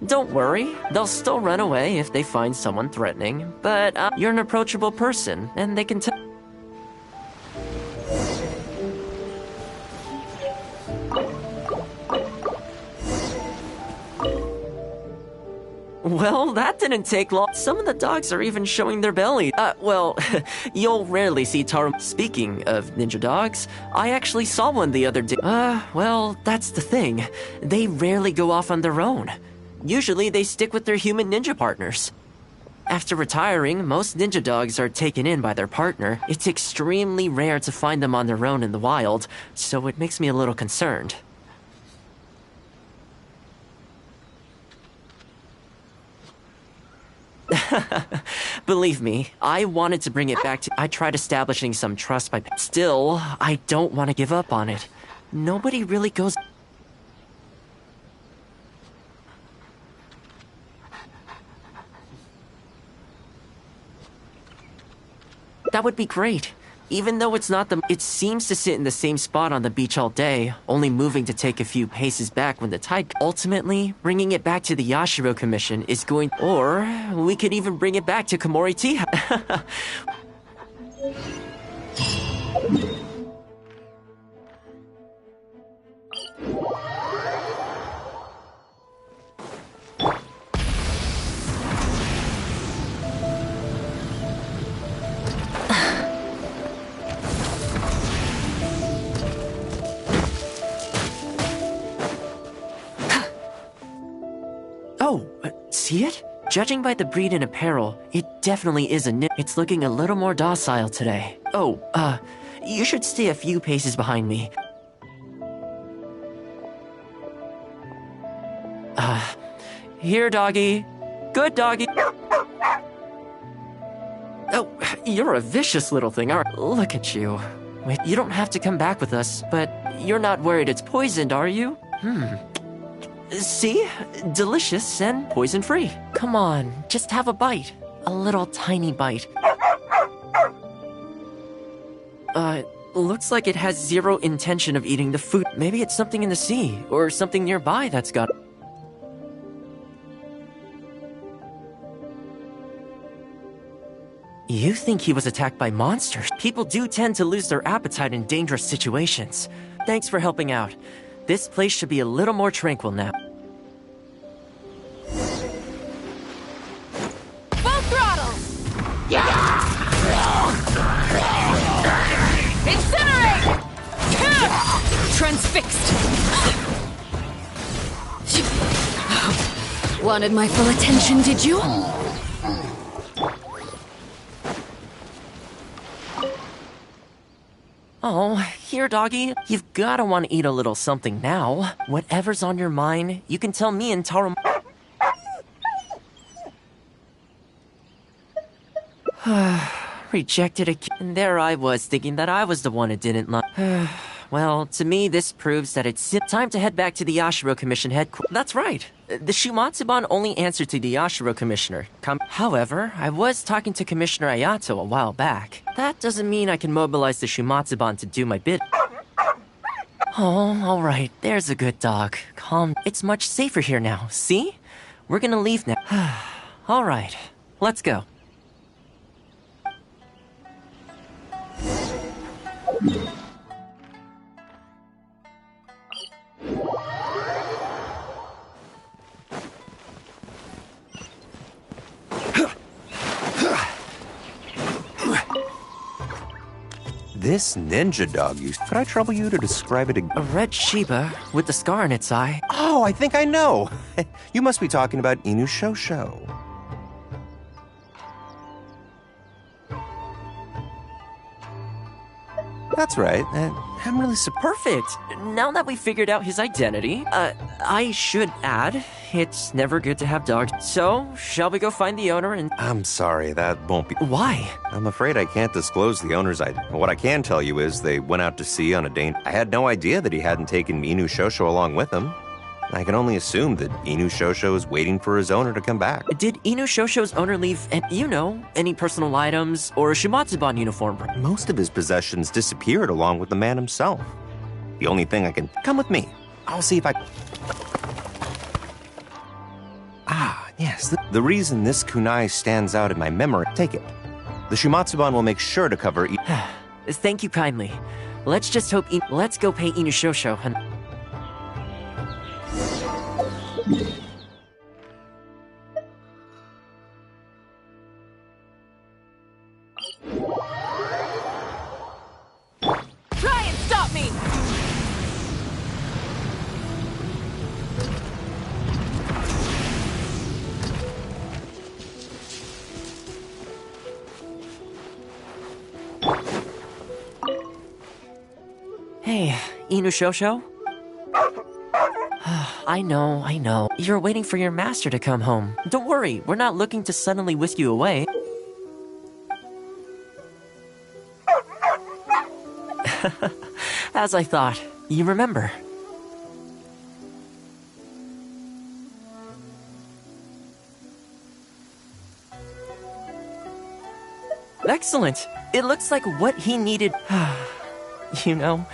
Don't worry, they'll still run away if they find someone threatening. But you're an approachable person, and they can tell... Well, that didn't take long. Some of the dogs are even showing their belly. Well, you'll rarely see Tarum. Speaking of ninja dogs, I actually saw one the other day. Well, that's the thing. They rarely go off on their own. Usually they stick with their human ninja partners. After retiring, most ninja dogs are taken in by their partner. It's extremely rare to find them on their own in the wild, so it makes me a little concerned. Believe me, I wanted to bring it back to... I tried establishing some trust by... Still, I don't want to give up on it. Nobody really goes... That would be great. Even though it's not the... It seems to sit in the same spot on the beach all day, only moving to take a few paces back when the tide... Ultimately, bringing it back to the Yashiro Commission is going... Or, we could even bring it back to Komori Tea House. See it? Judging by the breed and apparel, it definitely is a It's looking a little more docile today. Oh, you should stay a few paces behind me. Here, doggy. Good doggy. Oh, you're a vicious little thing, aren't you? Look at you. Wait, you don't have to come back with us, but you're not worried it's poisoned, are you? See? Delicious and poison-free. Come on, just have a bite. A little tiny bite. Looks like it has zero intention of eating the food. Maybe it's something in the sea, or something nearby that's got... You think he was attacked by monsters? People do tend to lose their appetite in dangerous situations. Thanks for helping out. This place should be a little more tranquil now. Full throttle! Incinerate! Transfixed! Wanted my full attention, did you? Oh, here, doggy. You've gotta want to eat a little something now. Whatever's on your mind, you can tell me and Taro... Rejected again. And there I was, thinking that I was the one who didn't love... Well, to me, this proves that it's time to head back to the Yashiro Commission headquarters. That's right. The Shumatsuban only answer to the Yashiro Commissioner. However, I was talking to Commissioner Ayato a while back. That doesn't mean I can mobilize the Shumatsuban to do my bid. Oh, alright. There's a good dog. Calm. It's much safer here now. See? We're gonna leave now. Alright. Let's go. This ninja dog could I trouble you to describe it again? A red Shiba with the scar in its eye. Oh, I think I know. You must be talking about Inu Shosho. That's right. I'm really Perfect. Now that we figured out his identity, I should add, it's never good to have dogs. So, shall we go find the owner and... I'm sorry, that won't be... Why? I'm afraid I can't disclose the owner's identity. What I can tell you is they went out to sea on a date. I had no idea that he hadn't taken Inu Shosho along with him. I can only assume that Inu Shosho is waiting for his owner to come back. Did Inu Shosho's owner leave, any personal items or a Shumatsuban uniform? Most of his possessions disappeared along with the man himself. The only thing I can... Come with me. I'll see if I... Ah, yes. The reason this kunai stands out in my memory... Take it. The Shumatsuban will make sure to cover... Thank you kindly. Let's just hope... Let's go pay Inu Shosho and... Try and stop me! Hey, Inu Shosho? I know. You're waiting for your master to come home. Don't worry, we're not looking to suddenly whisk you away. As I thought, you remember. Excellent! It looks like what he needed. You know,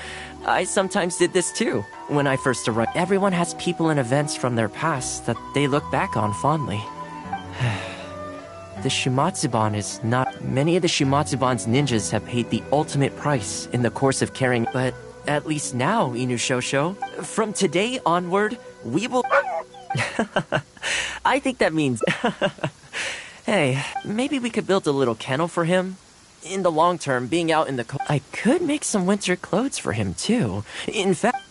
I sometimes did this too. When I first arrived, everyone has people and events from their past that they look back on fondly. The Shumatsuban is not... Many of the Shumatsuban's ninjas have paid the ultimate price in the course of carrying... But at least now, Inu Shosho, from today onward, we will... I think that means... Hey, maybe we could build a little kennel for him? In the long term, being out in the cold... I could make some winter clothes for him, too. In fact...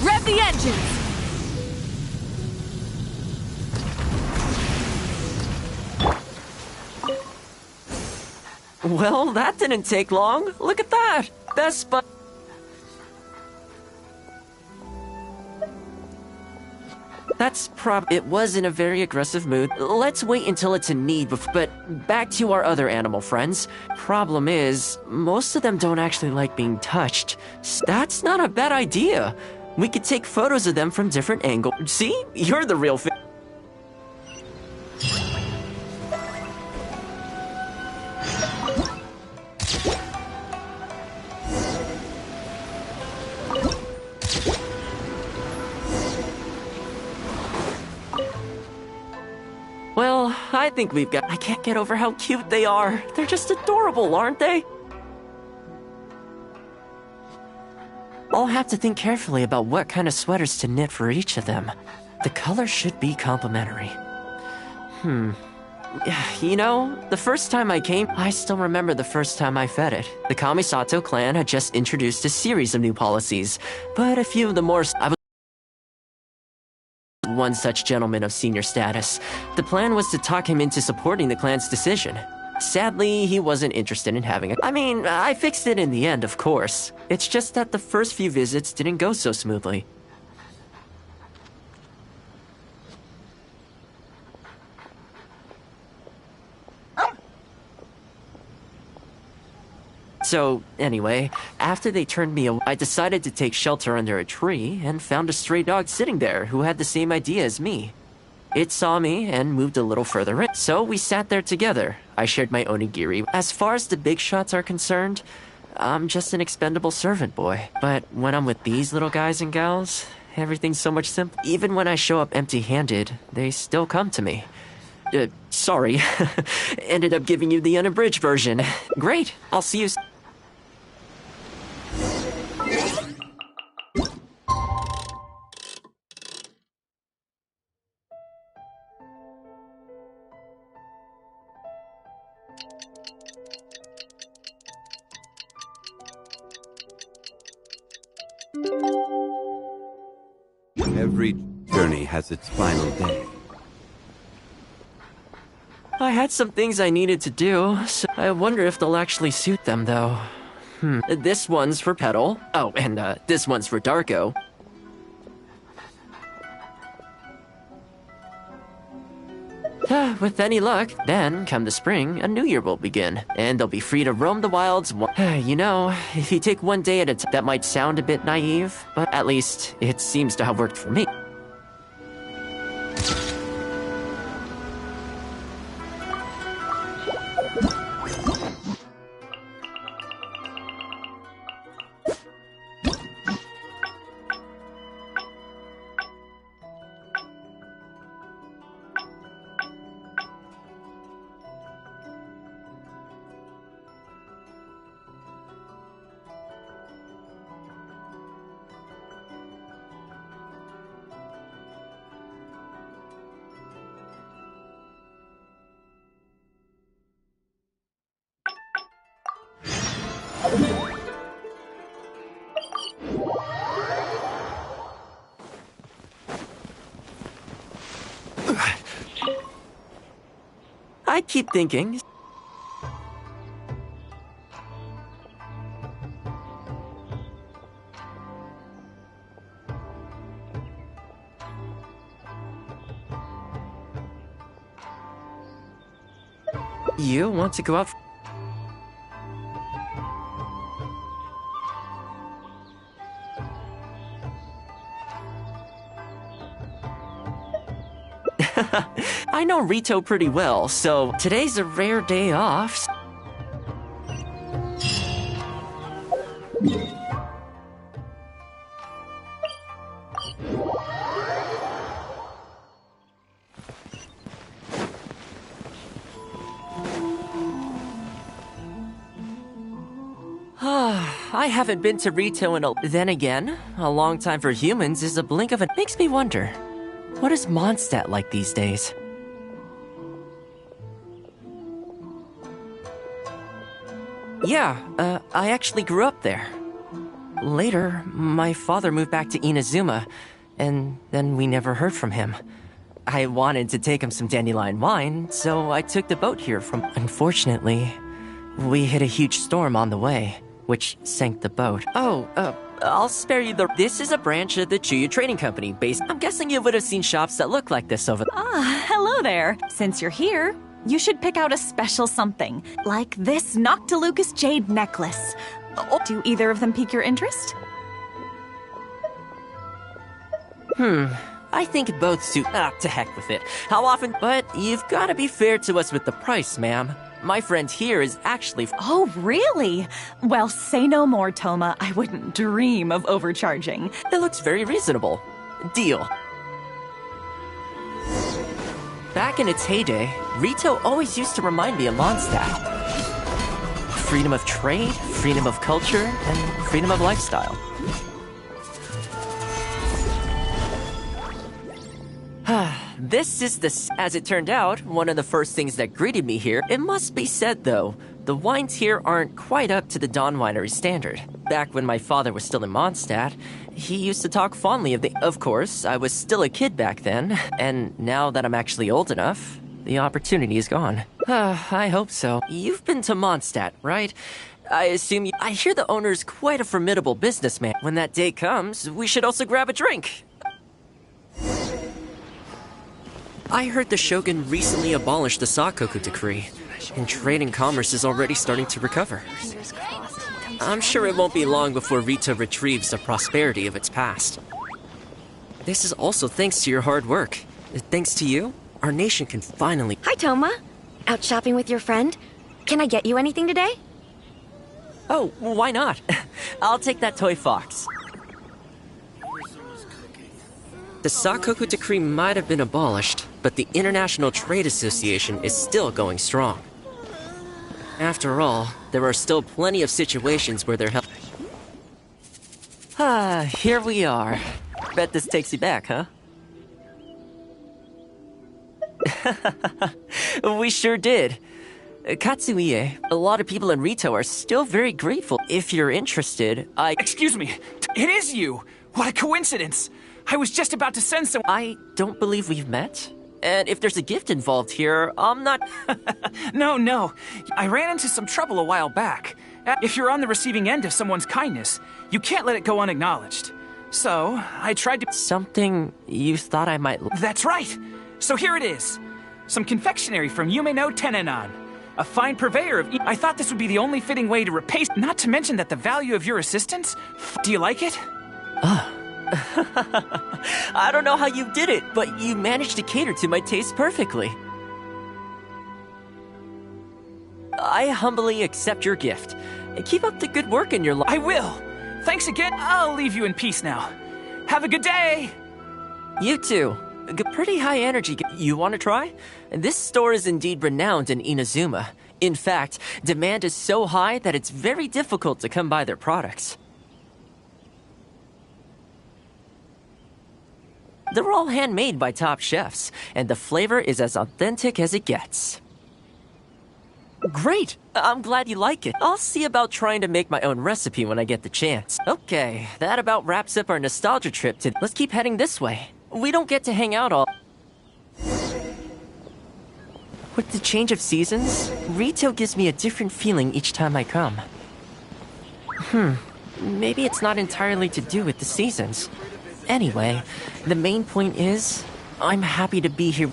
Rev the engines! Well, that didn't take long. Look at that! Best but... That's It was in a very aggressive mood. Let's wait until it's in need But back to our other animal friends. Problem is, most of them don't actually like being touched. That's not a bad idea. We could take photos of them from different angles. See? You're the real fan. Well, I think we've got... I can't get over how cute they are. They're just adorable, aren't they? I'll have to think carefully about what kind of sweaters to knit for each of them. The color should be complementary. You know, the first time I came, I still remember the first time I fed it. The Kamisato clan had just introduced a series of new policies, but a few of the more... I was one such gentleman of senior status. The plan was to talk him into supporting the clan's decision. Sadly, he wasn't interested in having it. I mean, I fixed it in the end, of course. It's just that the first few visits didn't go so smoothly. So, anyway, after they turned me away, I decided to take shelter under a tree and found a stray dog sitting there who had the same idea as me. It saw me and moved a little further in, so we sat there together. I shared my onigiri. As far as the big shots are concerned, I'm just an expendable servant boy. But when I'm with these little guys and gals, everything's so much simpler. Even when I show up empty-handed, they still come to me. Sorry. Ended up giving you the unabridged version. Great. I'll see you... Every journey has its final day. I had some things I needed to do, so I wonder if they'll actually suit them, though. This one's for Petal. Oh, and this one's for Darko. With any luck, then, come the spring, a new year will begin, and they'll be free to roam the wilds. You know, if you take one day at a time, that might sound a bit naive, but at least it seems to have worked for me. I keep thinking. You want to go out? I know Rito pretty well, so today's a rare day off. I haven't been to Rito in a... Then again, a long time for humans is a blink of an... Makes me wonder, what is Mondstadt like these days? Yeah, I actually grew up there. Later, my father moved back to Inazuma, and then we never heard from him. I wanted to take him some dandelion wine, so I took the boat here from... Unfortunately, we hit a huge storm on the way, which sank the boat. I'll spare you the... This is a branch of the Chuyu Trading Company based... I'm guessing you would have seen shops that look like this over... Hello there. Since you're here, you should pick out a special something, like this Noctilucus jade necklace. Do either of them pique your interest? I think both suit... to heck with it. How often... But you've got to be fair to us with the price, ma'am. My friend here is actually... Oh, really? Well, say no more, Toma. I wouldn't dream of overcharging. It looks very reasonable. Deal. Back in its heyday, Rito always used to remind me of Mondstadt. Freedom of trade, freedom of culture, and freedom of lifestyle. This is as it turned out, one of the first things that greeted me here. It must be said, though, the wines here aren't quite up to the Dawn Winery standard. Back when my father was still in Mondstadt, he used to talk fondly of the... Of course, I was still a kid back then, and now that I'm actually old enough, the opportunity is gone. I hope so. You've been to Mondstadt, right? I assume I hear the owner's quite a formidable businessman. When that day comes, we should also grab a drink. I heard the Shogun recently abolished the Sakoku decree, and trade and commerce is already starting to recover. I'm sure it won't be long before Rito retrieves the prosperity of its past. This is also thanks to your hard work. Thanks to you, our nation can finally... Hi, Toma. Out shopping with your friend? Can I get you anything today? Oh, why not? I'll take that toy fox. The Sakoku decree might have been abolished, but the International Trade Association is still going strong. After all, there are still plenty of situations where they're help. Here we are. Bet this takes you back, huh? We sure did. Katsuie, a lot of people in Rito are still very grateful. If you're interested, Excuse me, it is you! What a coincidence! I was just about to send some... I don't believe we've met. And if there's a gift involved here, I'm not... No. I ran into some trouble a while back. If you're on the receiving end of someone's kindness, you can't let it go unacknowledged. So, I tried to... Something you thought I might... That's right! So here it is. Some confectionery from Yumeno Tenenan. A fine purveyor of... I thought this would be the only fitting way to repay... Not to mention that the value of your assistance... Do you like it? I don't know how you did it, but you managed to cater to my taste perfectly. I humbly accept your gift. Keep up the good work in your life. I will! Thanks again. I'll leave you in peace now. Have a good day! You too. Pretty high energy. You want to try? This store is indeed renowned in Inazuma. In fact, demand is so high that it's very difficult to come by their products. They're all handmade by top chefs, and the flavor is as authentic as it gets. Great! I'm glad you like it. I'll see about trying to make my own recipe when I get the chance. Okay, that about wraps up our nostalgia trip to... Let's keep heading this way. We don't get to hang out all... With the change of seasons, Rito gives me a different feeling each time I come. Maybe it's not entirely to do with the seasons. Anyway, the main point is, I'm happy to be here.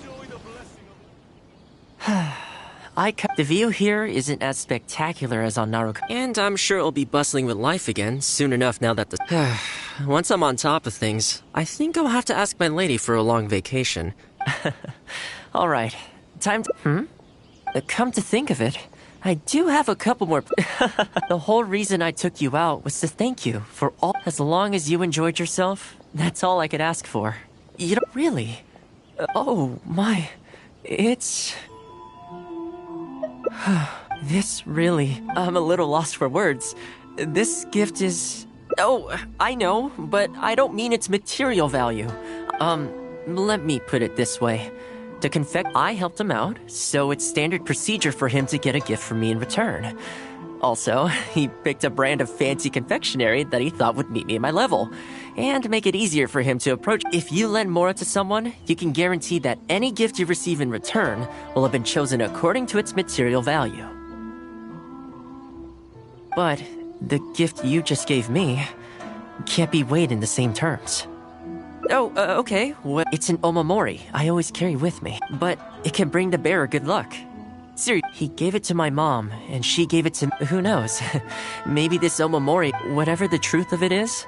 The view here isn't as spectacular as on Naruto, and I'm sure it'll be bustling with life again soon enough now that the... Once I'm on top of things, I think I'll have to ask my lady for a long vacation. Alright, time to... Come to think of it, I do have a couple more... The whole reason I took you out was to thank you for all... As long as you enjoyed yourself, that's all I could ask for. You don't... Really? Oh, my... It's... This really... I'm a little lost for words. This gift is... Oh, I know, but I don't mean its material value. Let me put it this way. To confess, I helped him out, so it's standard procedure for him to get a gift from me in return. Also, he picked a brand of fancy confectionery that he thought would meet me at my level, and make it easier for him to approach. If you lend Mora to someone, you can guarantee that any gift you receive in return will have been chosen according to its material value. But the gift you just gave me can't be weighed in the same terms. Oh, okay. Well, it's an omamori I always carry with me, but it can bring the bearer good luck. Seriously, he gave it to my mom, and she gave it to... Who knows? Maybe this omamori, whatever the truth of it is...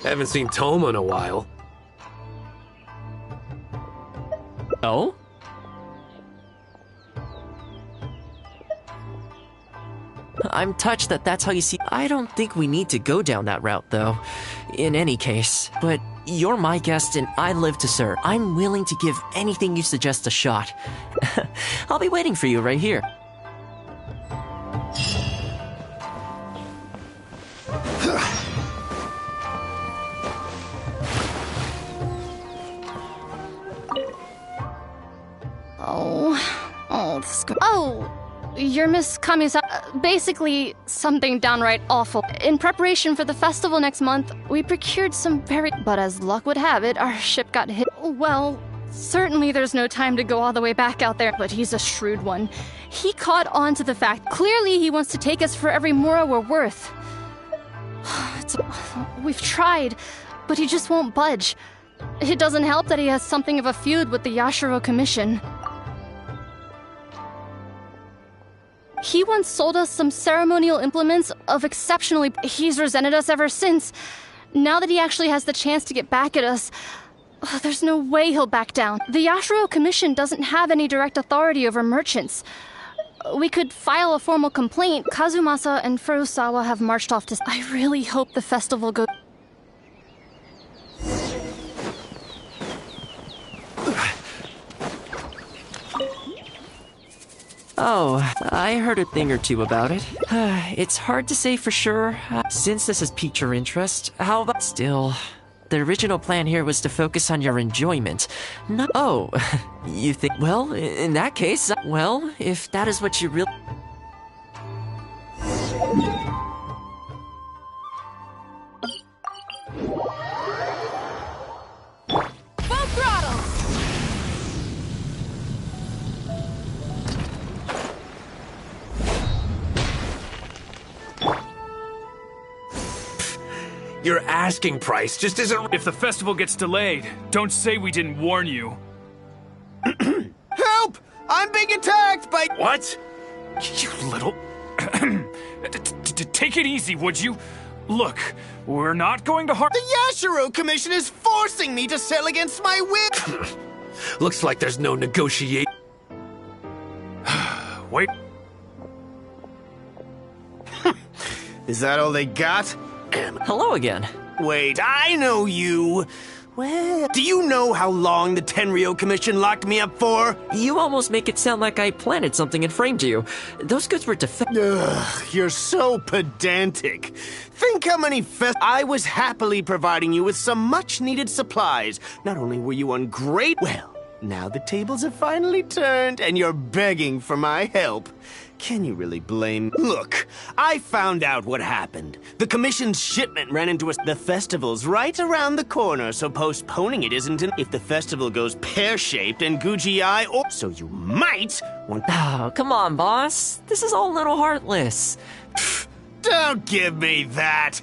Haven't seen Toma in a while. Oh? I'm touched that that's how you see... I don't think we need to go down that route, though. In any case. But you're my guest and I live to serve. I'm willing to give anything you suggest a shot. I'll be waiting for you right here. Oh, you're Miss Kamisa. Basically, something downright awful. In preparation for the festival next month, we procured some very... But as luck would have it, our ship got hit. Well, certainly there's no time to go all the way back out there, but he's a shrewd one. He caught on to the fact. Clearly, he wants to take us for every mora we're worth. We've tried, but he just won't budge. It doesn't help that he has something of a feud with the Yashiro Commission. He once sold us some ceremonial implements of exceptionally... He's resented us ever since. Now that he actually has the chance to get back at us, there's no way he'll back down. The Yashiro Commission doesn't have any direct authority over merchants. We could file a formal complaint. Kazumasa and Furusawa have marched off to... I really hope the festival goes... Oh, I heard a thing or two about it. It's hard to say for sure, since this has piqued your interest. How about... Still, the original plan here was to focus on your enjoyment, not... Oh, you think... Well, in that case, well, if that is what you really... Full throttle! Your asking price just isn't... If the festival gets delayed, don't say we didn't warn you. Help! I'm being attacked by... What? You little... Take it easy, would you? Look, we're not going to harm... The Yashiro Commission is forcing me to sell against my will! Looks like there's no negotiate. Wait. Is that all they got? Hello again. Wait, I know you. Well, do you know how long the Tenryo Commission locked me up for? You almost make it sound like I planted something and framed you. Those goods were Ugh, you're so pedantic. Think how many I was happily providing you with some much-needed supplies. Not only were you ungrateful, well, now the tables have finally turned and you're begging for my help. Can you really blame... Look, I found out what happened. The commission's shipment ran into the festival's right around the corner, so postponing it isn't if the festival goes pear-shaped and Guji-eye or... So you might want... Oh, come on, boss. This is all a little heartless. Don't give me that!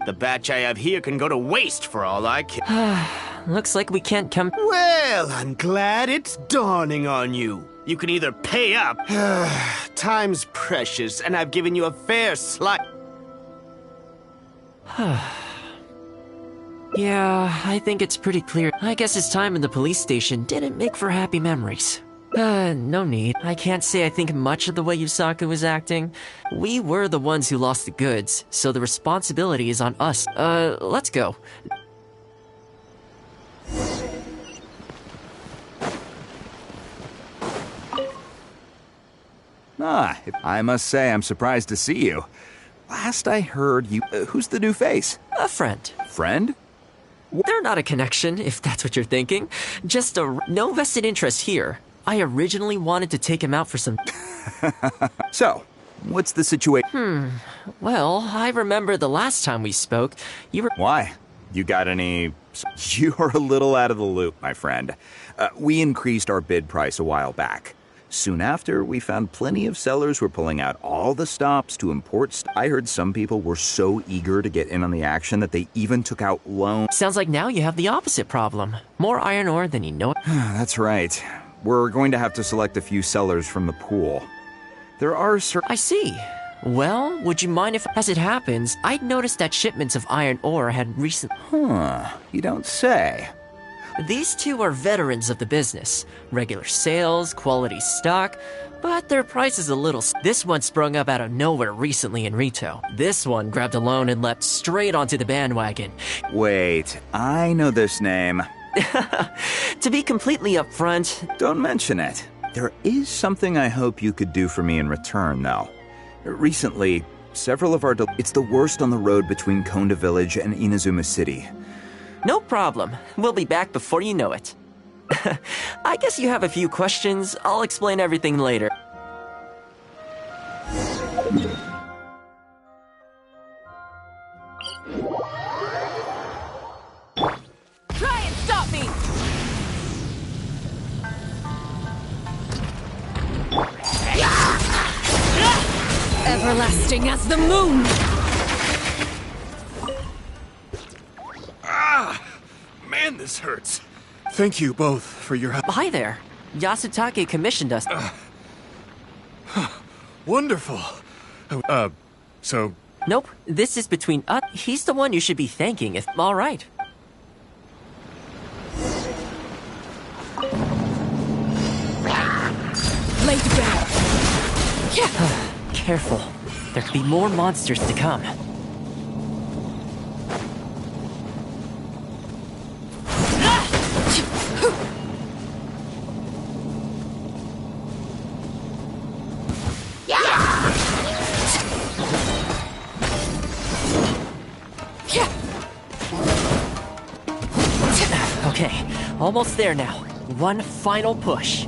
The batch I have here can go to waste for all I care. Looks like we can't come... Well, I'm glad it's dawning on you. You can either pay up... Time's precious, and I've given you a fair slice. Yeah, I think it's pretty clear. I guess his time in the police station didn't make for happy memories. No need. I can't say I think much of the way Yusaka was acting. We were the ones who lost the goods, so the responsibility is on us. Let's go. I must say I'm surprised to see you. Last I heard you... who's the new face? A friend. Friend? They're not a connection, if that's what you're thinking. Just no vested interest here. I originally wanted to take him out for some... So, what's the situation? Well, I remember the last time we spoke, you were... Why? You got any... You're a little out of the loop, my friend. We increased our bid price a while back. Soon after, we found plenty of sellers were pulling out all the stops to import I heard some people were so eager to get in on the action that they even took out loans. Sounds like now you have the opposite problem. More iron ore than you know. That's right. We're going to have to select a few sellers from the pool. There are certain... I see. Well, would you mind if, as it happens, I'd noticed that shipments of iron ore had recently... You don't say. These two are veterans of the business. Regular sales, quality stock, but their price is a little... This one sprung up out of nowhere recently in Rito. This one grabbed a loan and leapt straight onto the bandwagon. Wait, I know this name. To be completely upfront... Don't mention it. There is something I hope you could do for me in return, though. Recently, several of our... It's the worst on the road between Konda Village and Inazuma City. No problem. We'll be back before you know it. I guess you have a few questions. I'll explain everything later. Try and stop me! Everlasting as the moon! Man, this hurts. Thank you both for your help. Hi there. Yasutake commissioned us. Wonderful. So... Nope, this is between us. He's the one you should be thanking if... All right. Lay down. Careful. There could be more monsters to come. Okay, almost there now. One final push.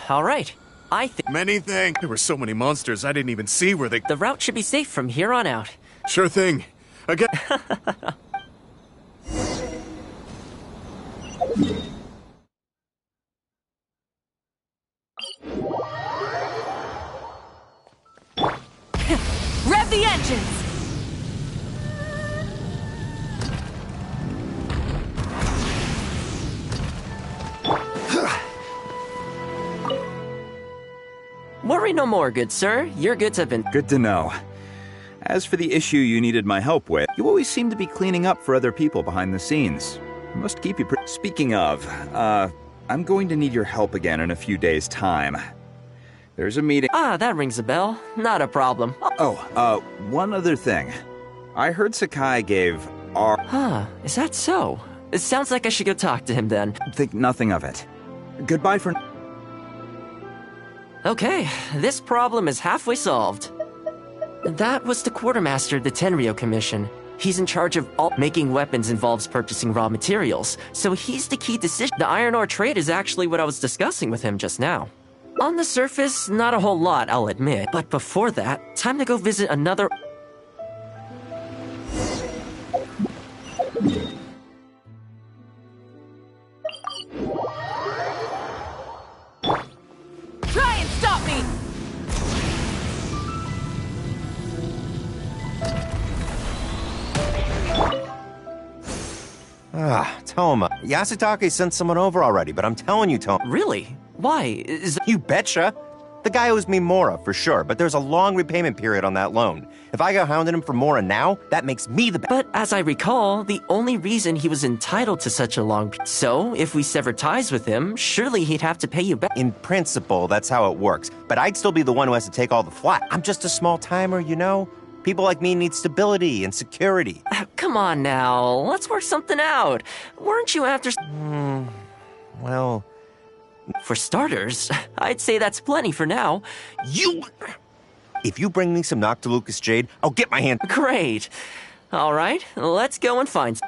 All right, I think... Many thanks. There were so many monsters, I didn't even see where they... The route should be safe from here on out. Sure thing. Again... Rev the engines! Worry no more, good sir. Your goods have been... Good to know. As for the issue you needed my help with, you always seem to be cleaning up for other people behind the scenes. I must keep you Speaking of, I'm going to need your help again in a few days' time. There's a meeting... Ah, that rings a bell. Not a problem. Oh, one other thing. I heard Sakai gave our... Huh, is that so? It sounds like I should go talk to him then. Think nothing of it. Goodbye for... Okay, this problem is halfway solved. That was the quartermaster of the Tenryo Commission. He's in charge of all... Making weapons involves purchasing raw materials, so he's the key decision. The iron ore trade is actually what I was discussing with him just now. On the surface, not a whole lot, I'll admit. But before that, time to go visit another... Try and stop me! Toma. Yasutake sent someone over already, but I'm telling you, Toma. Really? Why? You betcha. The guy owes me Mora, for sure, but there's a long repayment period on that loan. If I go hounding him for Mora now, that makes me the... But as I recall, the only reason he was entitled to such a long... So, if we sever ties with him, surely he'd have to pay you back. In principle, that's how it works. But I'd still be the one who has to take all the flack. I'm just a small timer, you know? People like me need stability and security. Come on now, let's work something out. Weren't you after... Well... For starters, I'd say that's plenty for now. If you bring me some Noctilucous Jade, I'll get my hand... Great. All right, let's go and find...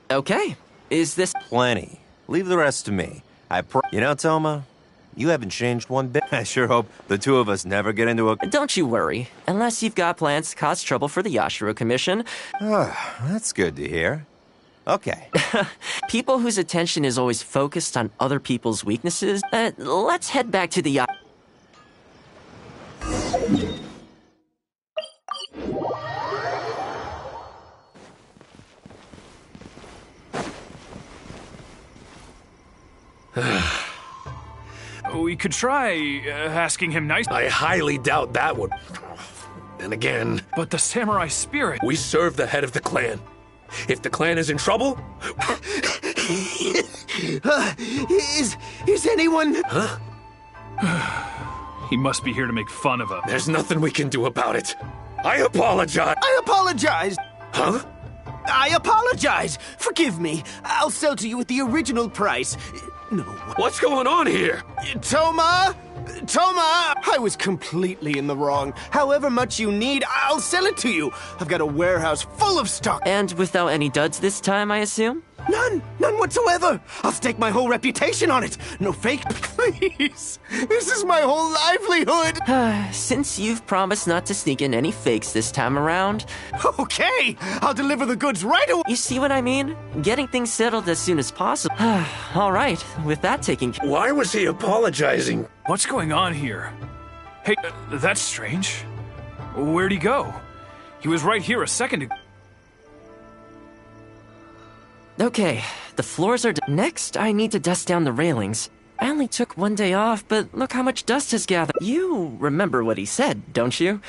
Okay, is this... Plenty. Leave the rest to me. You know, Toma, you haven't changed one bit. I sure hope the two of us never get into a... Don't you worry. Unless you've got plans to cause trouble for the Yashiro Commission. That's good to hear. Okay. People whose attention is always focused on other people's weaknesses. Let's head back to the... We could try asking him nice... I highly doubt that would... And again... But the samurai spirit... We serve the head of the clan. If the clan is in trouble... Is anyone... Huh? He must be here to make fun of us. There's nothing we can do about it. I apologize. I apologize. Huh? I apologize. Forgive me. I'll sell to you at the original price. No. What's going on here? Toma! Toma! I was completely in the wrong. However much you need, I'll sell it to you. I've got a warehouse full of stock. And without any duds this time, I assume? None whatsoever. I'll stake my whole reputation on it. No fake, please. This is my whole livelihood. Since you've promised not to sneak in any fakes this time around... Okay, I'll deliver the goods right away. You see what I mean? Getting things settled as soon as possible. All right, with that taken care... Why was he apologizing? What's going on here? Hey, that's strange. Where'd he go? He was right here a second ago. Okay, the floors are... Next, I need to dust down the railings. I only took one day off, but look how much dust has gathered. You remember what he said, don't you?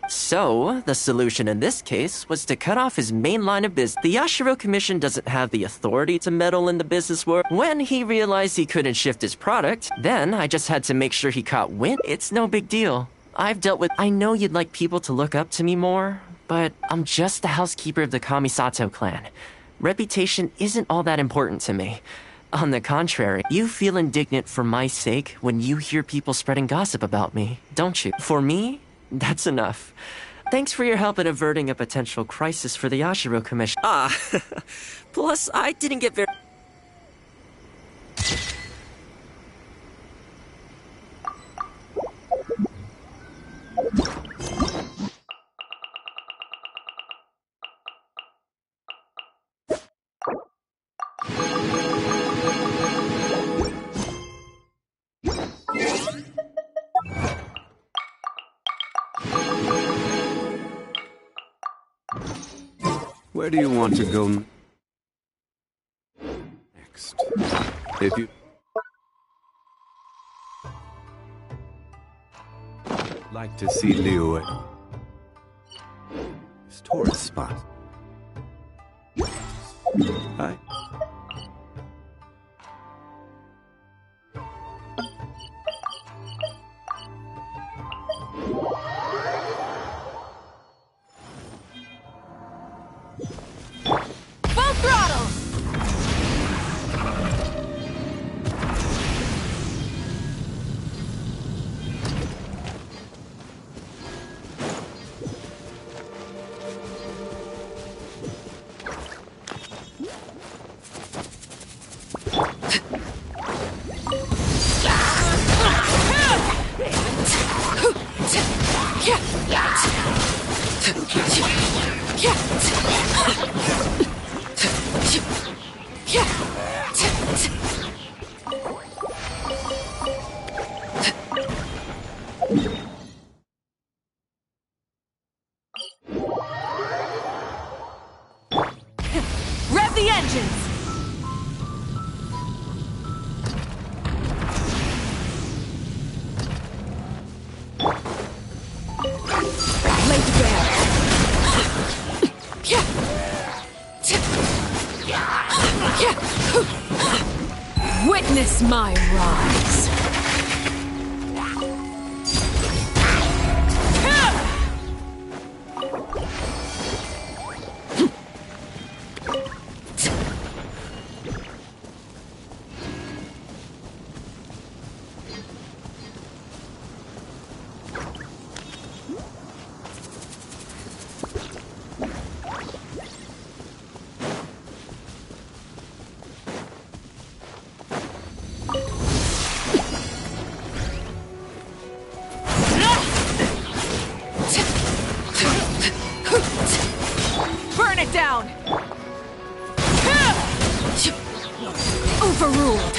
So, the solution in this case was to cut off his main line of business. The Yashiro Commission doesn't have the authority to meddle in the business world. When he realized he couldn't shift his product, then I just had to make sure he caught wind. It's no big deal. I've dealt with... I know you'd like people to look up to me more, but I'm just the housekeeper of the Kamisato clan. Reputation isn't all that important to me. On the contrary, you feel indignant for my sake when you hear people spreading gossip about me, don't you? For me, that's enough. Thanks for your help in averting a potential crisis for the Yashiro Commission. Plus, I didn't get very... Where do you want to go next? If you like to see Liu at his tourist spot. Hi. Full throttle! Rev the engines! Lay to bear! Witness my rise! Burn it down! Overruled!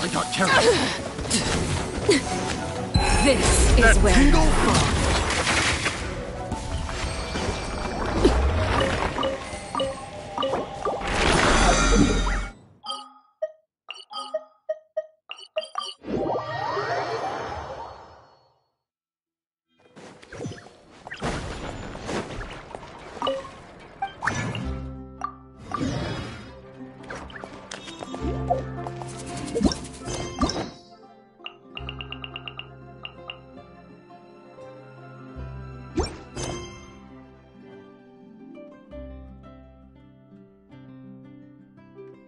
I got carried. This is where tingle? I fall.